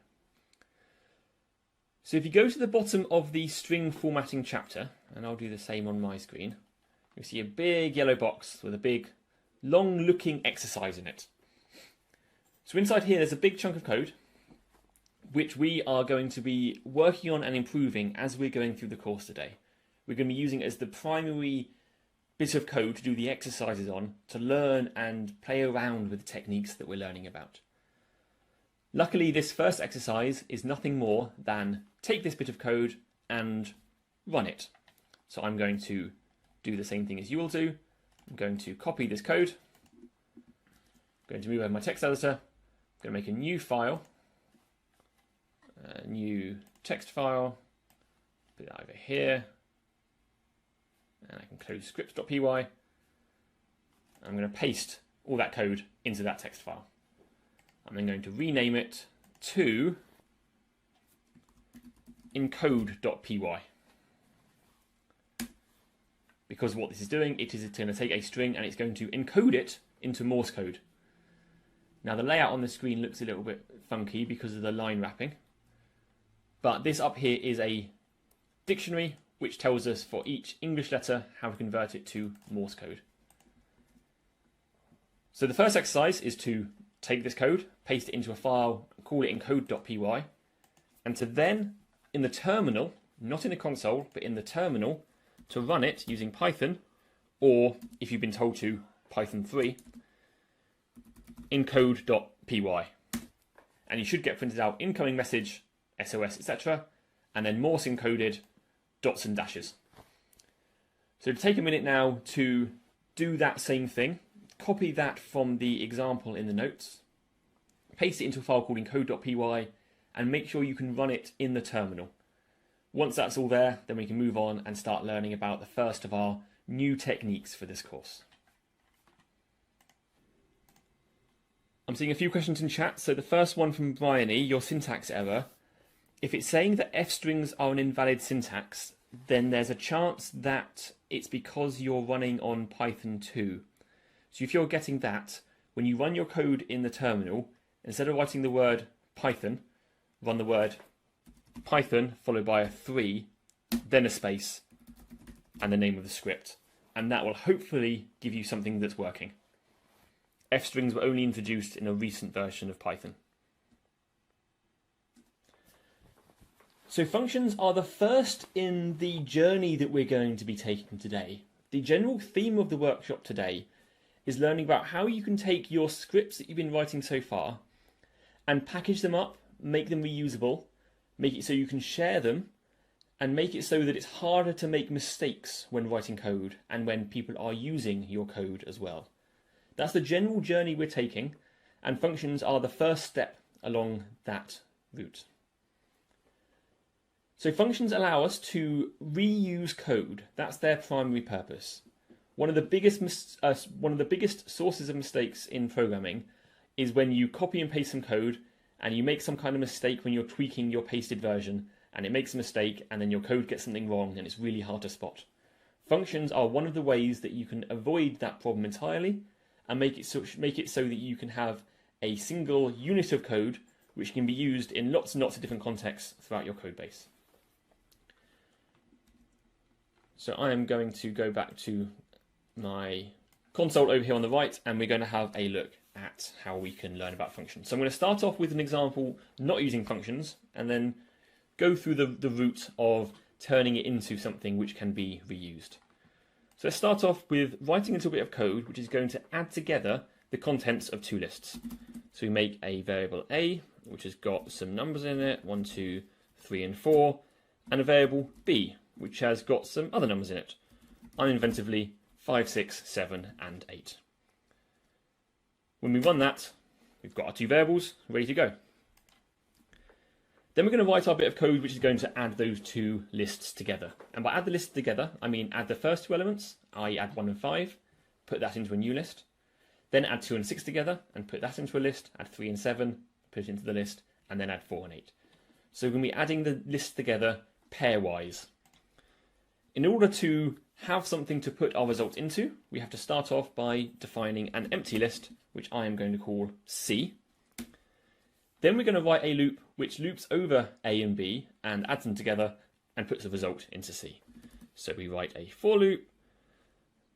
So if you go to the bottom of the string formatting chapter, and I'll do the same on my screen, you'll see a big yellow box with a big long looking exercise in it. So inside here there's a big chunk of code which we are going to be working on and improving as we're going through the course today. We're going to be using it as the primary bit of code to do the exercises on, to learn and play around with the techniques that we're learning about. Luckily, this first exercise is nothing more than take this bit of code and run it. So I'm going to do the same thing as you will do. I'm going to copy this code. I'm going to move over my text editor. I'm going to make a new file, a new text file, put it over here, and I can close scripts.py. I'm going to paste all that code into that text file. I'm then going to rename it to encode.py. Because what this is doing, it's going to take a string and it's going to encode it into Morse code. Now the layout on the screen looks a little bit funky because of the line wrapping. But this up here is a dictionary which tells us for each English letter how to convert it to Morse code. So the first exercise is to take this code, paste it into a file, call it encode.py, and to then, in the terminal, not in the console, but in the terminal, to run it using Python, or if you've been told to, Python 3, encode.py. And you should get printed out incoming message, SOS, etc., and then Morse encoded dots and dashes. So take a minute now to do that same thing. Copy that from the example in the notes, paste it into a file called encode.py, and make sure you can run it in the terminal. Once that's all there, then we can move on and start learning about the first of our new techniques for this course. I'm seeing a few questions in chat. So the first one from Bryony, your syntax error. If it's saying that F strings are an invalid syntax, then there's a chance that it's because you're running on Python 2. So if you're getting that, when you run your code in the terminal, instead of writing the word Python, run the word Python followed by a 3, then a space, and the name of the script. And that will hopefully give you something that's working. F strings were only introduced in a recent version of Python. So functions are the first in the journey that we're going to be taking today. The general theme of the workshop today is learning about how you can take your scripts that you've been writing so far and package them up, make them reusable, make it so you can share them, and make it so that it's harder to make mistakes when writing code and when people are using your code as well. That's the general journey we're taking, and functions are the first step along that route. So functions allow us to reuse code. That's their primary purpose. One of the biggest sources of mistakes in programming is when you copy and paste some code and you make some kind of mistake when you're tweaking your pasted version, and it makes a mistake and then your code gets something wrong and it's really hard to spot. Functions are one of the ways that you can avoid that problem entirely and make it so that you can have a single unit of code which can be used in lots and lots of different contexts throughout your code base. So I am going to go back to my console over here on the right, and we're going to have a look at how we can learn about functions. So I'm going to start off with an example not using functions, and then go through the route of turning it into something which can be reused. So let's start off with writing a little bit of code which is going to add together the contents of two lists. So we make a variable A which has got some numbers in it, 1, 2, 3, and 4, and a variable b, which has got some other numbers in it, uninventively 5, 6, 7, and 8. When we run that, we've got our two variables ready to go. Then we're going to write our bit of code which is going to add those two lists together. And by add the lists together, I mean add the first two elements, i.e. add 1 and 5, put that into a new list. Then add 2 and 6 together and put that into a list, add 3 and 7, put it into the list, and then add 4 and 8. So we're going to be adding the lists together pairwise. In order to have something to put our result into, we have to start off by defining an empty list, which I am going to call C. Then we're going to write a loop which loops over A and B and adds them together and puts the result into C. So we write a for loop,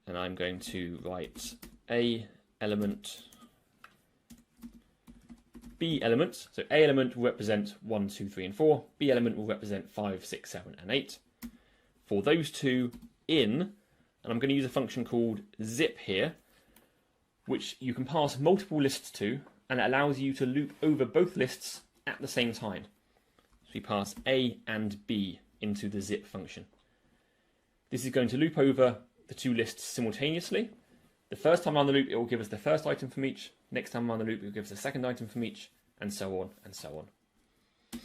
and I'm going to write A element, B element. So A element will represent 1, 2, 3, and 4. B element will represent 5, 6, 7, and 8. For those two in, and I'm going to use a function called zip here, which you can pass multiple lists to, and it allows you to loop over both lists at the same time. So we pass A and B into the zip function. This is going to loop over the two lists simultaneously. The first time around the loop, it will give us the first item from each. Next time around the loop, it will give us the second item from each, and so on and so on.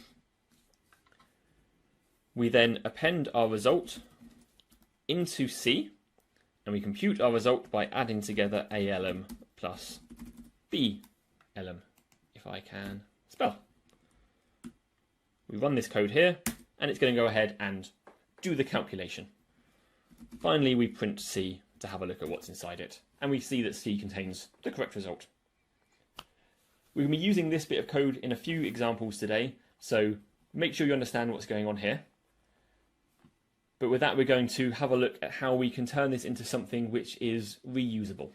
We then append our result into C, and we compute our result by adding together ALM plus BLM, if I can spell. We run this code here, and it's going to go ahead and do the calculation. Finally, we print C to have a look at what's inside it, and we see that C contains the correct result. We're going to be using this bit of code in a few examples today, so make sure you understand what's going on here. But with that, we're going to have a look at how we can turn this into something which is reusable.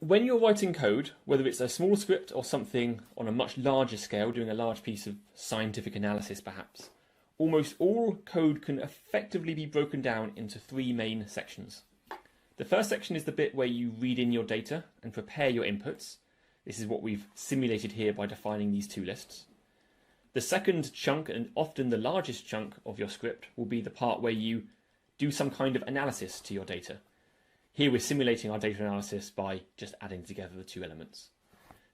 When you're writing code, whether it's a small script or something on a much larger scale, doing a large piece of scientific analysis perhaps, almost all code can effectively be broken down into three main sections. The first section is the bit where you read in your data and prepare your inputs. This is what we've simulated here by defining these two lists. The second chunk, and often the largest chunk of your script, will be the part where you do some kind of analysis to your data. Here we're simulating our data analysis by just adding together the two elements.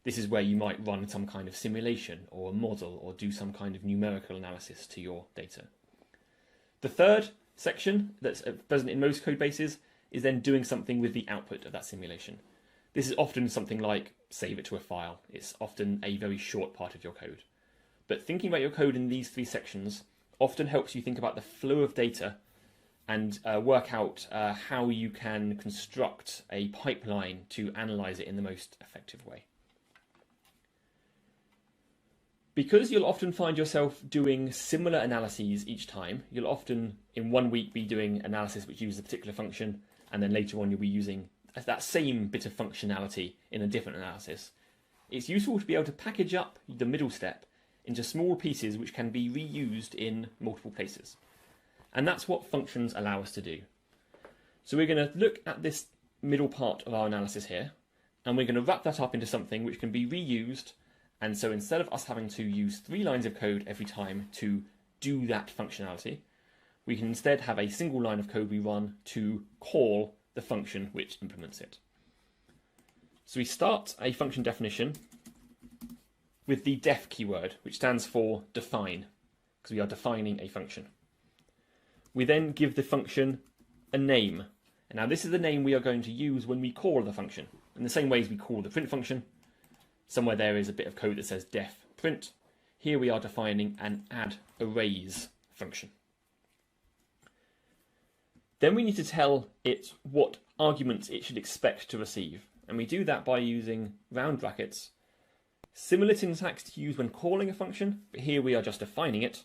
This is where you might run some kind of simulation or a model or do some kind of numerical analysis to your data. The third section that's present in most code bases is then doing something with the output of that simulation. This is often something like save it to a file. It's often a very short part of your code. But thinking about your code in these three sections often helps you think about the flow of data and work out how you can construct a pipeline to analyze it in the most effective way. Because you'll often find yourself doing similar analyses each time, you'll often in 1 week be doing analysis which uses a particular function, and then later on you'll be using that same bit of functionality in a different analysis. It's useful to be able to package up the middle step into small pieces which can be reused in multiple places. And that's what functions allow us to do. So we're going to look at this middle part of our analysis here, and we're going to wrap that up into something which can be reused. And so instead of us having to use 3 lines of code every time to do that functionality, we can instead have a single line of code we run to call the function which implements it. So we start a function definition with the def keyword, which stands for define, because we are defining a function. We then give the function a name. And now this is the name we are going to use when we call the function. In the same way as we call the print function, somewhere there is a bit of code that says def print. Here we are defining an add arrays function. Then we need to tell it what arguments it should expect to receive. And we do that by using round brackets. Similar syntax to use when calling a function, but here we are just defining it.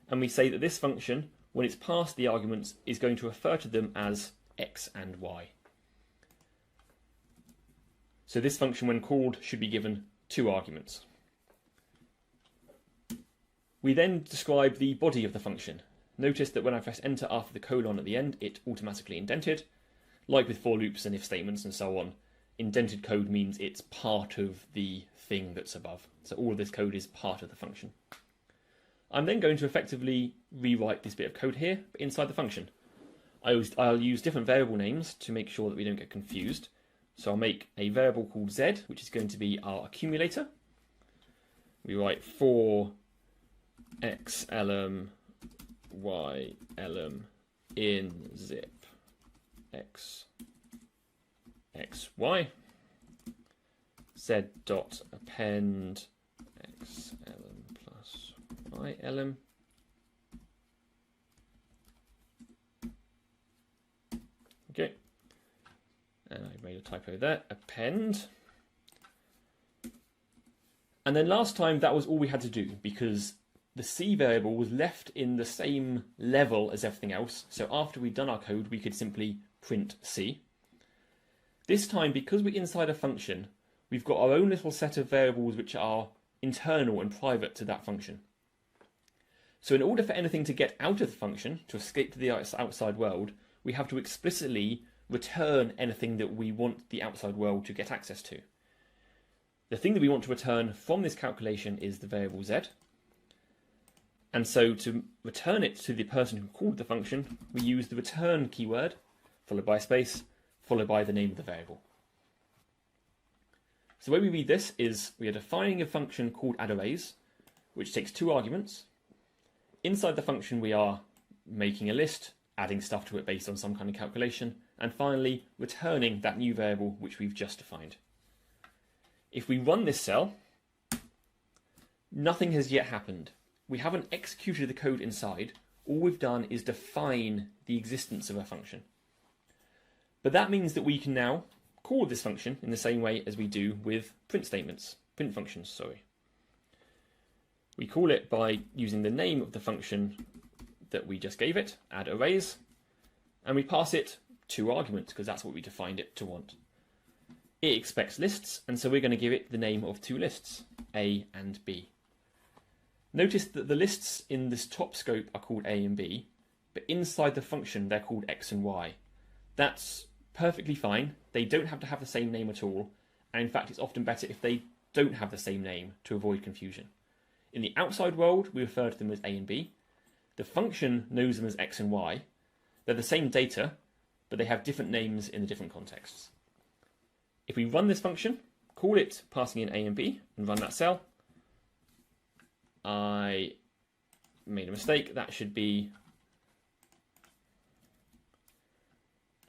And we say that this function, when it's passed the arguments, is going to refer to them as x and y. So this function, when called, should be given 2 arguments. We then describe the body of the function. Notice that when I press enter after the colon at the end, it automatically indented. Like with for loops and if statements and so on, Indented code means it's part of the thing that's above. So all of this code is part of the function. I'm then going to effectively rewrite this bit of code here inside the function. I'll use different variable names to make sure that we don't get confused. So I'll make a variable called z, which is going to be our accumulator. We write for x elem y elem in zip x y z dot append x elem plus y elem. Okay, and I made a typo there. Append. And then last time that was all we had to do because the C variable was left in the same level as everything else. So after we'd done our code, we could simply print C. This time, because we're inside a function, we've got our own little set of variables which are internal and private to that function. So in order for anything to get out of the function, to escape to the outside world, we have to explicitly return anything that we want the outside world to get access to. The thing that we want to return from this calculation is the variable z. And so to return it to the person who called the function, we use the return keyword, followed by a space, followed by the name of the variable. So the way we read this is we are defining a function called addArrays, which takes 2 arguments. Inside the function we are making a list, adding stuff to it based on some kind of calculation, and finally returning that new variable which we've just defined. If we run this cell, nothing has yet happened. We haven't executed the code inside. All we've done is define the existence of a function. But that means that we can now call this function in the same way as we do with print functions, sorry. We call it by using the name of the function that we just gave it, addArrays, and we pass it 2 arguments because that's what we defined it to want. It expects lists, and so we're going to give it the name of 2 lists, A and B. Notice that the lists in this top scope are called A and B, but inside the function they're called X and Y. That's perfectly fine. They don't have to have the same name at all, and in fact it's often better if they don't have the same name to avoid confusion. In the outside world we refer to them as A and B. The function knows them as X and Y. They're the same data, but they have different names in the different contexts. If we run this function, call it passing in A and B, and run that cell, I made a mistake. That should be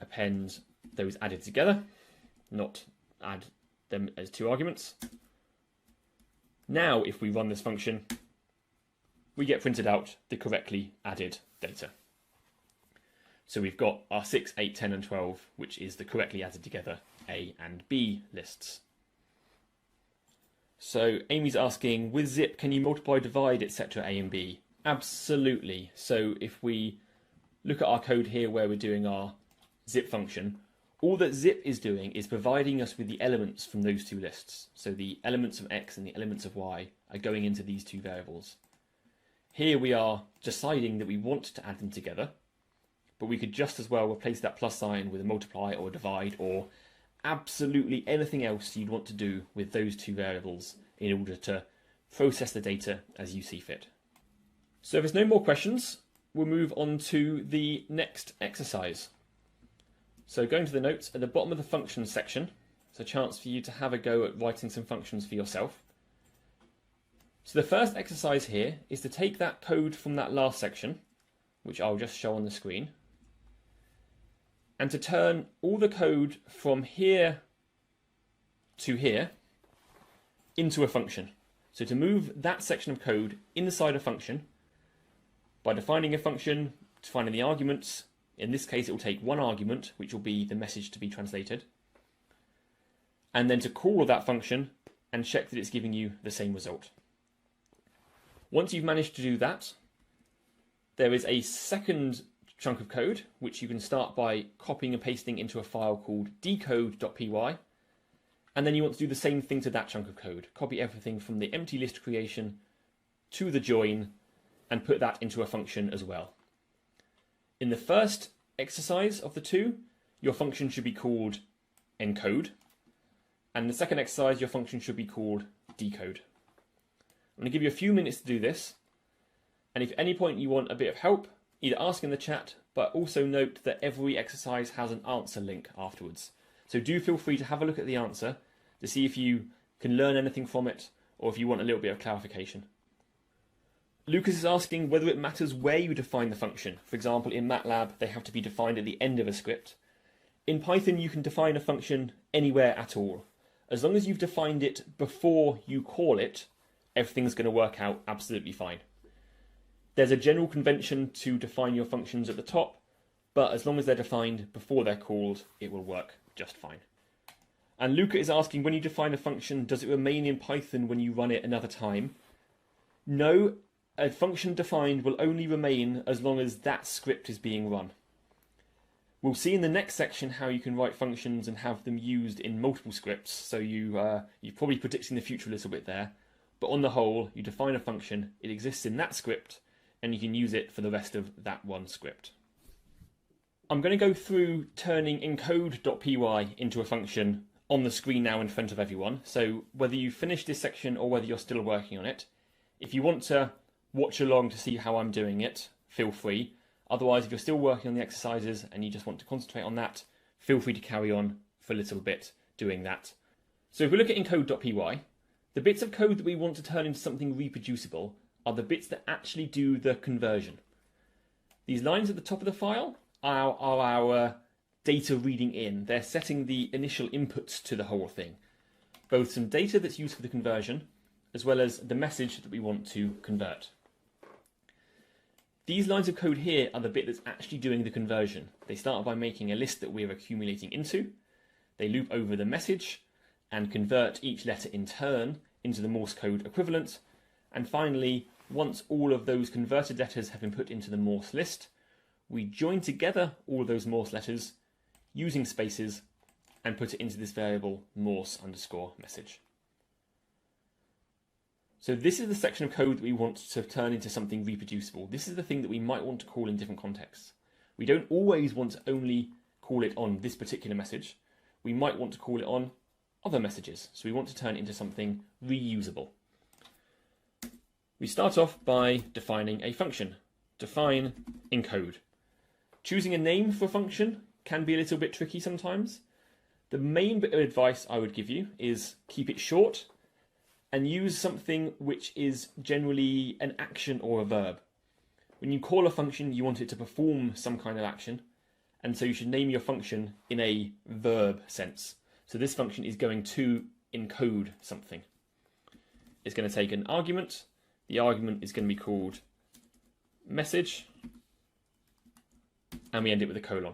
append those added together, not add them as 2 arguments. Now, if we run this function, we get printed out the correctly added data. So we've got our 6, 8, 10, and 12, which is the correctly added together A and B lists. So Amy's asking, with zip, can you multiply, divide, etc. A and B? Absolutely. So if we look at our code here where we're doing our zip function, all that zip is doing is providing us with the elements from those 2 lists. So the elements of X and the elements of Y are going into these 2 variables. Here we are deciding that we want to add them together, but we could just as well replace that plus sign with a multiply or a divide or absolutely anything else you'd want to do with those 2 variables in order to process the data as you see fit. So if there's no more questions, we'll move on to the next exercise. So going to the notes at the bottom of the functions section, it's a chance for you to have a go at writing some functions for yourself. So the first exercise here is to take that code from that last section, which I'll just show on the screen, and to turn all the code from here to here into a function. So to move that section of code inside a function by defining a function, defining the arguments. In this case, it will take 1 argument, which will be the message to be translated, and then to call that function and check that it's giving you the same result. Once you've managed to do that, there is a second chunk of code which you can start by copying and pasting into a file called decode.py, and then you want to do the same thing to that chunk of code. Copy everything from the empty list creation to the join and put that into a function as well. In the first exercise of the 2, your function should be called encode, And the second exercise, your function should be called decode. I'm going to give you a few minutes to do this. And if at any point you want a bit of help, either ask in the chat, but also note that every exercise has an answer link afterwards. So do feel free to have a look at the answer to see if you can learn anything from it, or if you want a little bit of clarification. Lucas is asking whether it matters where you define the function. For example, in MATLAB, they have to be defined at the end of a script. In Python, you can define a function anywhere at all. As long as you've defined it before you call it, everything's going to work out absolutely fine. There's a general convention to define your functions at the top, but as long as they're defined before they're called, it will work just fine. And Luca is asking, when you define a function, does it remain in Python when you run it another time? No, a function defined will only remain as long as that script is being run. We'll see in the next section how you can write functions and have them used in multiple scripts, so you're probably predicting the future a little bit there. But on the whole, you define a function, it exists in that script, and you can use it for the rest of that one script. I'm going to go through turning encode.py into a function on the screen now in front of everyone. So whether you finish this section or whether you're still working on it, if you want to watch along to see how I'm doing it, feel free. Otherwise, if you're still working on the exercises and you just want to concentrate on that, feel free to carry on for a little bit doing that. So if we look at encode.py, the bits of code that we want to turn into something reproducible are the bits that actually do the conversion. These lines at the top of the file are our data reading in. They're setting the initial inputs to the whole thing. Both some data that's used for the conversion, as well as the message that we want to convert. These lines of code here are the bit that's actually doing the conversion. They start by making a list that we're accumulating into. They loop over the message and convert each letter in turn into the Morse code equivalent. And finally, once all of those converted letters have been put into the Morse list, we join together all of those Morse letters using spaces and put it into this variable Morse_message. So this is the section of code that we want to turn into something reproducible. This is the thing that we might want to call in different contexts. We don't always want to only call it on this particular message. We might want to call it on other messages. So we want to turn it into something reusable. We start off by defining a function. Define encode. Choosing a name for a function can be a little bit tricky sometimes. The main bit of advice I would give you is keep it short and use something which is generally an action or a verb. When you call a function, you want it to perform some kind of action, and so you should name your function in a verb sense. So this function is going to encode something. It's going to take an argument. The argument is going to be called message, and we end it with a colon.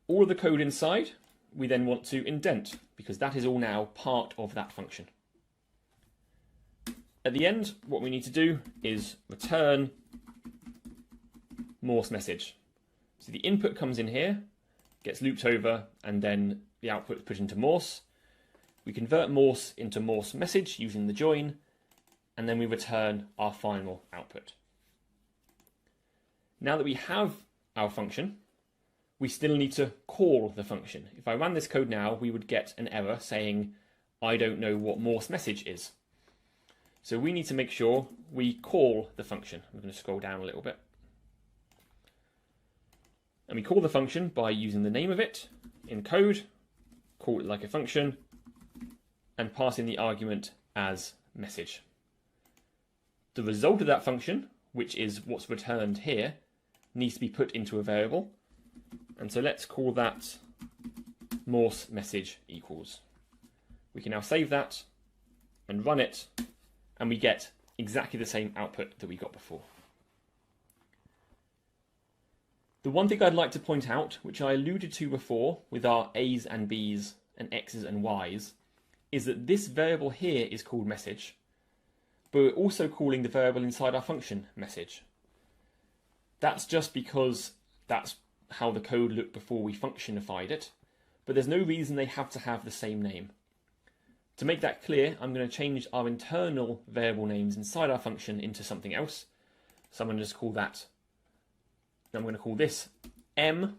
All of the code inside, we then want to indent, because that is all now part of that function. At the end, what we need to do is return Morse message. So the input comes in here, gets looped over, and then the output is put into Morse. We convert Morse into Morse message using the join, and then we return our final output. Now that we have our function, we still need to call the function. If I ran this code now, we would get an error saying, I don't know what Morse message is. So we need to make sure we call the function. I'm going to scroll down a little bit. And we call the function by using the name of it in code, call it like a function, and pass in the argument as message. The result of that function, which is what's returned here, needs to be put into a variable. And so let's call that Morse message equals. We can now save that and run it, and we get exactly the same output that we got before. The one thing I'd like to point out, which I alluded to before with our A's and B's and X's and Y's, is that this variable here is called message, but we're also calling the variable inside our function message. That's just because that's how the code looked before we functionified it, but there's no reason they have to have the same name. To make that clear, I'm going to change our internal variable names inside our function into something else. So I'm going to just call that, I'm going to call this M,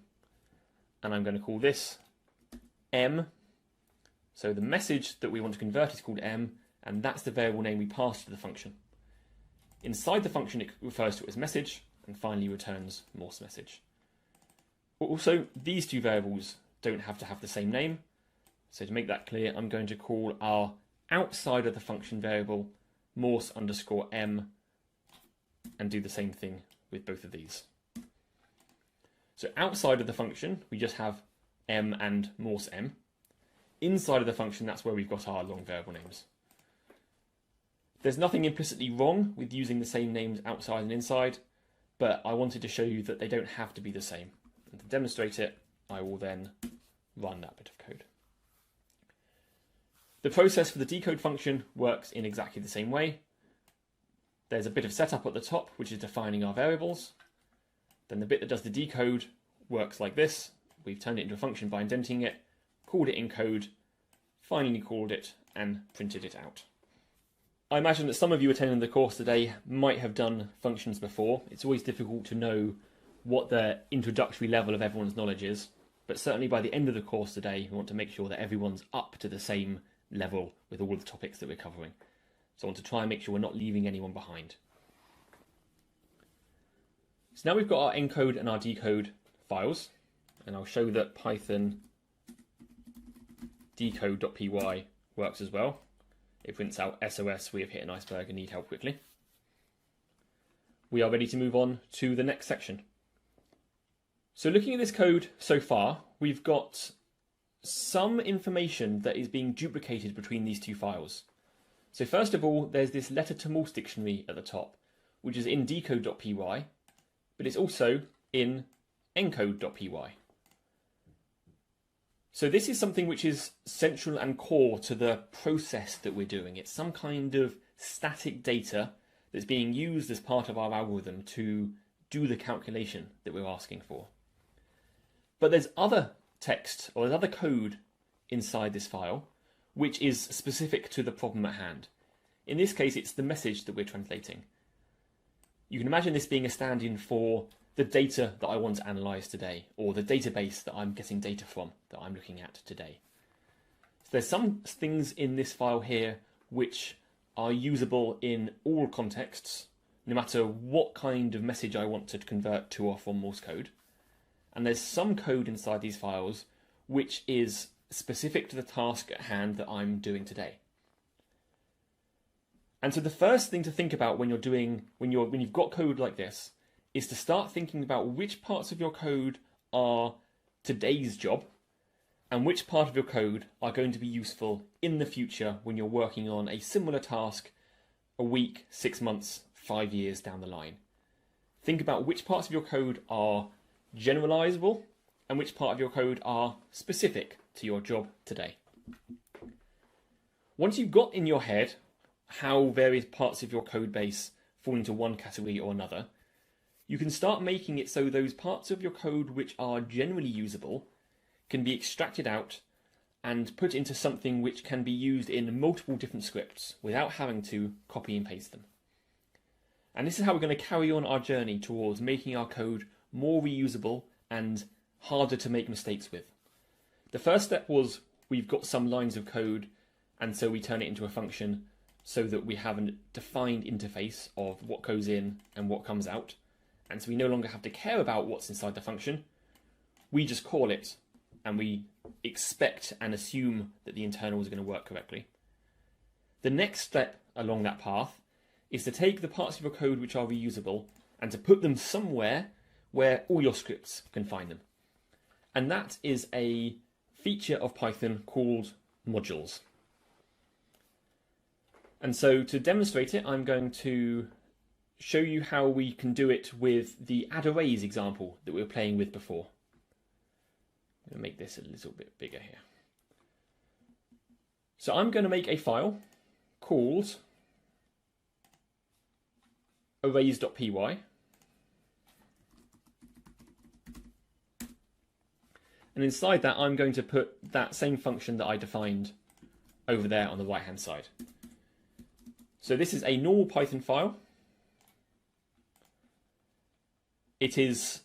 and I'm going to call this M, So the message that we want to convert is called m, and that's the variable name we pass to the function. Inside the function, it refers to it as message, and finally returns Morse message. Also, these two variables don't have to have the same name. So to make that clear, I'm going to call our outside of the function variable Morse underscore m, and do the same thing with both of these. So outside of the function, we just have m and Morse m. Inside of the function, that's where we've got our long variable names. There's nothing implicitly wrong with using the same names outside and inside, but I wanted to show you that they don't have to be the same. And to demonstrate it, I will then run that bit of code. The process for the decode function works in exactly the same way. There's a bit of setup at the top, which is defining our variables. Then the bit that does the decode works like this. We've turned it into a function by indenting it, called it in code, finally called it, and printed it out. I imagine that some of you attending the course today might have done functions before. It's always difficult to know what the introductory level of everyone's knowledge is, but certainly by the end of the course today, we want to make sure that everyone's up to the same level with all of the topics that we're covering. So I want to try and make sure we're not leaving anyone behind. So now we've got our encode and our decode files, and I'll show that Python decode.py works as well. It prints out SOS, we have hit an iceberg and need help quickly. We are ready to move on to the next section. So looking at this code so far, we've got some information that is being duplicated between these two files. So first of all, there's this letter to Morse dictionary at the top, which is in decode.py, but it's also in encode.py. So this is something which is central and core to the process that we're doing. It's some kind of static data that's being used as part of our algorithm to do the calculation that we're asking for. But there's other text, or there's other code inside this file, which is specific to the problem at hand. In this case, it's the message that we're translating. You can imagine this being a stand-in for the data that I want to analyze today, or the database that I'm getting data from that I'm looking at today. So there's some things in this file here which are usable in all contexts, no matter what kind of message I want to convert to or from Morse code. And there's some code inside these files which is specific to the task at hand that I'm doing today. And so the first thing to think about when you've got code like this is to start thinking about which parts of your code are today's job and which part of your code are going to be useful in the future when you're working on a similar task a week, 6 months, 5 years down the line. Think about which parts of your code are generalizable and which part of your code are specific to your job today. Once you've got in your head how various parts of your code base fall into one category or another, you can start making it so those parts of your code which are generally usable can be extracted out and put into something which can be used in multiple different scripts without having to copy and paste them. And this is how we're going to carry on our journey towards making our code more reusable and harder to make mistakes with. The first step was we've got some lines of code, and so we turn it into a function so that we have a defined interface of what goes in and what comes out. And so we no longer have to care about what's inside the function. We just call it and we expect and assume that the internals are going to work correctly. The next step along that path is to take the parts of your code which are reusable and to put them somewhere where all your scripts can find them. And that is a feature of Python called modules. And so to demonstrate it, I'm going to show you how we can do it with the add arrays example that we were playing with before. I'm going to make this a little bit bigger here. So I'm going to make a file called arrays.py. And inside that, I'm going to put that same function that I defined over there on the right-hand side. So this is a normal Python file. It is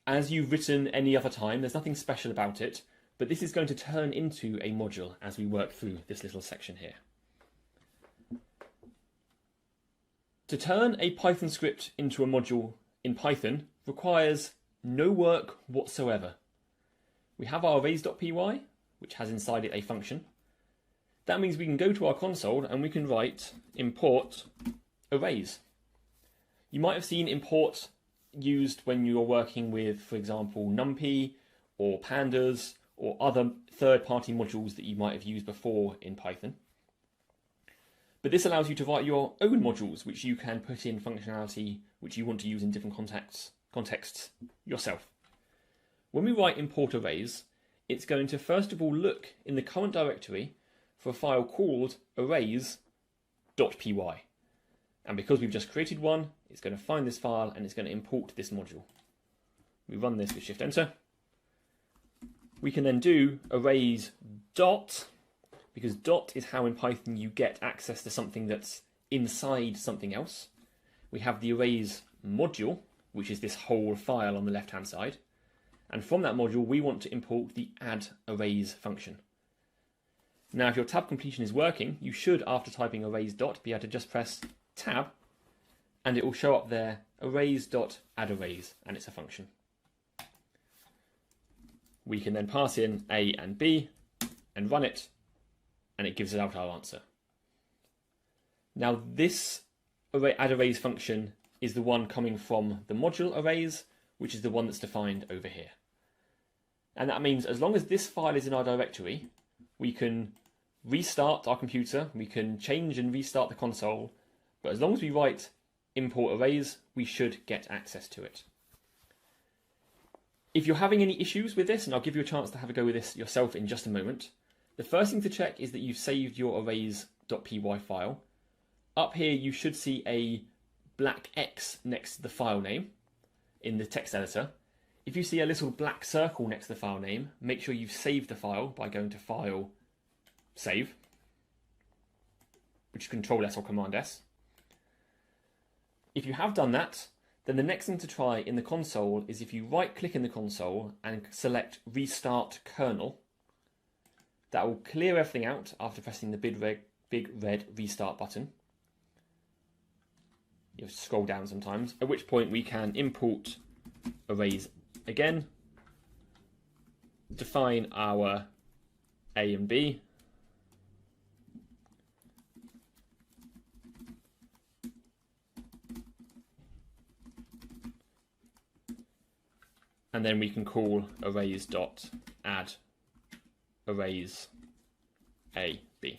as you've written any other time. There's nothing special about it. but this is going to turn into a module as we work through this little section here. To turn a Python script into a module in Python requires no work whatsoever. We have our arrays.py, which has inside it a function. That means we can go to our console and we can write import arrays. You might have seen import used when you're working with, for example, NumPy or pandas or other third-party modules that you might have used before in Python. But this allows you to write your own modules, which you can put in functionality which you want to use in different contexts yourself. When we write import arrays, it's going to first of all look in the current directory for a file called arrays.py. And because we've just created one, it's going to find this file and it's going to import this module. We run this with Shift-Enter. We can then do arrays dot, because dot is how in Python you get access to something that's inside something else. We have the arrays module, which is this whole file on the left-hand side. And from that module, we want to import the add arrays function. Now, if your tab completion is working, you should, after typing arrays dot, be able to just press tab, and it will show up there arrays.addArrays, and it's a function. We can then pass in A and B and run it, and it gives us out our answer. Now, this addArrays function is the one coming from the module arrays, which is the one that's defined over here. And that means as long as this file is in our directory, we can restart our computer, we can change and restart the console, but as long as we write import arrays, we should get access to it. If you're having any issues with this, and I'll give you a chance to have a go with this yourself in just a moment, the first thing to check is that you've saved your arrays.py file. Up here you should see a black X next to the file name in the text editor. If you see a little black circle next to the file name, make sure you've saved the file by going to File, Save, which is Control S or Command S. If you have done that, then the next thing to try in the console is if you right-click in the console and select Restart Kernel, that will clear everything out after pressing the big red Restart button. You have to scroll down sometimes, at which point we can import arrays again, define our A and B, and then we can call arrays.add arrays A, B.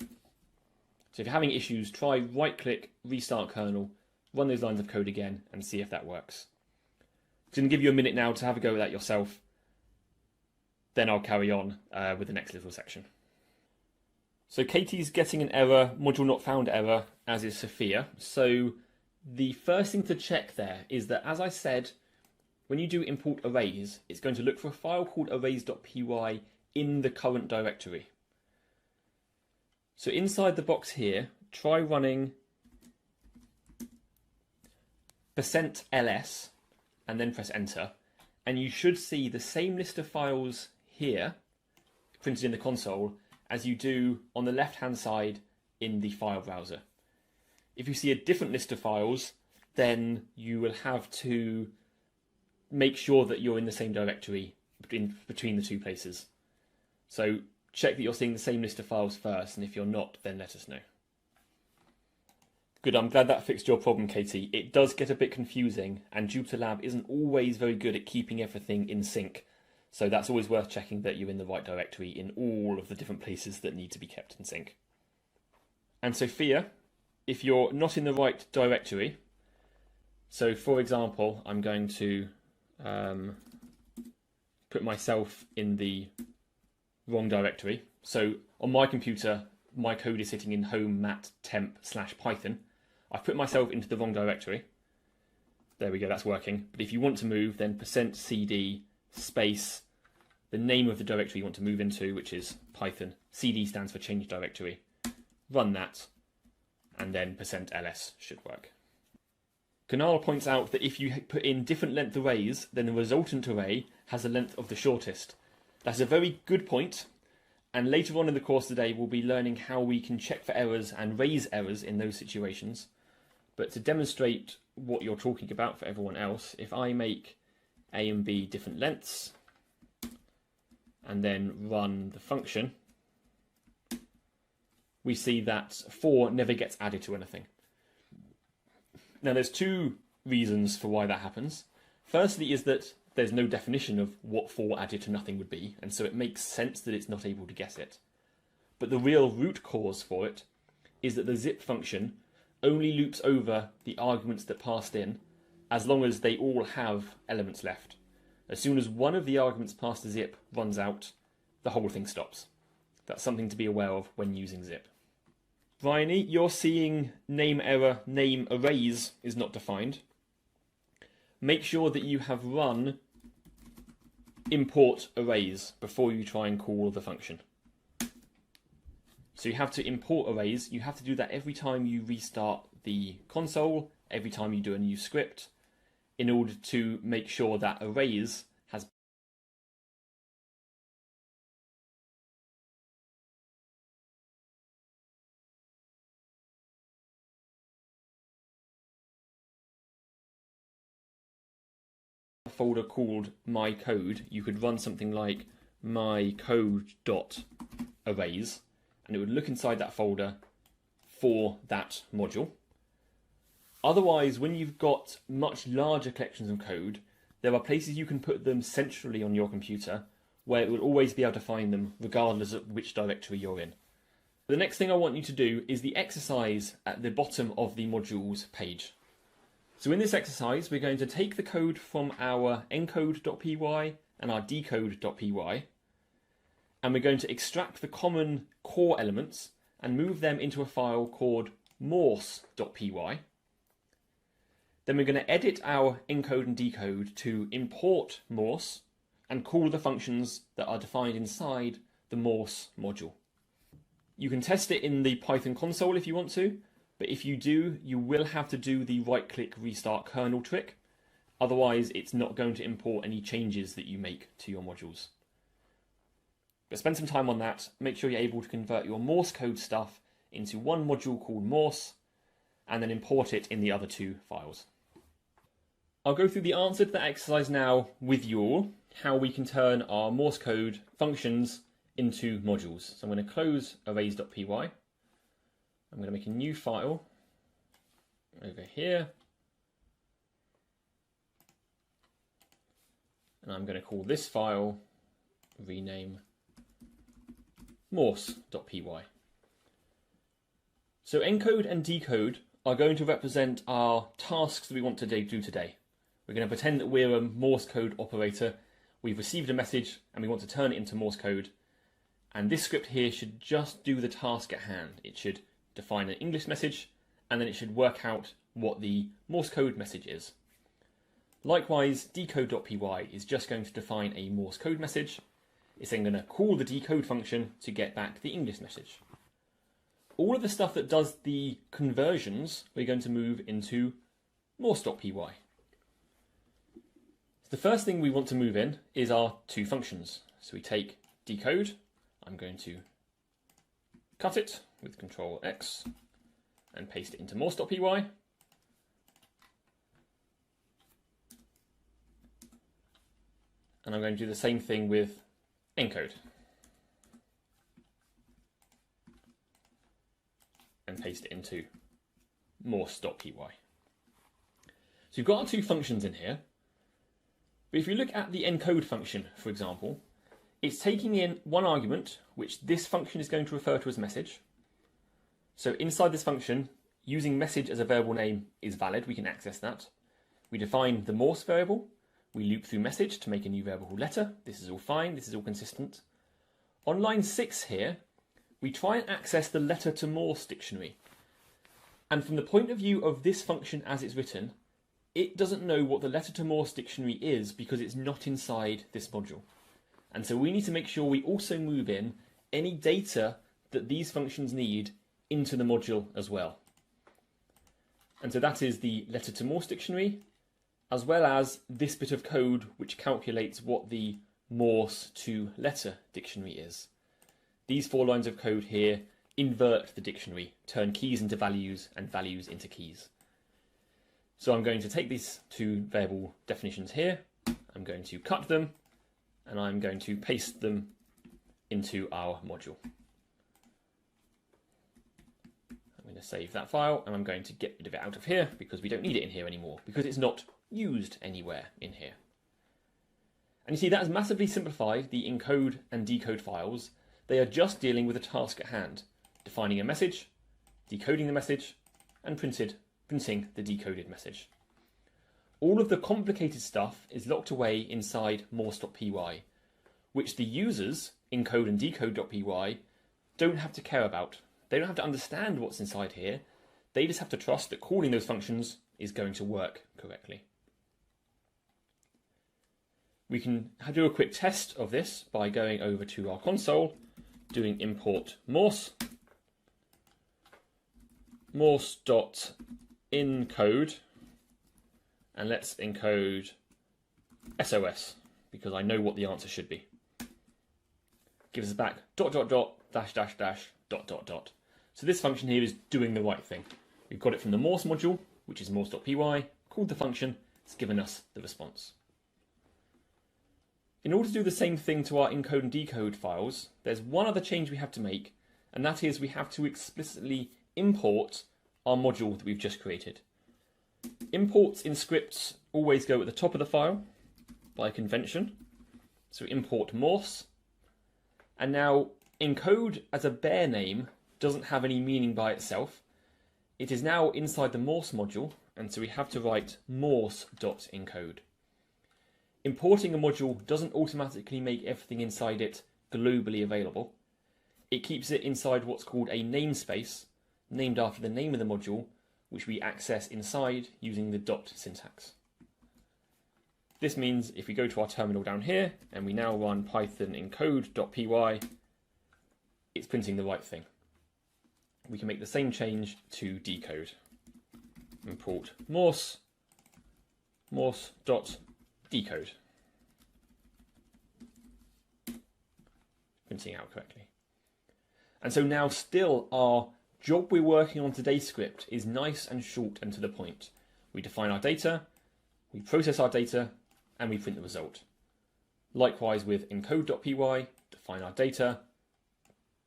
So if you're having issues, try right-click, restart kernel, run those lines of code again, and see if that works. I'm going to give you a minute now to have a go at that yourself. Then I'll carry on with the next little section. So Katie's getting an error, module not found error, as is Sophia. So the first thing to check there is that, as I said, when you do import arrays, it's going to look for a file called arrays.py in the current directory. So inside the box here, try running %ls and then press enter, and you should see the same list of files here printed in the console as you do on the left hand side in the file browser. If you see a different list of files, then you will have to make sure that you're in the same directory between the two places. So check that you're seeing the same list of files first, and if you're not, then let us know. Good, I'm glad that fixed your problem, Katie. It does get a bit confusing, and JupyterLab isn't always very good at keeping everything in sync. So that's always worth checking that you're in the right directory in all of the different places that need to be kept in sync. And Sophia, if you're not in the right directory, so for example, I'm going to put myself in the wrong directory. So on my computer, my code is sitting in home mat temp/python. I've put myself into the wrong directory. There we go, that's working. But if you want to move, then %cd space the name of the directory you want to move into, which is Python. CD stands for change directory. Run that, and then %ls should work. Kunal points out that if you put in different length arrays, then the resultant array has the length of the shortest. That's a very good point, and later on in the course today we'll be learning how we can check for errors and raise errors in those situations. But to demonstrate what you're talking about for everyone else, if I make A and B different lengths and then run the function, we see that 4 never gets added to anything. Now there's two reasons for why that happens. Firstly is that there's no definition of what 4 added to nothing would be, and so it makes sense that it's not able to guess it. But the real root cause for it is that the zip function only loops over the arguments that passed in as long as they all have elements left. As soon as one of the arguments passed to zip runs out, the whole thing stops. That's something to be aware of when using zip. Bryony, you're seeing name error, name arrays is not defined. Make sure that you have run import arrays before you try and call the function. So you have to import arrays. You have to do that every time you restart the console, every time you do a new script, in order to make sure that arrays has a folder called my code. You could run something like mycode.arrays, and it would look inside that folder for that module. Otherwise, when you've got much larger collections of code, there are places you can put them centrally on your computer where it will always be able to find them regardless of which directory you're in. The next thing I want you to do is the exercise at the bottom of the modules page. So in this exercise, we're going to take the code from our encode.py and our decode.py, and we're going to extract the common core elements and move them into a file called morse.py. Then we're going to edit our encode and decode to import Morse and call the functions that are defined inside the Morse module. You can test it in the Python console if you want to, but if you do, you will have to do the right-click restart kernel trick. Otherwise, it's not going to import any changes that you make to your modules. But spend some time on that. Make sure you're able to convert your Morse code stuff into one module called Morse, and then import it in the other two files. I'll go through the answer to that exercise now with you all, how we can turn our Morse code functions into modules. So I'm going to close arrays.py. I'm going to make a new file over here. And I'm going to call this file, rename morse.py. So encode and decode are going to represent our tasks that we want to do today. We're going to pretend that we're a Morse code operator. We've received a message and we want to turn it into Morse code. And this script here should just do the task at hand. It should define an English message, and then it should work out what the Morse code message is. Likewise, decode.py is just going to define a Morse code message. It's then going to call the decode function to get back the English message. All of the stuff that does the conversions, we're going to move into morse.py. The first thing we want to move in is our two functions. So we take decode, I'm going to cut it with Control X and paste it into morse.py. And I'm going to do the same thing with encode. And paste it into morse.py. So you've got our two functions in here. But if you look at the encode function, for example, it's taking in one argument, which this function is going to refer to as message. So inside this function, using message as a variable name is valid. We can access that. We define the Morse variable. We loop through message to make a new variable called letter. This is all fine. This is all consistent. On line 6 here, we try and access the letter to Morse dictionary. And from the point of view of this function as it's written, it doesn't know what the letter to Morse dictionary is because it's not inside this module. And so we need to make sure we also move in any data that these functions need into the module as well. And so that is the letter to Morse dictionary, as well as this bit of code which calculates what the Morse to letter dictionary is. These 4 lines of code here invert the dictionary, turn keys into values and values into keys. So I'm going to take these 2 variable definitions here, I'm going to cut them, and I'm going to paste them into our module. I'm going to save that file, and I'm going to get rid of it out of here because we don't need it in here anymore, because it's not used anywhere in here. And you see that has massively simplified the encode and decode files. They are just dealing with a task at hand, defining a message, decoding the message, and printing the decoded message. All of the complicated stuff is locked away inside morse.py, which the users, encode and decode.py, don't have to care about. They don't have to understand what's inside here. They just have to trust that calling those functions is going to work correctly. We can do a quick test of this by going over to our console, doing import Morse, morse.encode, and let's encode SOS because I know what the answer should be. Gives us back ... .. So this function here is doing the right thing. We've got it from the Morse module, which is morse.py, called the function, it's given us the response. In order to do the same thing to our encode and decode files, there's one other change we have to make, and that is we have to explicitly import our module that we've just created. Imports in scripts always go at the top of the file by convention. So import Morse, and now encode as a bare name doesn't have any meaning by itself. It is now inside the Morse module, and so we have to write morse.encode. Importing a module doesn't automatically make everything inside it globally available. It keeps it inside what's called a namespace, named after the name of the module, which we access inside using the dot syntax. This means if we go to our terminal down here, and we now run python encode.py, it's printing the right thing. We can make the same change to decode. Import morse, morse.decode. Printing out correctly. And so now still our job we're working on today's script is nice and short and to the point. We define our data, we process our data, and we print the result. Likewise with encode.py, define our data,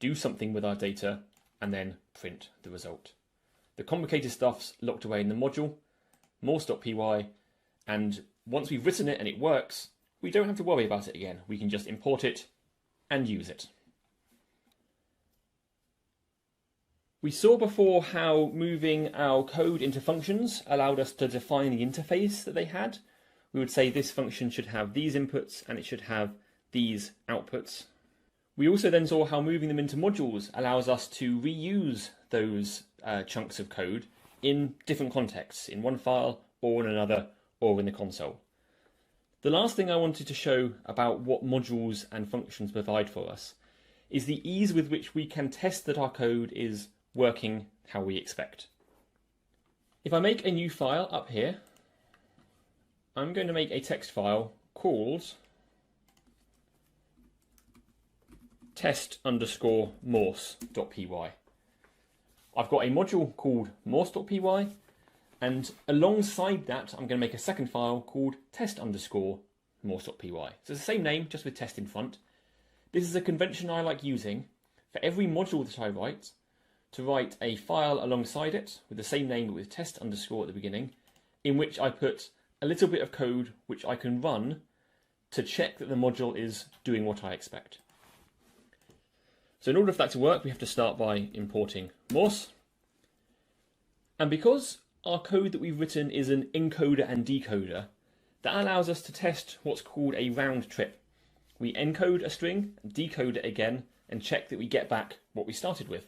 do something with our data, and then print the result. The complicated stuff's locked away in the module, morse.py, and once we've written it and it works, we don't have to worry about it again. We can just import it and use it. We saw before how moving our code into functions allowed us to define the interface that they had. We would say this function should have these inputs and it should have these outputs. We also then saw how moving them into modules allows us to reuse those chunks of code in different contexts, in one file or in another or in the console. The last thing I wanted to show about what modules and functions provide for us is the ease with which we can test that our code is working how we expect. If I make a new file up here, I'm going to make a text file called test_morse.py. I've got a module called morse.py, and alongside that I'm going to make a second file called test_morse.py. So it's the same name, just with test in front. This is a convention I like using for every module that I write, to write a file alongside it with the same name but with test underscore at the beginning, in which I put a little bit of code which I can run to check that the module is doing what I expect. So in order for that to work, we have to start by importing Morse. And because our code that we've written is an encoder and decoder, that allows us to test what's called a round trip. We encode a string, decode it again, and check that we get back what we started with.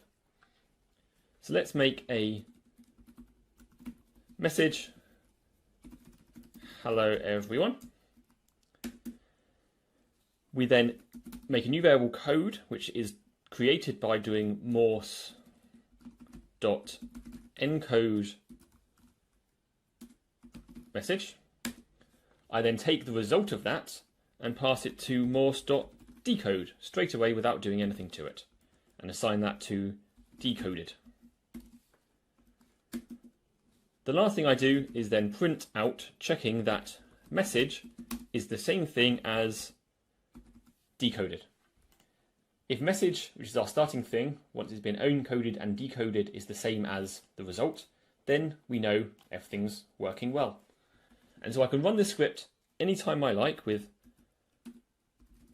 So let's make a message, hello everyone. We then make a new variable code, which is created by doing morse.encode message. I then take the result of that and pass it to morse.decode straight away without doing anything to it, and assign that to decoded. The last thing I do is then print out, checking that message is the same thing as decoded. If message, which is our starting thing, once it's been encoded and decoded, is the same as the result, then we know everything's working well. And so I can run this script anytime I like with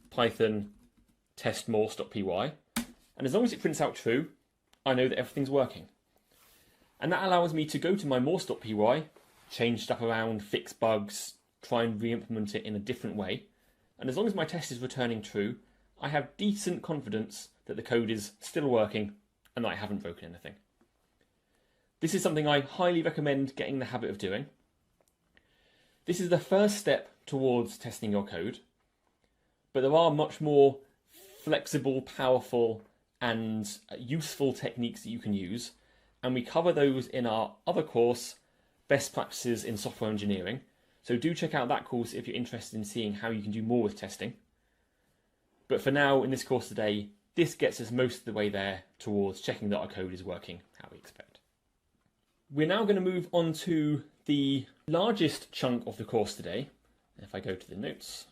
Python test morse.py, and as long as it prints out true, I know that everything's working. And that allows me to go to my morse.py, change stuff around, fix bugs, try and re-implement it in a different way. And as long as my test is returning true, I have decent confidence that the code is still working and that I haven't broken anything. This is something I highly recommend getting the habit of doing. This is the first step towards testing your code, but there are much more flexible, powerful, and useful techniques that you can use, and we cover those in our other course, Best Practices in Software Engineering. So do check out that course if you're interested in seeing how you can do more with testing. But for now, in this course today, this gets us most of the way there towards checking that our code is working how we expect. We're now going to move on to the largest chunk of the course today, if I go to the notes,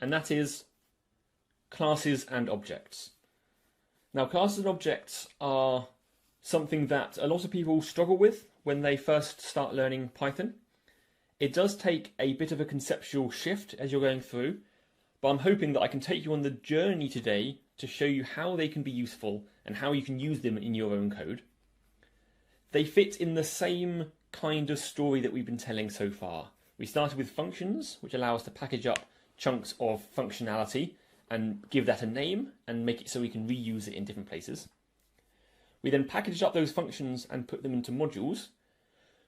and that is classes and objects. Now, classes and objects are something that a lot of people struggle with when they first start learning Python. It does take a bit of a conceptual shift as you're going through, but I'm hoping that I can take you on the journey today to show you how they can be useful and how you can use them in your own code. They fit in the same kind of story that we've been telling so far. We started with functions, which allow us to package up chunks of functionality and give that a name and make it so we can reuse it in different places. We then packaged up those functions and put them into modules,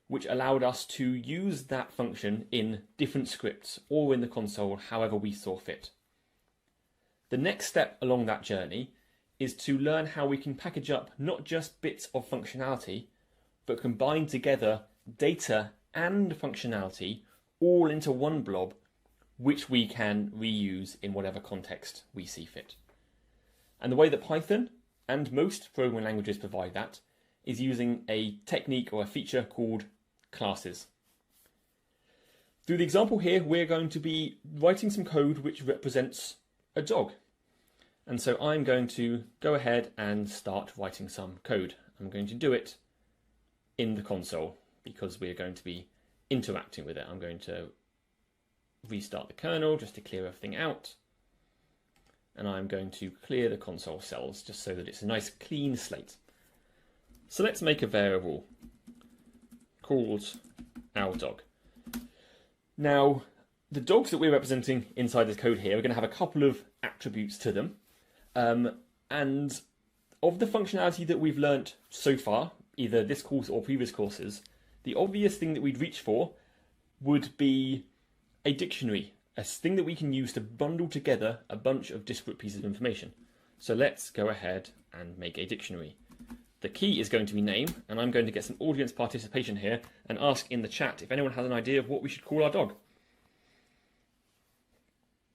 which allowed us to use that function in different scripts or in the console, however we saw fit. The next step along that journey is to learn how we can package up not just bits of functionality, but combine together data and functionality all into one blob, which we can reuse in whatever context we see fit. And the way that Python and most programming languages provide that is using a technique or a feature called classes. Through the example here, we're going to be writing some code which represents a dog. And so I'm going to go ahead and start writing some code. I'm going to do it in the console because we're going to be interacting with it. I'm going to restart the kernel just to clear everything out. And I'm going to clear the console cells just so that it's a nice clean slate. So let's make a variable called our dog. Now, the dogs that we're representing inside this code here are going to have a couple of attributes to them. And of the functionality that we've learnt so far, either this course or previous courses, the obvious thing that we'd reach for would be a dictionary, a thing that we can use to bundle together a bunch of disparate pieces of information. So let's go ahead and make a dictionary. The key is going to be name, and I'm going to get some audience participation here and ask in the chat if anyone has an idea of what we should call our dog.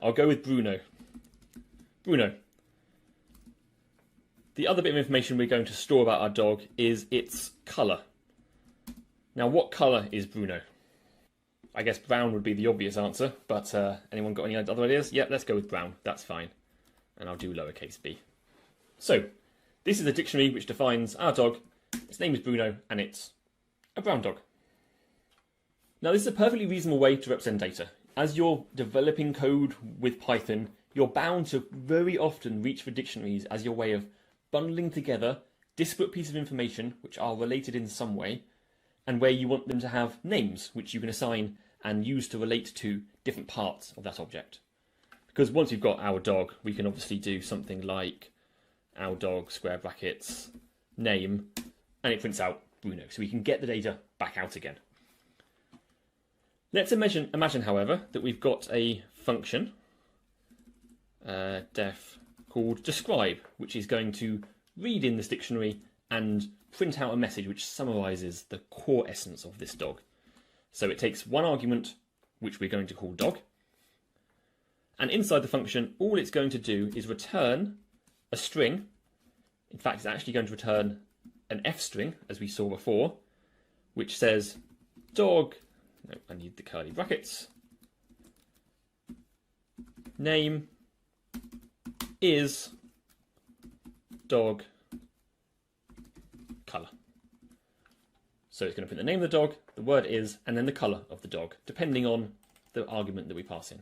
I'll go with Bruno. Bruno. The other bit of information we're going to store about our dog is its colour. Now, what colour is Bruno? I guess brown would be the obvious answer, but anyone got any other ideas? Yep, let's go with brown. That's fine. And I'll do lowercase b. So, this is a dictionary which defines our dog. Its name is Bruno, and it's a brown dog. Now, this is a perfectly reasonable way to represent data. As you're developing code with Python, you're bound to very often reach for dictionaries as your way of bundling together disparate pieces of information which are related in some way, and where you want them to have names which you can assign and use to relate to different parts of that object. Because once we've got our dog, we can obviously do something like our dog, square brackets, name, and it prints out Bruno. So we can get the data back out again. Let's imagine, however, that we've got a function, def, called describe, which is going to read in this dictionary and print out a message which summarises the core essence of this dog. So it takes one argument, which we're going to call dog, And inside the function, all it's going to do is return a string. In fact, it's actually going to return an F string, as we saw before, which says dog, no, I need the curly brackets, name is dog colour. So it's going to print the name of the dog, the word is, and then the colour of the dog, depending on the argument that we pass in.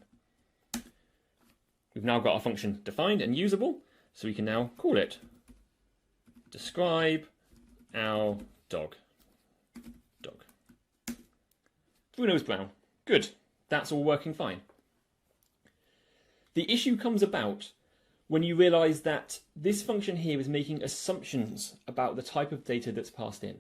We've now got our function defined and usable, so we can now call it describe our dog. Bruno's brown. Good. That's all working fine. The issue comes about when you realise that this function here is making assumptions about the type of data that's passed in.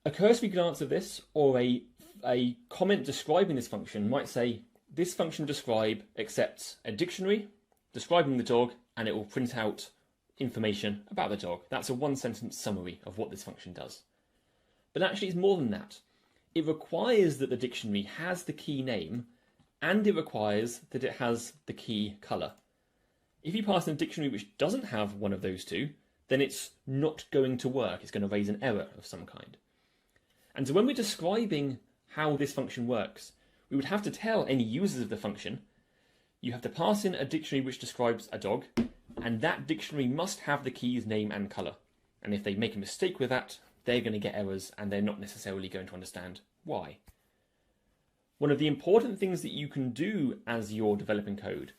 A cursory glance of this, or a comment describing this function, might say this function describe accepts a dictionary describing the dog, and it will print out information about the dog. That's a one-sentence summary of what this function does. But actually it's more than that. It requires that the dictionary has the key name, and it requires that it has the key colour. If you pass in a dictionary which doesn't have one of those two, then it's not going to work. It's going to raise an error of some kind. And so when we're describing how this function works, we would have to tell any users of the function, you have to pass in a dictionary which describes a dog, and that dictionary must have the keys name and colour. And if they make a mistake with that, they're going to get errors, and they're not necessarily going to understand why. One of the important things that you can do as you're developing code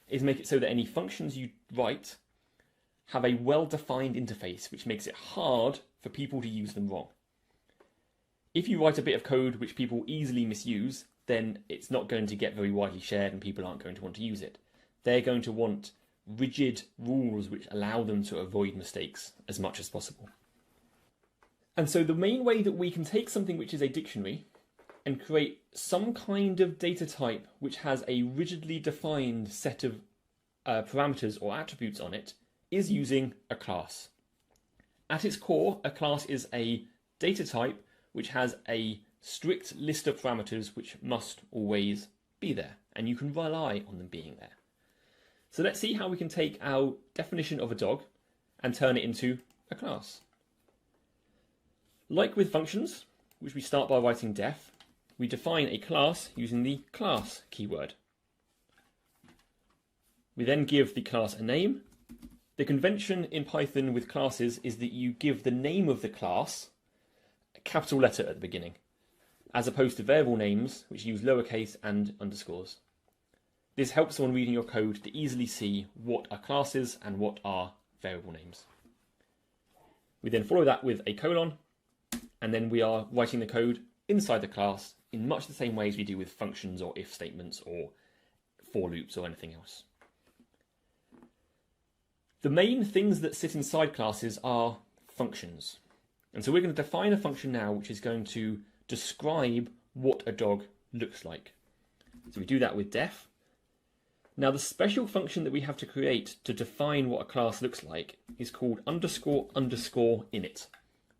is make it so that any functions you write have a well-defined interface, which makes it hard for people to use them wrong. If you write a bit of code which people easily misuse, then it's not going to get very widely shared and people aren't going to want to use it. They're going to want rigid rules which allow them to avoid mistakes as much as possible. And so the main way that we can take something which is a dictionary and create some kind of data type which has a rigidly defined set of parameters or attributes on it is using a class. At its core, a class is a data type which has a strict list of parameters which must always be there, and you can rely on them being there. So let's see how we can take our definition of a dog and turn it into a class. Like with functions, which we start by writing def, we define a class using the class keyword. We then give the class a name. The convention in Python with classes is that you give the name of the class a capital letter at the beginning, as opposed to variable names which use lowercase and underscores. This helps someone reading your code to easily see what are classes and what are variable names. We then follow that with a colon, and then we are writing the code inside the class in much the same way as we do with functions or if statements or for loops or anything else. The main things that sit inside classes are functions. And so we're going to define a function now which is going to describe what a dog looks like. So we do that with def. Now the special function that we have to create to define what a class looks like is called underscore underscore init.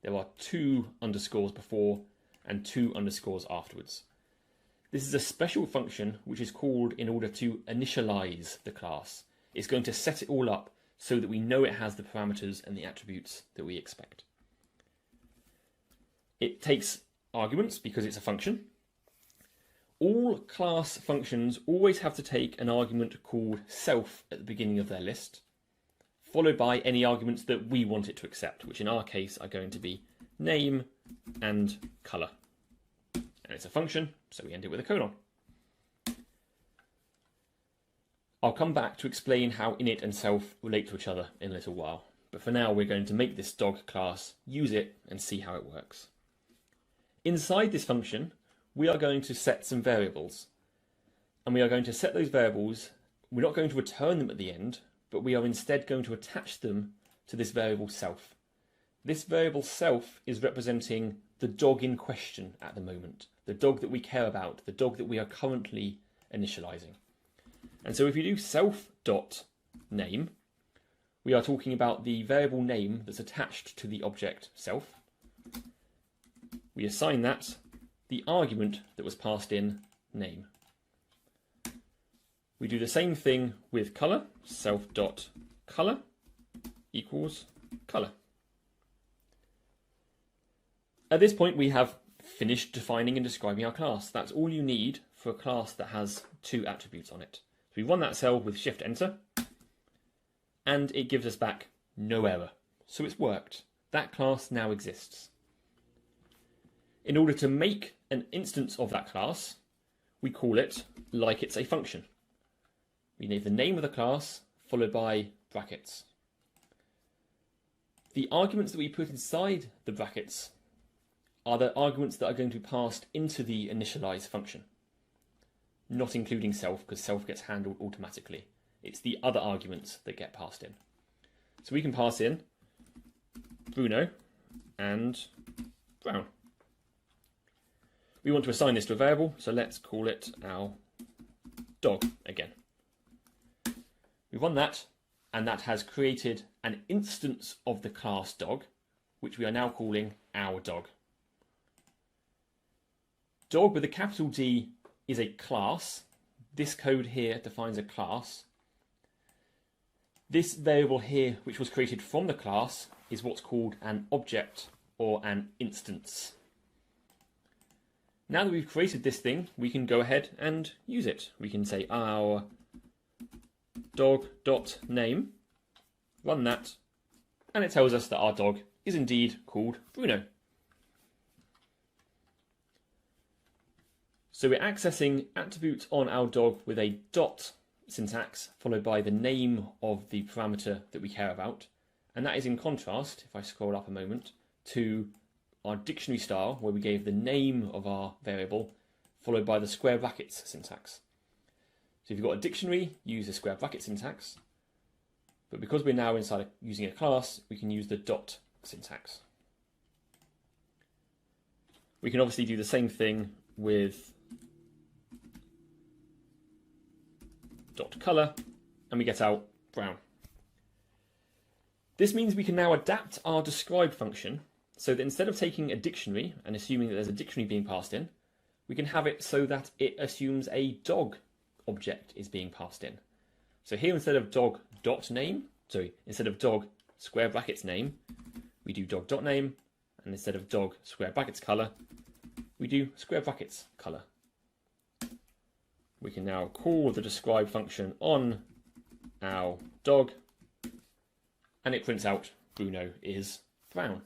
There are 2 underscores before and 2 underscores afterwards. This is a special function which is called in order to initialize the class. It's going to set it all up so that we know it has the parameters and the attributes that we expect. It takes arguments because it's a function. All class functions always have to take an argument called self at the beginning of their list, followed by any arguments that we want it to accept, which in our case are going to be name and colour. And it's a function, so we end it with a colon. I'll come back to explain how init and self relate to each other in a little while, but for now we're going to make this dog class, use it, and see how it works. Inside this function, we are going to set some variables, and we are going to set those variables. We're not going to return them at the end, but we are instead going to attach them to this variable self. This variable self is representing the dog in question at the moment, the dog that we care about, the dog that we are currently initializing. And so if you do self.name, we are talking about the variable name that's attached to the object self. We assign that the argument that was passed in, name. We do the same thing with colour, self.colour equals colour. At this point we have finished defining and describing our class. That's all you need for a class that has two attributes on it. So we run that cell with Shift Enter and it gives us back no error. So it's worked. That class now exists. In order to make an instance of that class, we call it like it's a function. We need the name of the class followed by brackets. The arguments that we put inside the brackets are the arguments that are going to be passed into the initialize function, not including self, because self gets handled automatically. It's the other arguments that get passed in. So we can pass in Bruno and Brown. We want to assign this to a variable, so let's call it our dog again. We run that, and that has created an instance of the class dog, which we are now calling our dog. Dog with a capital D is a class. This code here defines a class. This variable here, which was created from the class, is what's called an object or an instance. Now that we've created this thing, we can go ahead and use it. We can say our dog.name, run that, and it tells us that our dog is indeed called Bruno. So we're accessing attributes on our dog with a dot syntax followed by the name of the parameter that we care about. And that is in contrast, if I scroll up a moment, to our dictionary style where we gave the name of our variable followed by the square brackets syntax. So if you've got a dictionary, use the square bracket syntax. But because we're now inside using a class, we can use the dot syntax. We can obviously do the same thing with dot color, and we get out brown. This means we can now adapt our describe function so that instead of taking a dictionary and assuming that there's a dictionary being passed in, we can have it so that it assumes a dog object is being passed in. So here instead of instead of dog square brackets name, we do dog.name, and instead of dog square brackets color, we do square brackets color. We can now call the describe function on our dog, and it prints out Bruno is brown.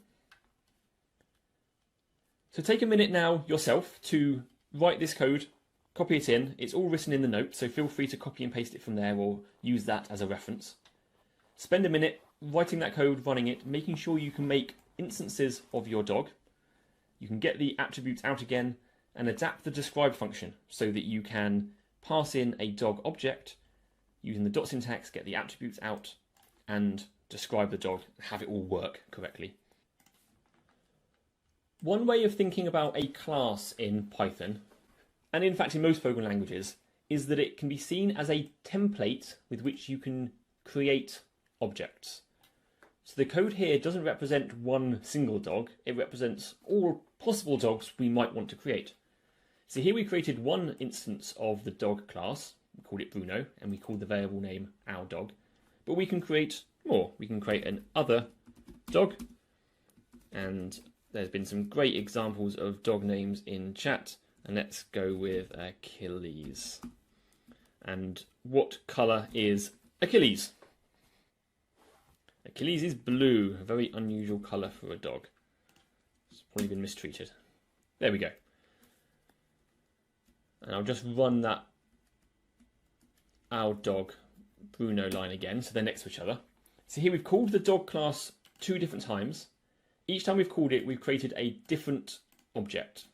So take a minute now yourself to write this code, copy it in. It's all written in the notes, so feel free to copy and paste it from there or use that as a reference. Spend a minute writing that code, running it, making sure you can make instances of your dog. You can get the attributes out again and adapt the describe function so that you can pass in a dog object using the dot syntax, get the attributes out and describe the dog and have it all work correctly. One way of thinking about a class in Python, and in fact in most programming languages, is that it can be seen as a template with which you can create objects. So the code here doesn't represent one single dog, it represents all possible dogs we might want to create. So here we created one instance of the dog class, we called it Bruno, and we called the variable name our dog, but we can create more. We can create an other dog, and there's been some great examples of dog names in chat, and let's go with Achilles. And what colour is Achilles? Achilles is blue, a very unusual colour for a dog. It's probably been mistreated. There we go. And I'll just run that our dog Bruno line again, so they're next to each other. So here we've called the dog class 2 different times. Each time we've called it, we've created a different object.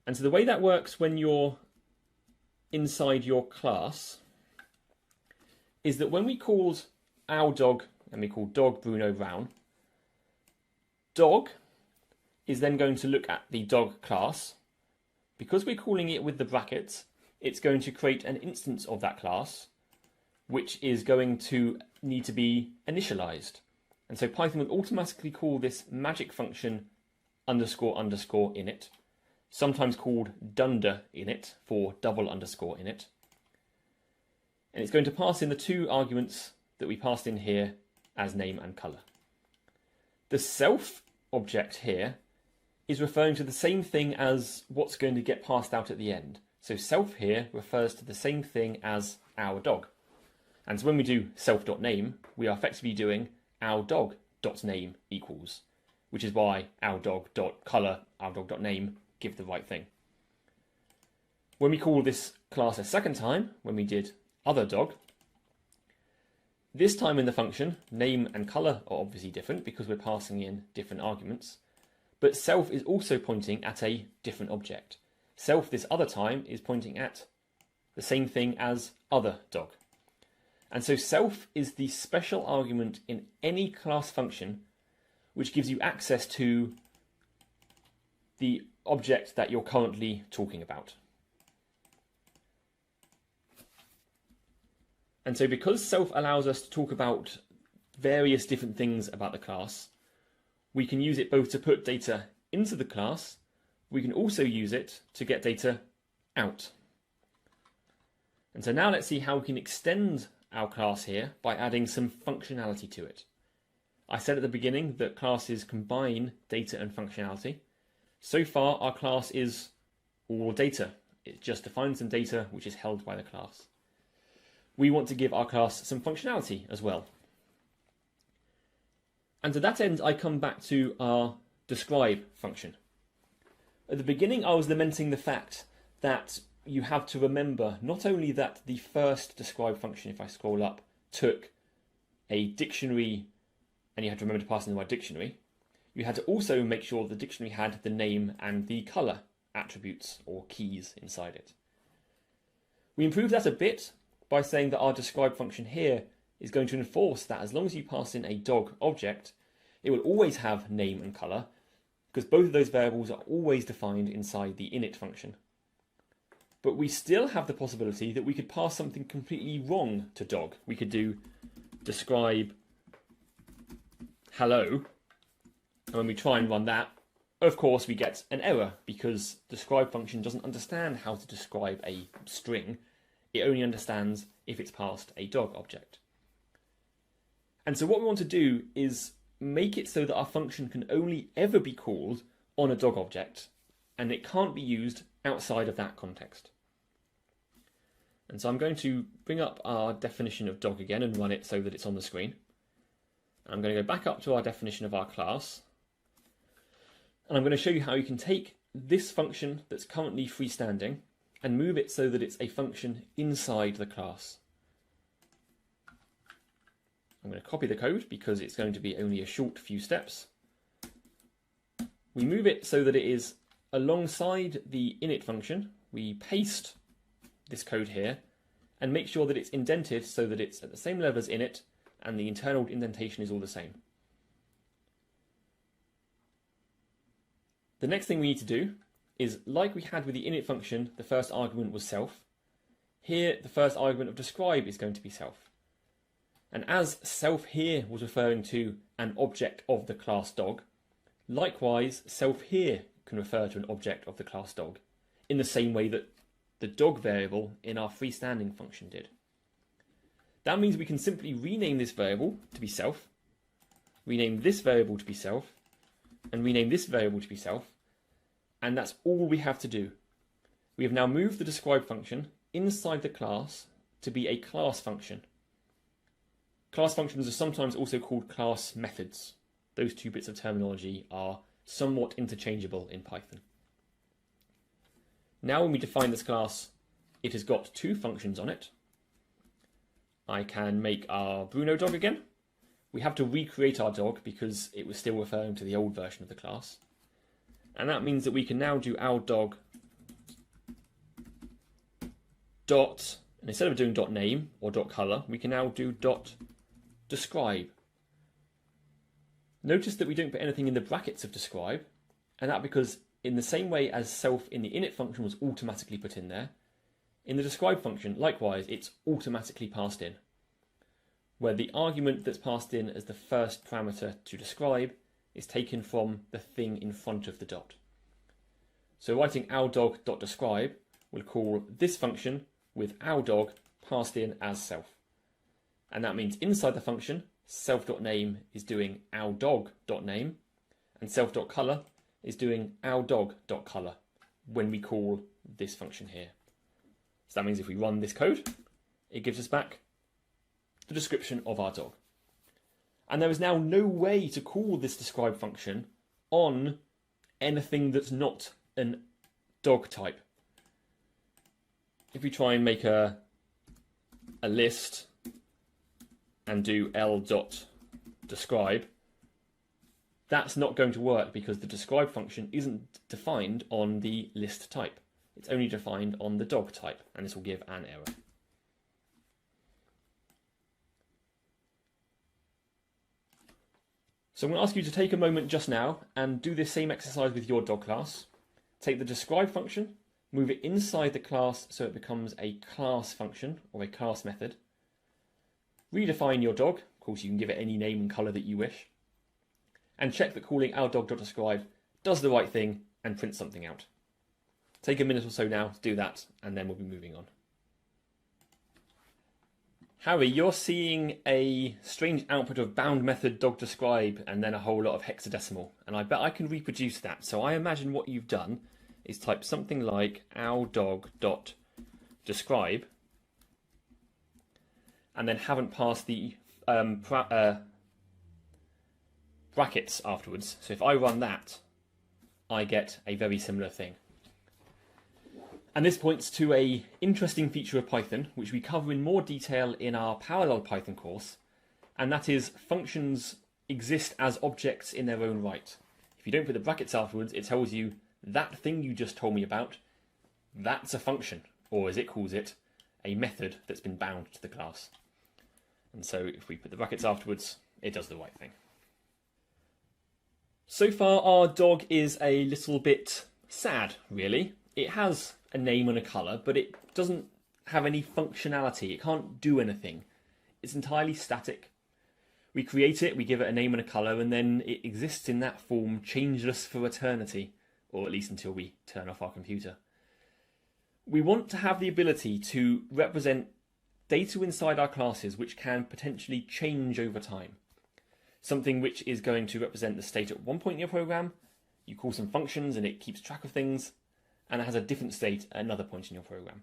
And so the way that works when you're inside your class is that when we called our dog and we call dog Bruno Brown, dog is then going to look at the dog class. Because we're calling it with the brackets, it's going to create an instance of that class, which is going to need to be initialized. And so Python will automatically call this magic function underscore underscore init, sometimes called dunder init for double underscore init. and it's going to pass in the two arguments that we passed in here as name and colour. The self object here is referring to the same thing as what's going to get passed out at the end. So self here refers to the same thing as our dog. And so when we do self.name, we are effectively doing our dog.name equals, which is why our dog.colour, our dog.name give the right thing. When we call this class a second time, when we did other dog, this time in the function, name and colour are obviously different because we're passing in different arguments, but self is also pointing at a different object. Self this other time is pointing at the same thing as other dog. And so self is the special argument in any class function which gives you access to the object that you're currently talking about. And so because self allows us to talk about various different things about the class, we can use it both to put data into the class, we can also use it to get data out. And so now let's see how we can extend our class here by adding some functionality to it. I said at the beginning that classes combine data and functionality. So far our class is all data. It just defines some data which is held by the class. We want to give our class some functionality as well. And to that end, I come back to our describe function. At the beginning, I was lamenting the fact that you have to remember not only that the first describe function, if I scroll up, took a dictionary and you had to remember to pass in the right dictionary, you had to also make sure the dictionary had the name and the colour attributes or keys inside it. We improved that a bit by saying that our describe function here is going to enforce that as long as you pass in a dog object, it will always have name and colour, because both of those variables are always defined inside the init function. But we still have the possibility that we could pass something completely wrong to dog. We could do describe hello, and when we try and run that, of course we get an error, because describe function doesn't understand how to describe a string. It only understands if it's passed a dog object. And so what we want to do is make it so that our function can only ever be called on a dog object, and it can't be used outside of that context. And so I'm going to bring up our definition of dog again and run it so that it's on the screen. I'm going to go back up to our definition of our class, and I'm going to show you how you can take this function that's currently freestanding and move it so that it's a function inside the class. I'm going to copy the code because it's going to be only a short few steps. We move it so that it is alongside the init function. We paste this code here and make sure that it's indented so that it's at the same level as init and the internal indentation is all the same. The next thing we need to do is, like we had with the init function, the first argument was self. Here, the first argument of describe is going to be self. And as self here was referring to an object of the class dog, likewise, self here can refer to an object of the class dog, in the same way that the dog variable in our freestanding function did. That means we can simply rename this variable to be self, rename this variable to be self, and rename this variable to be self, and that's all we have to do. We have now moved the describe function inside the class to be a class function. Class functions are sometimes also called class methods. Those two bits of terminology are somewhat interchangeable in Python. Now when we define this class, it has got two functions on it. I can make our Bruno dog again. We have to recreate our dog because it was still referring to the old version of the class. And that means that we can now do our dog dot, and instead of doing dot name or dot color, we can now do dot describe. Notice that we don't put anything in the brackets of describe, and that because in the same way as self in the init function was automatically put in there, in the describe function, likewise, it's automatically passed in, where the argument that's passed in as the first parameter to describe is taken from the thing in front of the dot. So writing our dog.describe will call this function with our dog passed in as self. And that means inside the function, self.name is doing owdog.name, and self.color is doing owdog.color when we call this function here. So that means if we run this code, it gives us back the description of our dog. And there is now no way to call this describe function on anything that's not an dog type. If we try and make a list and do l.describe, that's not going to work because the describe function isn't defined on the list type. It's only defined on the dog type, and this will give an error. So I'm going to ask you to take a moment just now and do this same exercise with your dog class. Take the describe function, move it inside the class so it becomes a class function or a class method. Redefine your dog. Of course, you can give it any name and colour that you wish. And check that calling owdog.describe does the right thing and prints something out. Take a minute or so now to do that, and then we'll be moving on. Harry, you're seeing a strange output of bound method dog describe and then a whole lot of hexadecimal, and I bet I can reproduce that. So I imagine what you've done is type something like owdog.describe and then haven't passed the brackets afterwards. So if I run that, I get a very similar thing. And this points to an interesting feature of Python, which we cover in more detail in our parallel Python course, and that is functions exist as objects in their own right. If you don't put the brackets afterwards, it tells you that thing you just told me about, that's a function, or as it calls it, a method that's been bound to the class. And so if we put the brackets afterwards, it does the right thing. So far, our dog is a little bit sad, really. It has a name and a colour, but it doesn't have any functionality. It can't do anything. It's entirely static. We create it, we give it a name and a colour, and then it exists in that form, changeless for eternity, or at least until we turn off our computer. We want to have the ability to represent data inside our classes which can potentially change over time. Something which is going to represent the state at one point in your program, you call some functions and it keeps track of things, and it has a different state at another point in your program.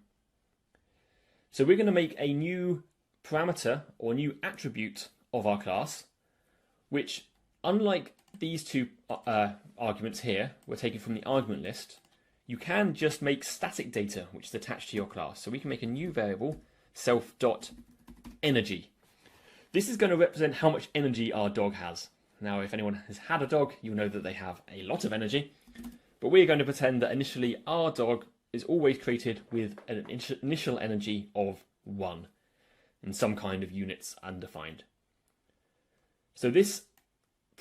So we're going to make a new parameter or new attribute of our class, which, unlike these two arguments here, we're taken from the argument list, you can just make static data which is attached to your class. So we can make a new variable, self.energy. This is going to represent how much energy our dog has. Now, if anyone has had a dog, you'll know that they have a lot of energy. But we're going to pretend that initially our dog is always created with an initial energy of 1 in some kind of units undefined. So this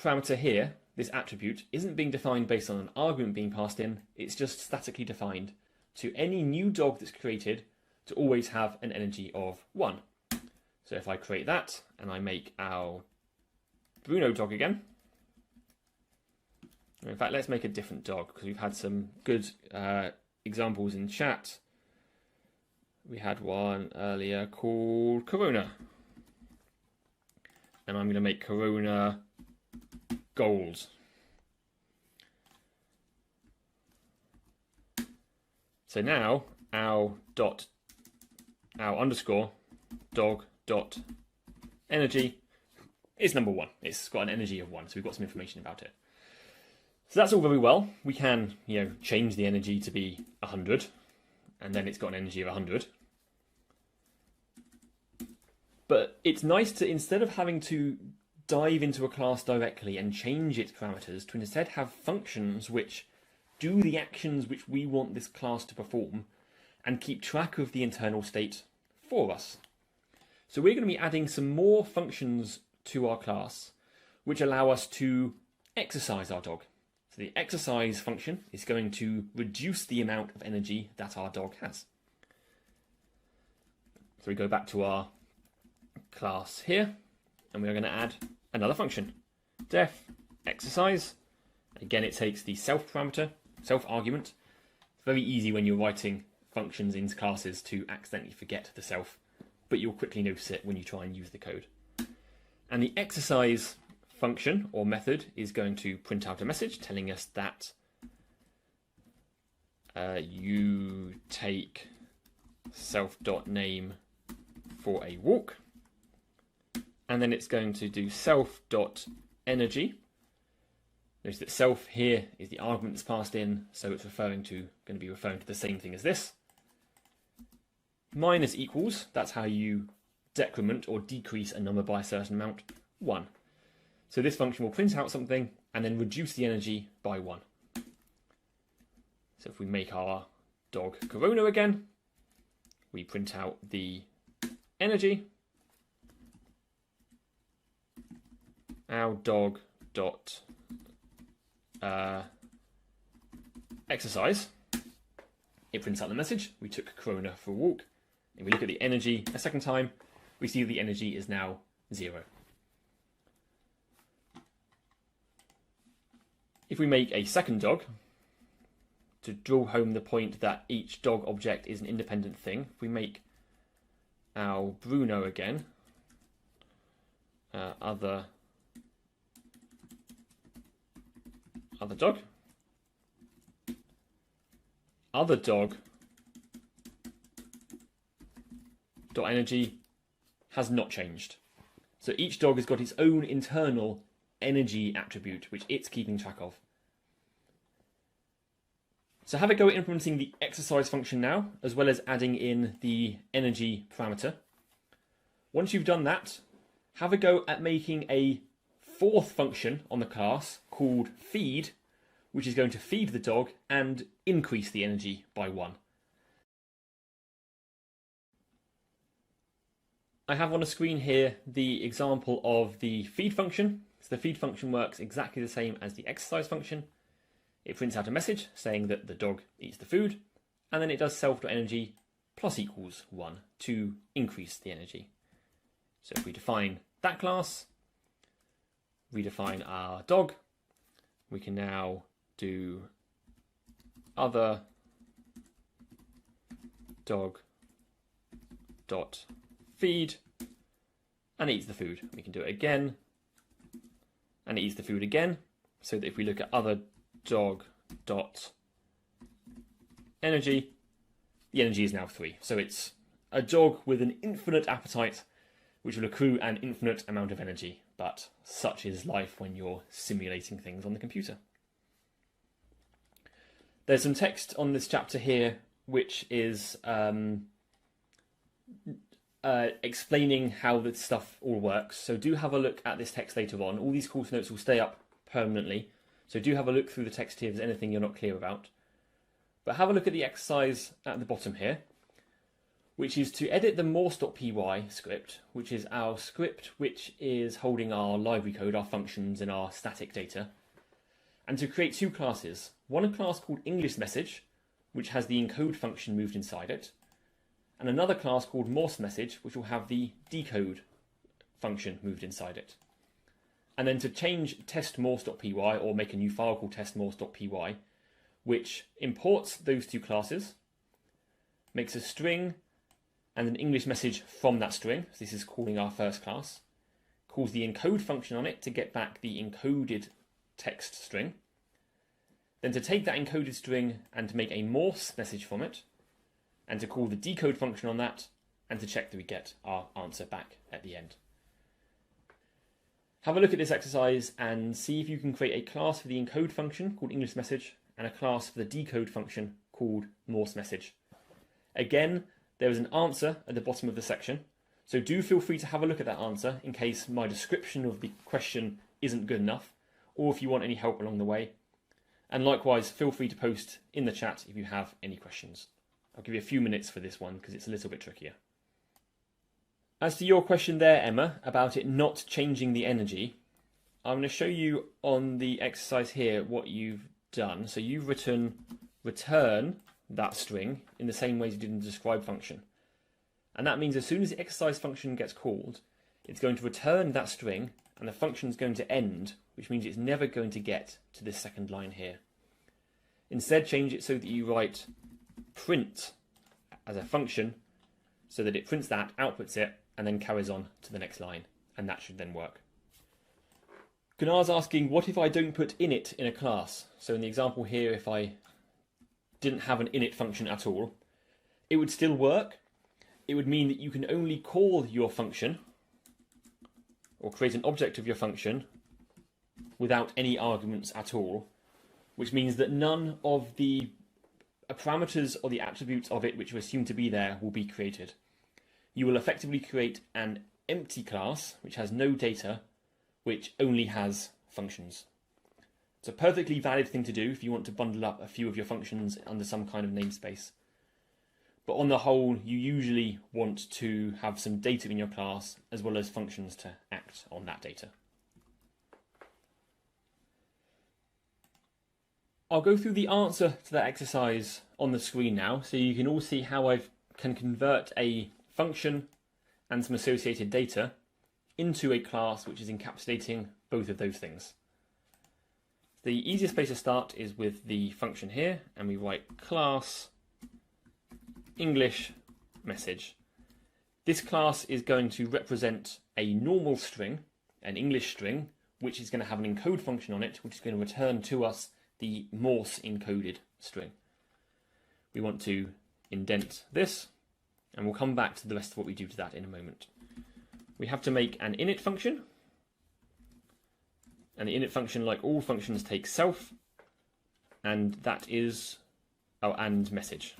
parameter here, this attribute, isn't being defined based on an argument being passed in, it's just statically defined to any new dog that's created to always have an energy of 1. So if I create that and I make our Bruno dog again, in fact, let's make a different dog because we've had some good examples in chat. We had one earlier called Corona. And I'm going to make Corona gold. So now our underscore dog dot energy is number 1. It's got an energy of 1, so we've got some information about it. So that's all very well. We can, change the energy to be 100, and then it's got an energy of 100. But it's nice to, instead of having to dive into a class directly and change its parameters, to instead have functions which do the actions which we want this class to perform and keep track of the internal state for us. So we're going to be adding some more functions to our class which allow us to exercise our dog. So the exercise function is going to reduce the amount of energy that our dog has. So we go back to our class here, and we're going to add another function, def exercise. Again, it takes the self parameter, self argument. It's very easy when you're writing functions into classes to accidentally forget the self. but you'll quickly notice it when you try and use the code. And the exercise function or method is going to print out a message telling us that you take self.name for a walk. And then it's going to do self.energy. Notice that self here is the argument that's passed in, so it's going to be referring to the same thing as this. Minus equals, that's how you decrement or decrease a number by a certain amount, 1. So this function will print out something and then reduce the energy by 1. So if we make our dog Corona again, we print out the energy. Our dog dot exercise. It prints out the message. We took Corona for a walk. If we look at the energy a second time, we see the energy is now 0. If we make a second dog, to drill home the point that each dog object is an independent thing, if we make our Bruno again, other dog, other dog dot energy has not changed. So each dog has got its own internal energy attribute which it's keeping track of. So have a go at implementing the exercise function now, as well as adding in the energy parameter. Once you've done that, have a go at making a fourth function on the class called feed, which is going to feed the dog and increase the energy by 1. I have on the screen here the example of the feed function. So the feed function works exactly the same as the exercise function. It prints out a message saying that the dog eats the food, and then it does self.energy plus equals 1 to increase the energy. So if we define that class, redefine our dog, we can now do other dog dot feed, and it eats the food. We can do it again, and it eats the food again, so that if we look at other dog dot energy, the energy is now 3. So it's a dog with an infinite appetite, which will accrue an infinite amount of energy. But such is life when you're simulating things on the computer. There's some text on this chapter here, which is explaining how this stuff all works. So do have a look at this text later on. All these course notes will stay up permanently. So do have a look through the text here if there's anything you're not clear about. But have a look at the exercise at the bottom here, which is to edit the morse.py script, which is our script which is holding our library code, our functions and our static data, and to create 2 classes. One class called English message, which has the encode function moved inside it, and another class called Morse message, which will have the decode function moved inside it. And then to change test.morse.py or make a new file called test.morse.py, which imports those 2 classes, makes a string and an English message from that string. So this is calling our first class. Calls the encode function on it to get back the encoded text string. Then to take that encoded string and to make a Morse message from it, and to call the decode function on that, and to check that we get our answer back at the end. Have a look at this exercise and see if you can create a class for the encode function called English message and a class for the decode function called Morse message. Again, there is an answer at the bottom of the section, so do feel free to have a look at that answer in case my description of the question isn't good enough, or if you want any help along the way. And likewise, feel free to post in the chat if you have any questions. I'll give you a few minutes for this one because it's a little bit trickier. As to your question there, Emma, about it not changing the energy, I'm going to show you on the exercise here what you've done. So you've written return that string in the same way as you did in the describe function. And that means as soon as the exercise function gets called, it's going to return that string and the function is going to end, which means it's never going to get to this second line here. Instead, change it so that you write print as a function so that it prints that, outputs it, and then carries on to the next line, and that should then work. Gunar's asking, what if I don't put init in a class? So in the example here, if I didn't have an init function at all, it would still work. It would mean that you can only call your function or create an object of your function without any arguments at all, which means that none of the parameters or the attributes of it which are assumed to be there will be created. You will effectively create an empty class which has no data, which only has functions. It's a perfectly valid thing to do if you want to bundle up a few of your functions under some kind of namespace. But on the whole, you usually want to have some data in your class as well as functions to act on that data. I'll go through the answer to that exercise on the screen now, so you can all see how I can convert a function and some associated data into a class which is encapsulating both of those things. The easiest place to start is with the function here, and we write class English message. This class is going to represent a normal string, an English string, which is going to have an encode function on it, which is going to return to us the Morse encoded string. We want to indent this, and we'll come back to the rest of what we do to that in a moment. We have to make an init function, and the init function, like all functions, takes self, and that is and message.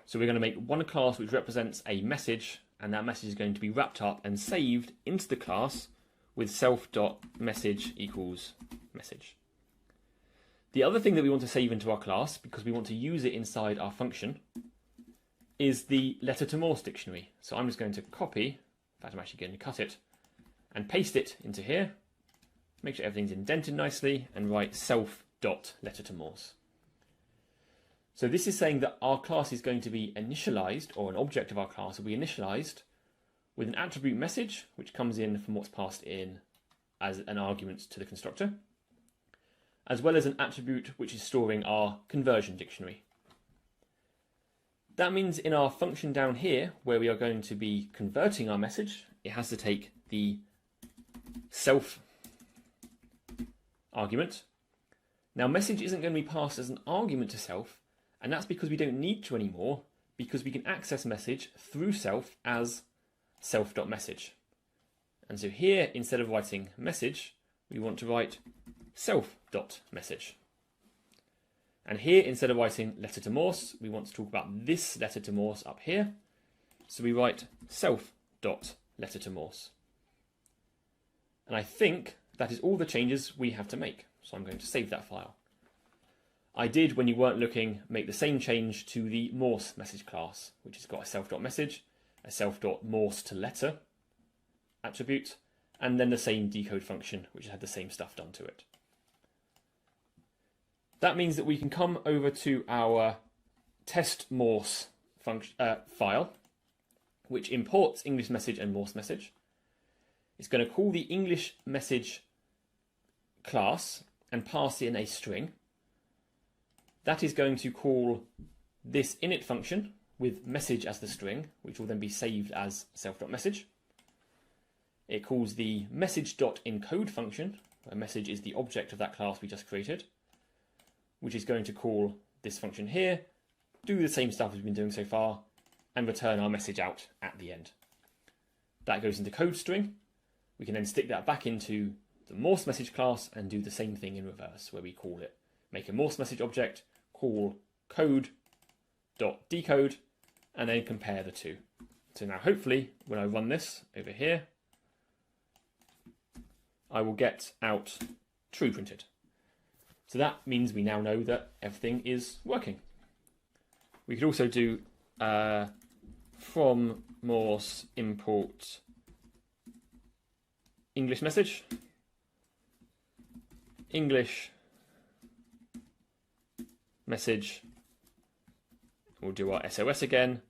So we're going to make one class which represents a message, and that message is going to be wrapped up and saved into the class with self.message equals message. The other thing that we want to save into our class, because we want to use it inside our function, is the letter to Morse dictionary. So I'm just going to copy, in fact I'm actually going to cut it, and paste it into here, make sure everything's indented nicely, and write self.letter to Morse. So this is saying that our class is going to be initialized, or an object of our class will be initialized with an attribute message, which comes in from what's passed in as an argument to the constructor, as well as an attribute which is storing our conversion dictionary. That means in our function down here, where we are going to be converting our message, it has to take the self argument. Now message isn't going to be passed as an argument to self, and that's because we don't need to anymore, because we can access message through self as self.message. And so here, instead of writing message, we want to write self.message. And here, instead of writing letter to Morse, we want to talk about this letter to Morse up here. So we write self.letter to Morse. And I think that is all the changes we have to make. So I'm going to save that file. I did, when you weren't looking, make the same change to the Morse message class, which has got a self.message, a self.morse to letter attribute, and then the same decode function, which had the same stuff done to it. That means that we can come over to our test Morse file, which imports English message and Morse message. It's going to call the English message class and pass in a string. That is going to call this init function with message as the string, which will then be saved as self.message. It calls the message.encode function, where message is the object of that class we just created, which is going to call this function here, do the same stuff we've been doing so far, and return our message out at the end. That goes into code string. We can then stick that back into the Morse message class and do the same thing in reverse, where we call it, make a Morse message object, call code.decode, and then compare the two. So now hopefully when I run this over here, I will get out true printed. So that means we now know that everything is working. We could also do from Morse import English message, English message. We'll do our SOS again.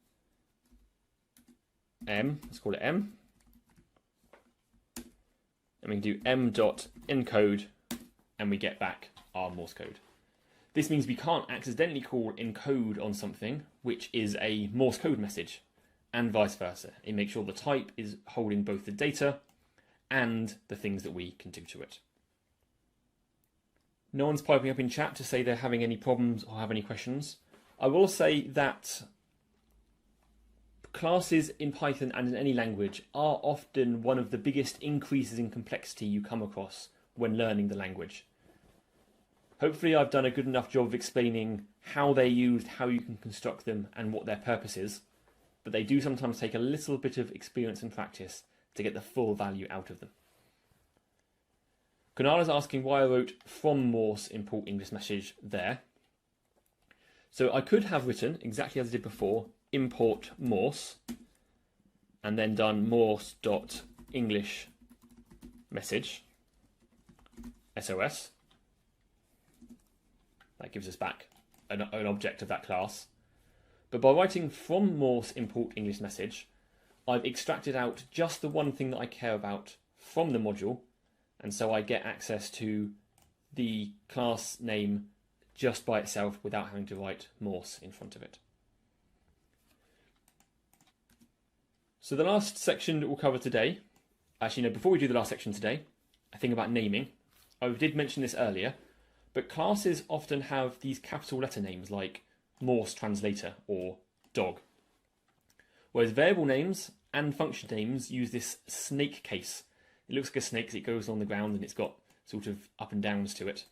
Let's call it M. And we can do m.encode, and we get back our Morse code. This means we can't accidentally call encode on something which is a Morse code message, and vice versa. It makes sure the type is holding both the data and the things that we can do to it. No one's piping up in chat to say they're having any problems or have any questions. I will say that classes in Python and in any language are often one of the biggest increases in complexity you come across when learning the language. Hopefully I've done a good enough job of explaining how they're used, how you can construct them, and what their purpose is, but they do sometimes take a little bit of experience and practice to get the full value out of them. Kunal is asking why I wrote from Morse import English message there. So I could have written, exactly as I did before, import Morse, and then done Morse.English message, SOS. That gives us back an object of that class. But by writing from Morse import English message, I've extracted out just the one thing that I care about from the module, and so I get access to the class name just by itself without having to write Morse in front of it. So the last section that we'll cover today, actually no, before we do the last section today, a thing about naming. I did mention this earlier, but classes often have these capital letter names like Morse translator or dog. Whereas variable names and function names use this snake case. It looks like a snake because it goes on the ground and it's got sort of up and downs to it.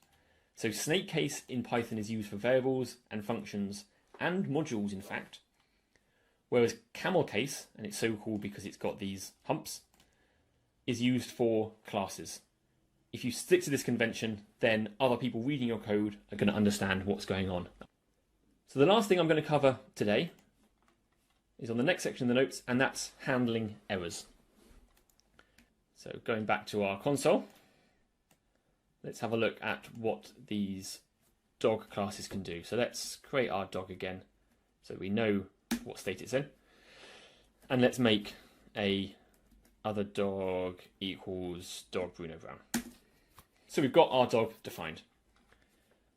So snake case in Python is used for variables and functions and modules, in fact. Whereas camel case, and it's so called because it's got these humps, is used for classes. If you stick to this convention, then other people reading your code are going to understand what's going on. So the last thing I'm going to cover today is on the next section of the notes, and that's handling errors. So going back to our console, let's have a look at what these dog classes can do. So let's create our dog again so we know what state it's in. And let's make a other dog equals dog Bruno Brown. So we've got our dog defined.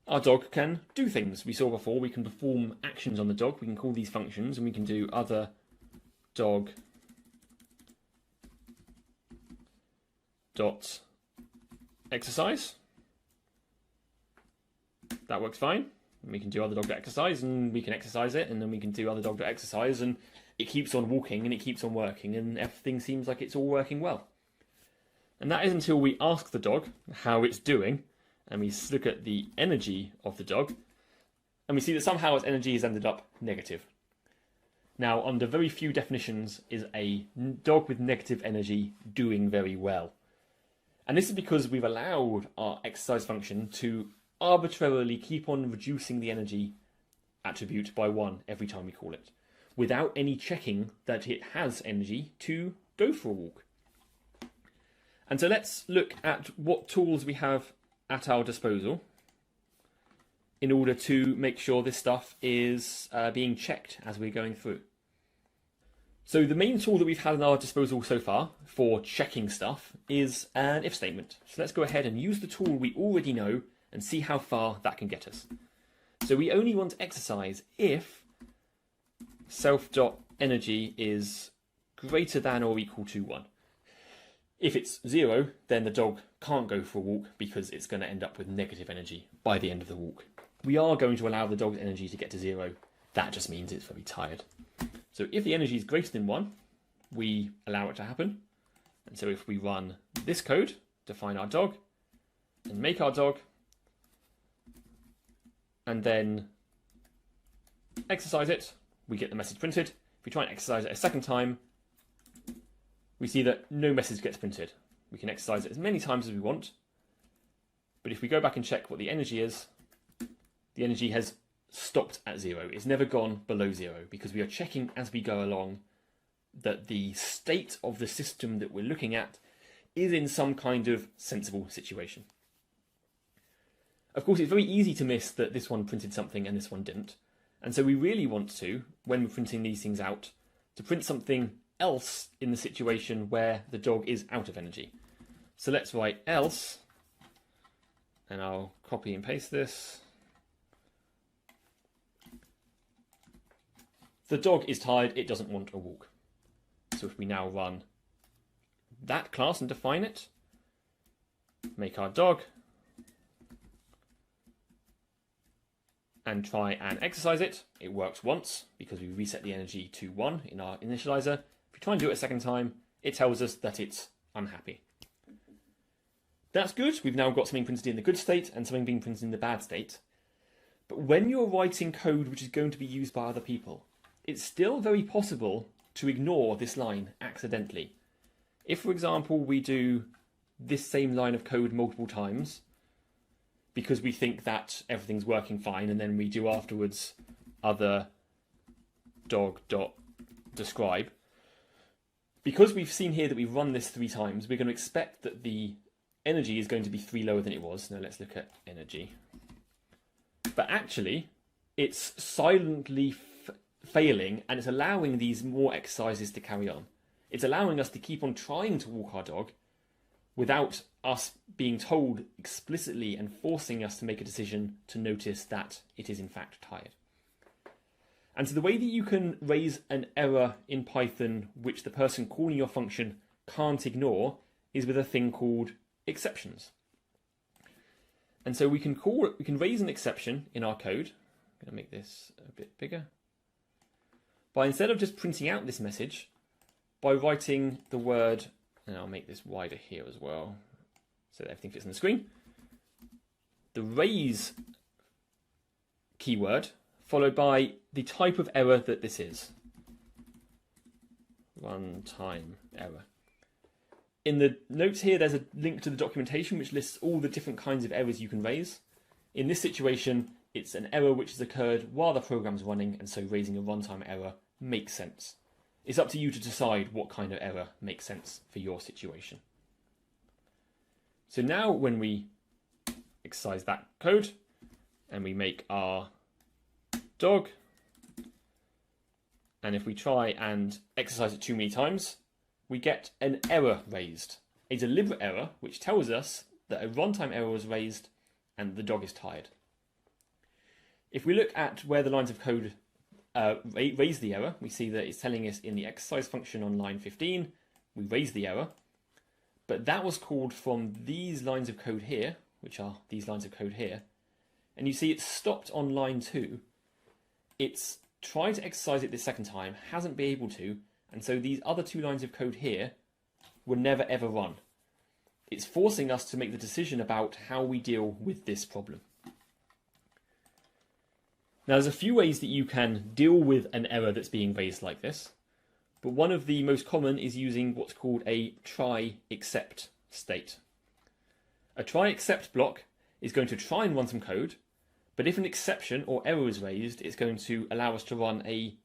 Our dog can do things. We saw before, we can perform actions on the dog. We can call these functions, and we can do other dog dot exercise. That works fine. We can do other dog dot exercise, and we can exercise it, and then we can do other dog dot exercise, and it keeps on walking, and it keeps on working, and everything seems like it's all working well. And that is until we ask the dog how it's doing, and we look at the energy of the dog, and we see that somehow its energy has ended up negative. Now, under very few definitions is a dog with negative energy doing very well. And this is because we've allowed our exercise function to arbitrarily keep on reducing the energy attribute by 1 every time we call it, without any checking that it has energy to go for a walk. And so let's look at what tools we have at our disposal in order to make sure this stuff is being checked as we're going through. So the main tool that we've had at our disposal so far for checking stuff is an if statement. So let's go ahead and use the tool we already know and see how far that can get us. So we only want to exercise if self.energy is greater than or equal to 1. If it's 0, then the dog can't go for a walk because it's going to end up with negative energy by the end of the walk. We are going to allow the dog's energy to get to 0. That just means it's very tired. So if the energy is greater than 1, we allow it to happen. And so if we run this code, define our dog, and make our dog, and then exercise it, we get the message printed. If we try and exercise it a second time, we see that no message gets printed. We can exercise it as many times as we want, but if we go back and check what the energy is, the energy has stopped at 0. It's never gone below 0 because we are checking as we go along that the state of the system that we're looking at is in some kind of sensible situation. Of course, it's very easy to miss that this one printed something and this one didn't. And so we really want to, when we're printing these things out, to print something else in the situation where the dog is out of energy. So let's write else, and I'll copy and paste this. The dog is tired, it doesn't want a walk. So if we now run that class and define it, make our dog, and try and exercise it, it works once because we reset the energy to 1 in our initializer. If we try and do it a second time, it tells us that it's unhappy. That's good. We've now got something printed in the good state and something being printed in the bad state. But when you're writing code which is going to be used by other people, it's still very possible to ignore this line accidentally. If, for example, we do this same line of code multiple times because we think that everything's working fine, and then we do afterwards other dog.describe, because we've seen here that we've run this 3 times, we're going to expect that the energy is going to be 3 lower than it was. Now let's look at energy. But actually, it's silently failing, and it's allowing these more exercises to carry on. It's allowing us to keep on trying to walk our dog without us being told explicitly and forcing us to make a decision to notice that it is in fact tired. And so the way that you can raise an error in Python which the person calling your function can't ignore is with a thing called exceptions. And so we can raise an exception in our code. I'm going to make this a bit bigger. By instead of just printing out this message, by writing the word, and I'll make this wider here as well, so that everything fits on the screen, the raise keyword, followed by the type of error that this is. Runtime error. In the notes here, there's a link to the documentation which lists all the different kinds of errors you can raise. In this situation, it's an error which has occurred while the program's running, and so raising a runtime error makes sense. It's up to you to decide what kind of error makes sense for your situation. So now when we exercise that code and we make our dog, and if we try and exercise it too many times, we get an error raised, a deliberate error which tells us that a runtime error was raised and the dog is tired. If we look at where the lines of code raise the error, we see that it's telling us in the exercise function on line 15, we raise the error, but that was called from these lines of code here, which are these lines of code here, and you see it's stopped on line 2. It's tried to exercise it this second time, hasn't been able to, and so these other 2 lines of code here will never ever run. It's forcing us to make the decision about how we deal with this problem. Now there's a few ways that you can deal with an error that's being raised like this, but one of the most common is using what's called a try except state. A try except block is going to try and run some code, but if an exception or error is raised, it's going to allow us to run a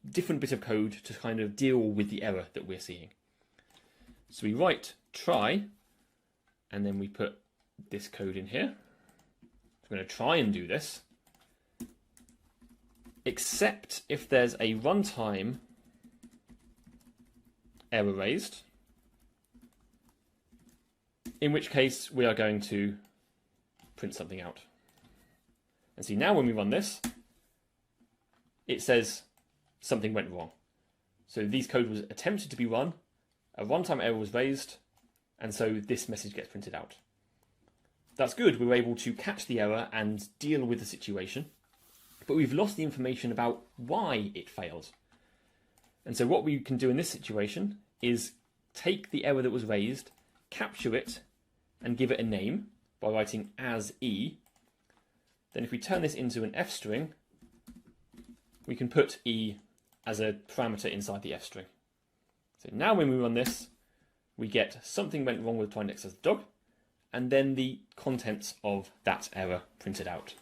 different bit of code to kind of deal with the error that we're seeing. So we write try, and then we put this code in here. I'm going to try and do this, except if there's a runtime error raised, in which case we are going to print something out. And see, now when we run this, it says something went wrong. So this code was attempted to be run, a runtime error was raised, and so this message gets printed out. That's good, we were able to catch the error and deal with the situation, but we've lost the information about why it failed. And so what we can do in this situation is take the error that was raised, capture it, and give it a name by writing as E. Then if we turn this into an F string, we can put E as a parameter inside the F string. So now when we run this, we get something went wrong with trying to access the dog, and then the contents of that error printed out.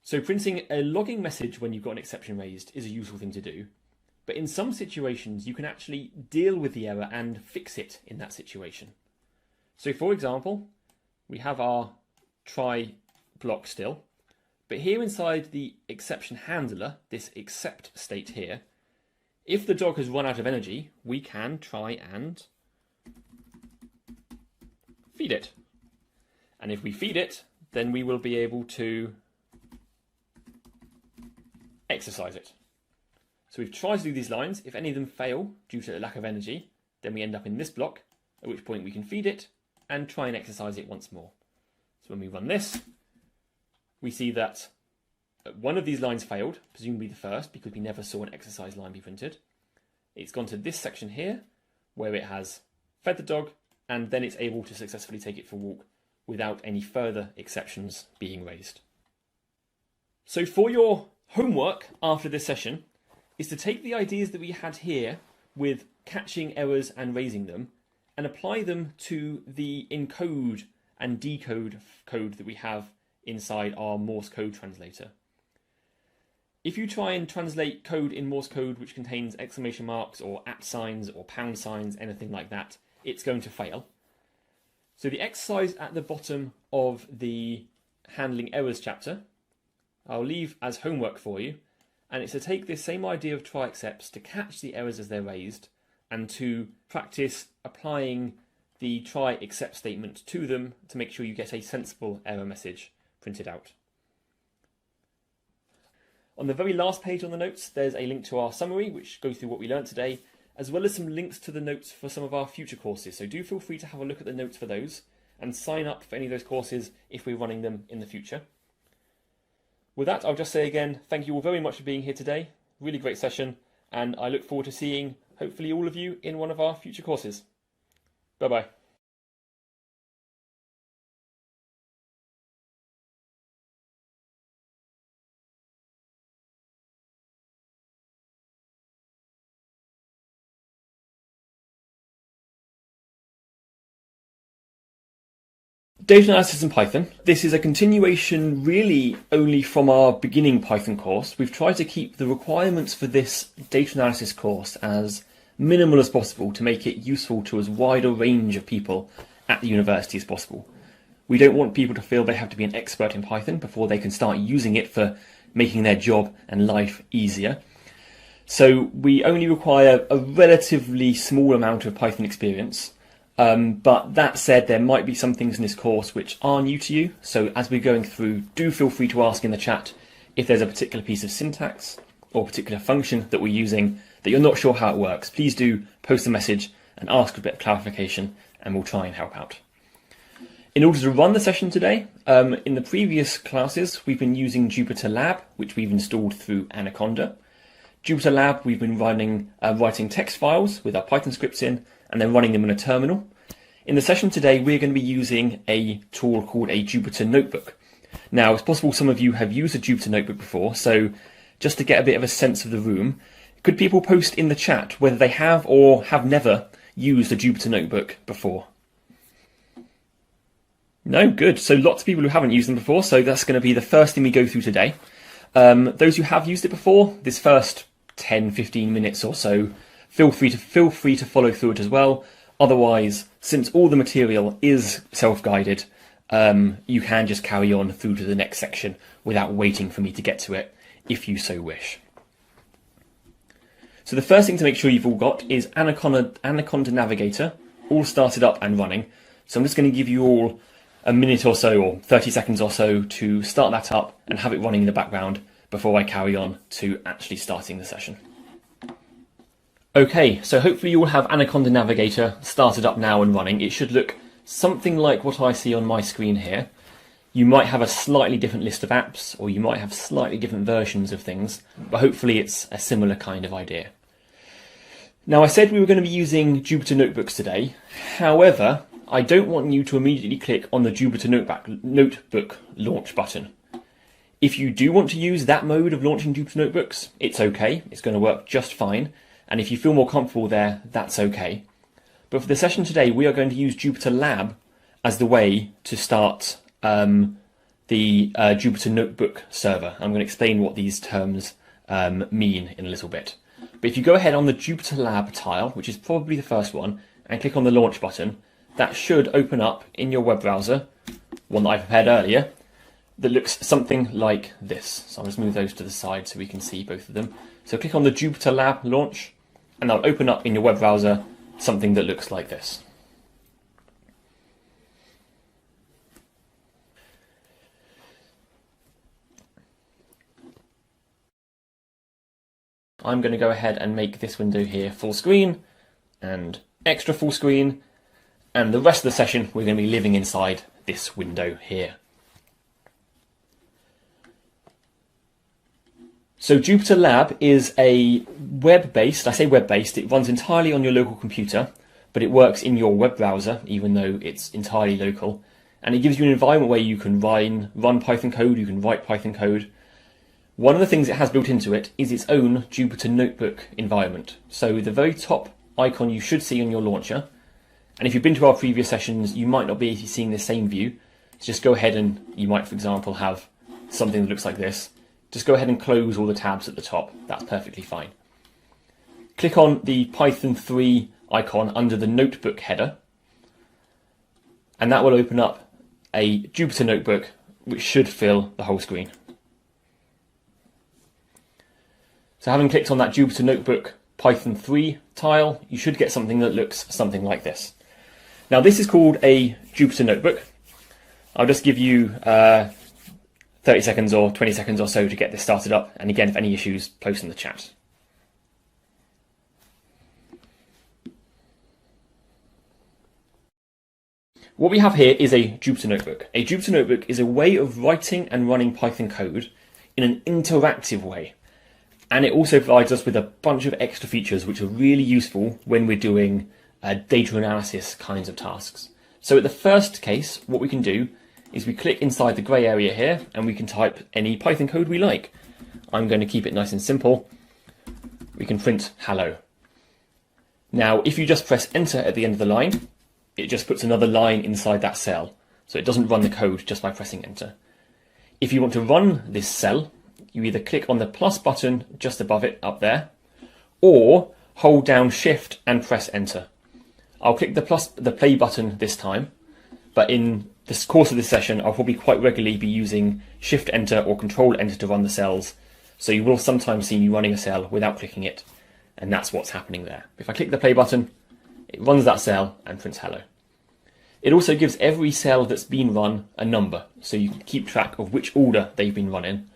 So printing a logging message when you've got an exception raised is a useful thing to do, but in some situations you can actually deal with the error and fix it in that situation. So for example, we have our try block still, but here inside the exception handler, this except state here, if the dog has run out of energy, we can try and feed it. And if we feed it, then we will be able to exercise it. So we've tried to do these lines. If any of them fail due to a lack of energy, then we end up in this block, at which point we can feed it and try and exercise it once more. So when we run this, we see that one of these lines failed, presumably the first, because we never saw an exercise line be printed. It's gone to this section here, where it has fed the dog, and then it's able to successfully take it for a walk without any further exceptions being raised. So for your homework after this session is to take the ideas that we had here with catching errors and raising them and apply them to the encode and decode code that we have inside our Morse code translator. If you try and translate code in Morse code which contains exclamation marks or @ signs or pound signs, anything like that, it's going to fail. So the exercise at the bottom of the handling errors chapter, I'll leave as homework for you, and it's to take this same idea of try excepts to catch the errors as they're raised and to practice applying the try except statement to them to make sure you get a sensible error message printed out. On the very last page on the notes, there's a link to our summary, which goes through what we learned today, as well as some links to the notes for some of our future courses. So do feel free to have a look at the notes for those and sign up for any of those courses if we're running them in the future. With that, I'll just say again, thank you all very much for being here today. Really great session, and I look forward to seeing hopefully all of you in one of our future courses. Bye-bye. Data analysis in Python. This is a continuation really only from our beginning Python course. We've tried to keep the requirements for this data analysis course as minimal as possible to make it useful to as wide a range of people at the university as possible. We don't want people to feel they have to be an expert in Python before they can start using it for making their job and life easier. So we only require a relatively small amount of Python experience. But that said, there might be some things in this course which are new to you. So as we're going through, do feel free to ask in the chat if there's a particular piece of syntax or a particular function that we're using that you're not sure how it works. Please do post a message and ask for a bit of clarification, and we'll try and help out. In order to run the session today, in the previous classes, we've been using Jupyter Lab, which we've installed through Anaconda. Jupyter Lab, we've been writing text files with our Python scripts in, and then running them in a terminal. In the session today, we're going to be using a tool called a Jupyter Notebook. Now, it's possible some of you have used a Jupyter Notebook before, so just to get a bit of a sense of the room, could people post in the chat whether they have or have never used a Jupyter Notebook before? No? Good. So lots of people who haven't used them before, so that's going to be the first thing we go through today. Those who have used it before, this first 10-15 minutes or so, feel free to follow through it as well. Otherwise, since all the material is self-guided, you can just carry on through to the next section without waiting for me to get to it, if you so wish. So the first thing to make sure you've all got is Anaconda Navigator, all started up and running. So I'm just going to give you all a minute or so, or 30 seconds or so, to start that up and have it running in the background before I carry on to actually starting the session. Okay, so hopefully you will have Anaconda Navigator started up now and running. It should look something like what I see on my screen here. You might have a slightly different list of apps, or you might have slightly different versions of things, but hopefully it's a similar kind of idea. Now, I said we were going to be using Jupyter Notebooks today. However, I don't want you to immediately click on the Jupyter Notebook launch button. If you do want to use that mode of launching Jupyter Notebooks, it's okay. It's going to work just fine. And if you feel more comfortable there, that's okay. But for the session today, we are going to use Jupyter Lab as the way to start the Jupyter Notebook server. I'm going to explain what these terms mean in a little bit. But if you go ahead on the Jupyter Lab tile, which is probably the first one, and click on the launch button, that should open up in your web browser, one that I prepared earlier, that looks something like this. So I'll just move those to the side so we can see both of them. So click on the Jupyter Lab launch, and that'll open up in your web browser something that looks like this. I'm going to go ahead and make this window here full screen and extra full screen, and the rest of the session we're going to be living inside this window here. So Jupyter Lab is a web-based, I say web-based, it runs entirely on your local computer, but it works in your web browser, even though it's entirely local. And it gives you an environment where you can run Python code, you can write Python code. One of the things it has built into it is its own Jupyter Notebook environment. So the very top icon you should see on your launcher, and if you've been to our previous sessions, you might not be seeing the same view. So just go ahead and you might, for example, have something that looks like this. Just go ahead and close all the tabs at the top. That's perfectly fine. Click on the Python 3 icon under the notebook header, and that will open up a Jupyter Notebook which should fill the whole screen. So having clicked on that Jupyter Notebook Python 3 tile, you should get something that looks something like this. Now this is called a Jupyter Notebook. I'll just give you 30 seconds or 20 seconds or so to get this started up, and again, if any issues, post in the chat. What we have here is a Jupyter Notebook. A Jupyter Notebook is a way of writing and running Python code in an interactive way. And it also provides us with a bunch of extra features which are really useful when we're doing data analysis kinds of tasks. So at the first case, what we can do is we click inside the grey area here and we can type any Python code we like. I'm going to keep it nice and simple. We can print hello. Now, if you just press enter at the end of the line, it just puts another line inside that cell. So it doesn't run the code just by pressing enter. If you want to run this cell, you either click on the plus button just above it up there, or hold down shift and press enter. I'll click the play button this time, but in the course of this session, I'll probably quite regularly be using shift enter or control enter to run the cells. So you will sometimes see me running a cell without clicking it, and that's what's happening there. If I click the play button, it runs that cell and prints hello. It also gives every cell that's been run a number, so you can keep track of which order they've been run in,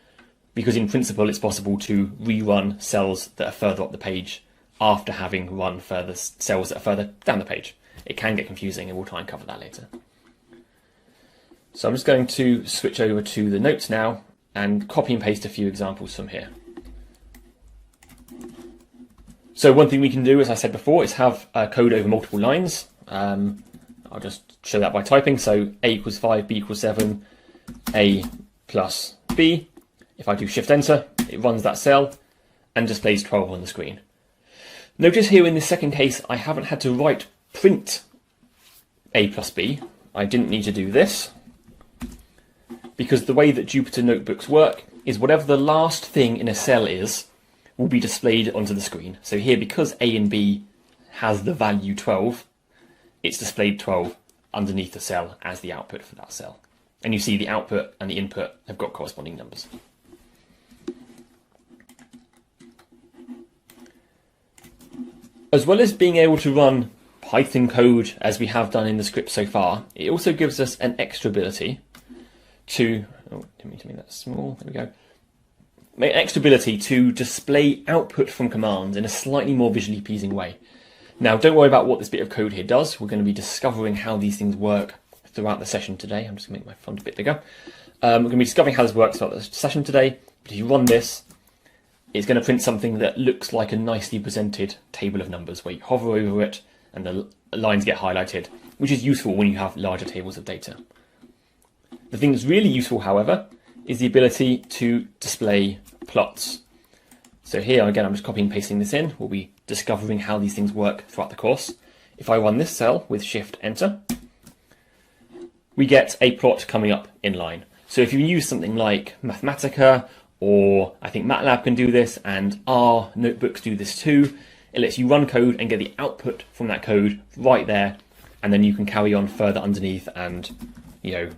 because in principle it's possible to rerun cells that are further up the page after having run further cells that are further down the page. It can get confusing, and we'll try and cover that later. So I'm just going to switch over to the notes now and copy and paste a few examples from here. So one thing we can do, as I said before, is have code over multiple lines. I'll just show that by typing. So a equals 5, b equals 7, a plus b. If I do shift enter, it runs that cell and displays 12 on the screen. Notice here in this second case, I haven't had to write print a plus b. I didn't need to do this, because the way that Jupyter Notebooks work is whatever the last thing in a cell is will be displayed onto the screen. So here, because A and B has the value 12, it's displayed 12 underneath the cell as the output for that cell. And you see the output and the input have got corresponding numbers. As well as being able to run Python code as we have done in the script so far, it also gives us an extra ability to, didn't mean to make that small, there we go. An extra ability to display output from commands in a slightly more visually pleasing way. Now, don't worry about what this bit of code here does. We're going to be discovering how these things work throughout the session today. I'm just going to make my font a bit bigger. We're going to be discovering how this works throughout the session today. But if you run this, it's going to print something that looks like a nicely presented table of numbers where you hover over it and the lines get highlighted, which is useful when you have larger tables of data. The thing that's really useful, however, is the ability to display plots. So here, again, I'm just copying and pasting this in. We'll be discovering how these things work throughout the course. If I run this cell with shift enter, we get a plot coming up in line. So if you use something like Mathematica, or I think MATLAB can do this, and R notebooks do this too, it lets you run code and get the output from that code right there, and then you can carry on further underneath and, you know,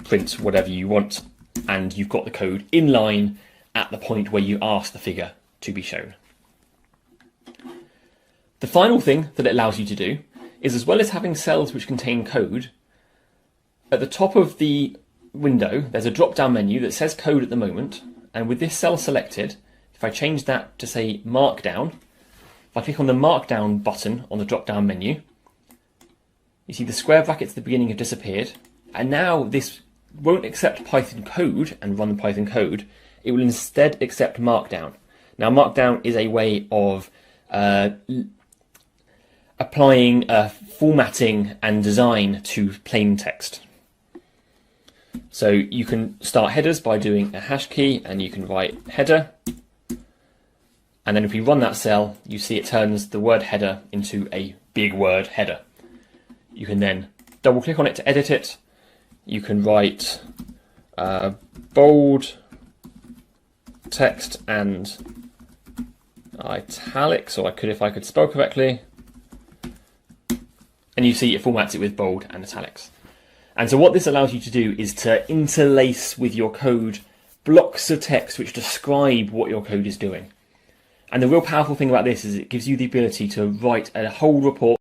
print whatever you want, and you've got the code in line at the point where you ask the figure to be shown. The final thing that it allows you to do is, as well as having cells which contain code, at the top of the window there's a drop-down menu that says code at the moment, and with this cell selected, If I change that to say Markdown, if I click on the Markdown button on the drop-down menu, you see the square brackets at the beginning have disappeared, and now this won't accept Python code and run the Python code. It will instead accept Markdown. Now, Markdown is a way of applying formatting and design to plain text. So you can start headers by doing a hash key, and you can write header. And then if we run that cell, you see it turns the word header into a big word header. You can then double click on it to edit it. You can write bold text and italics, or I could if I could spell correctly. And you see it formats it with bold and italics. And so what this allows you to do is to interlace with your code blocks of text which describe what your code is doing. And the real powerful thing about this is it gives you the ability to write a whole report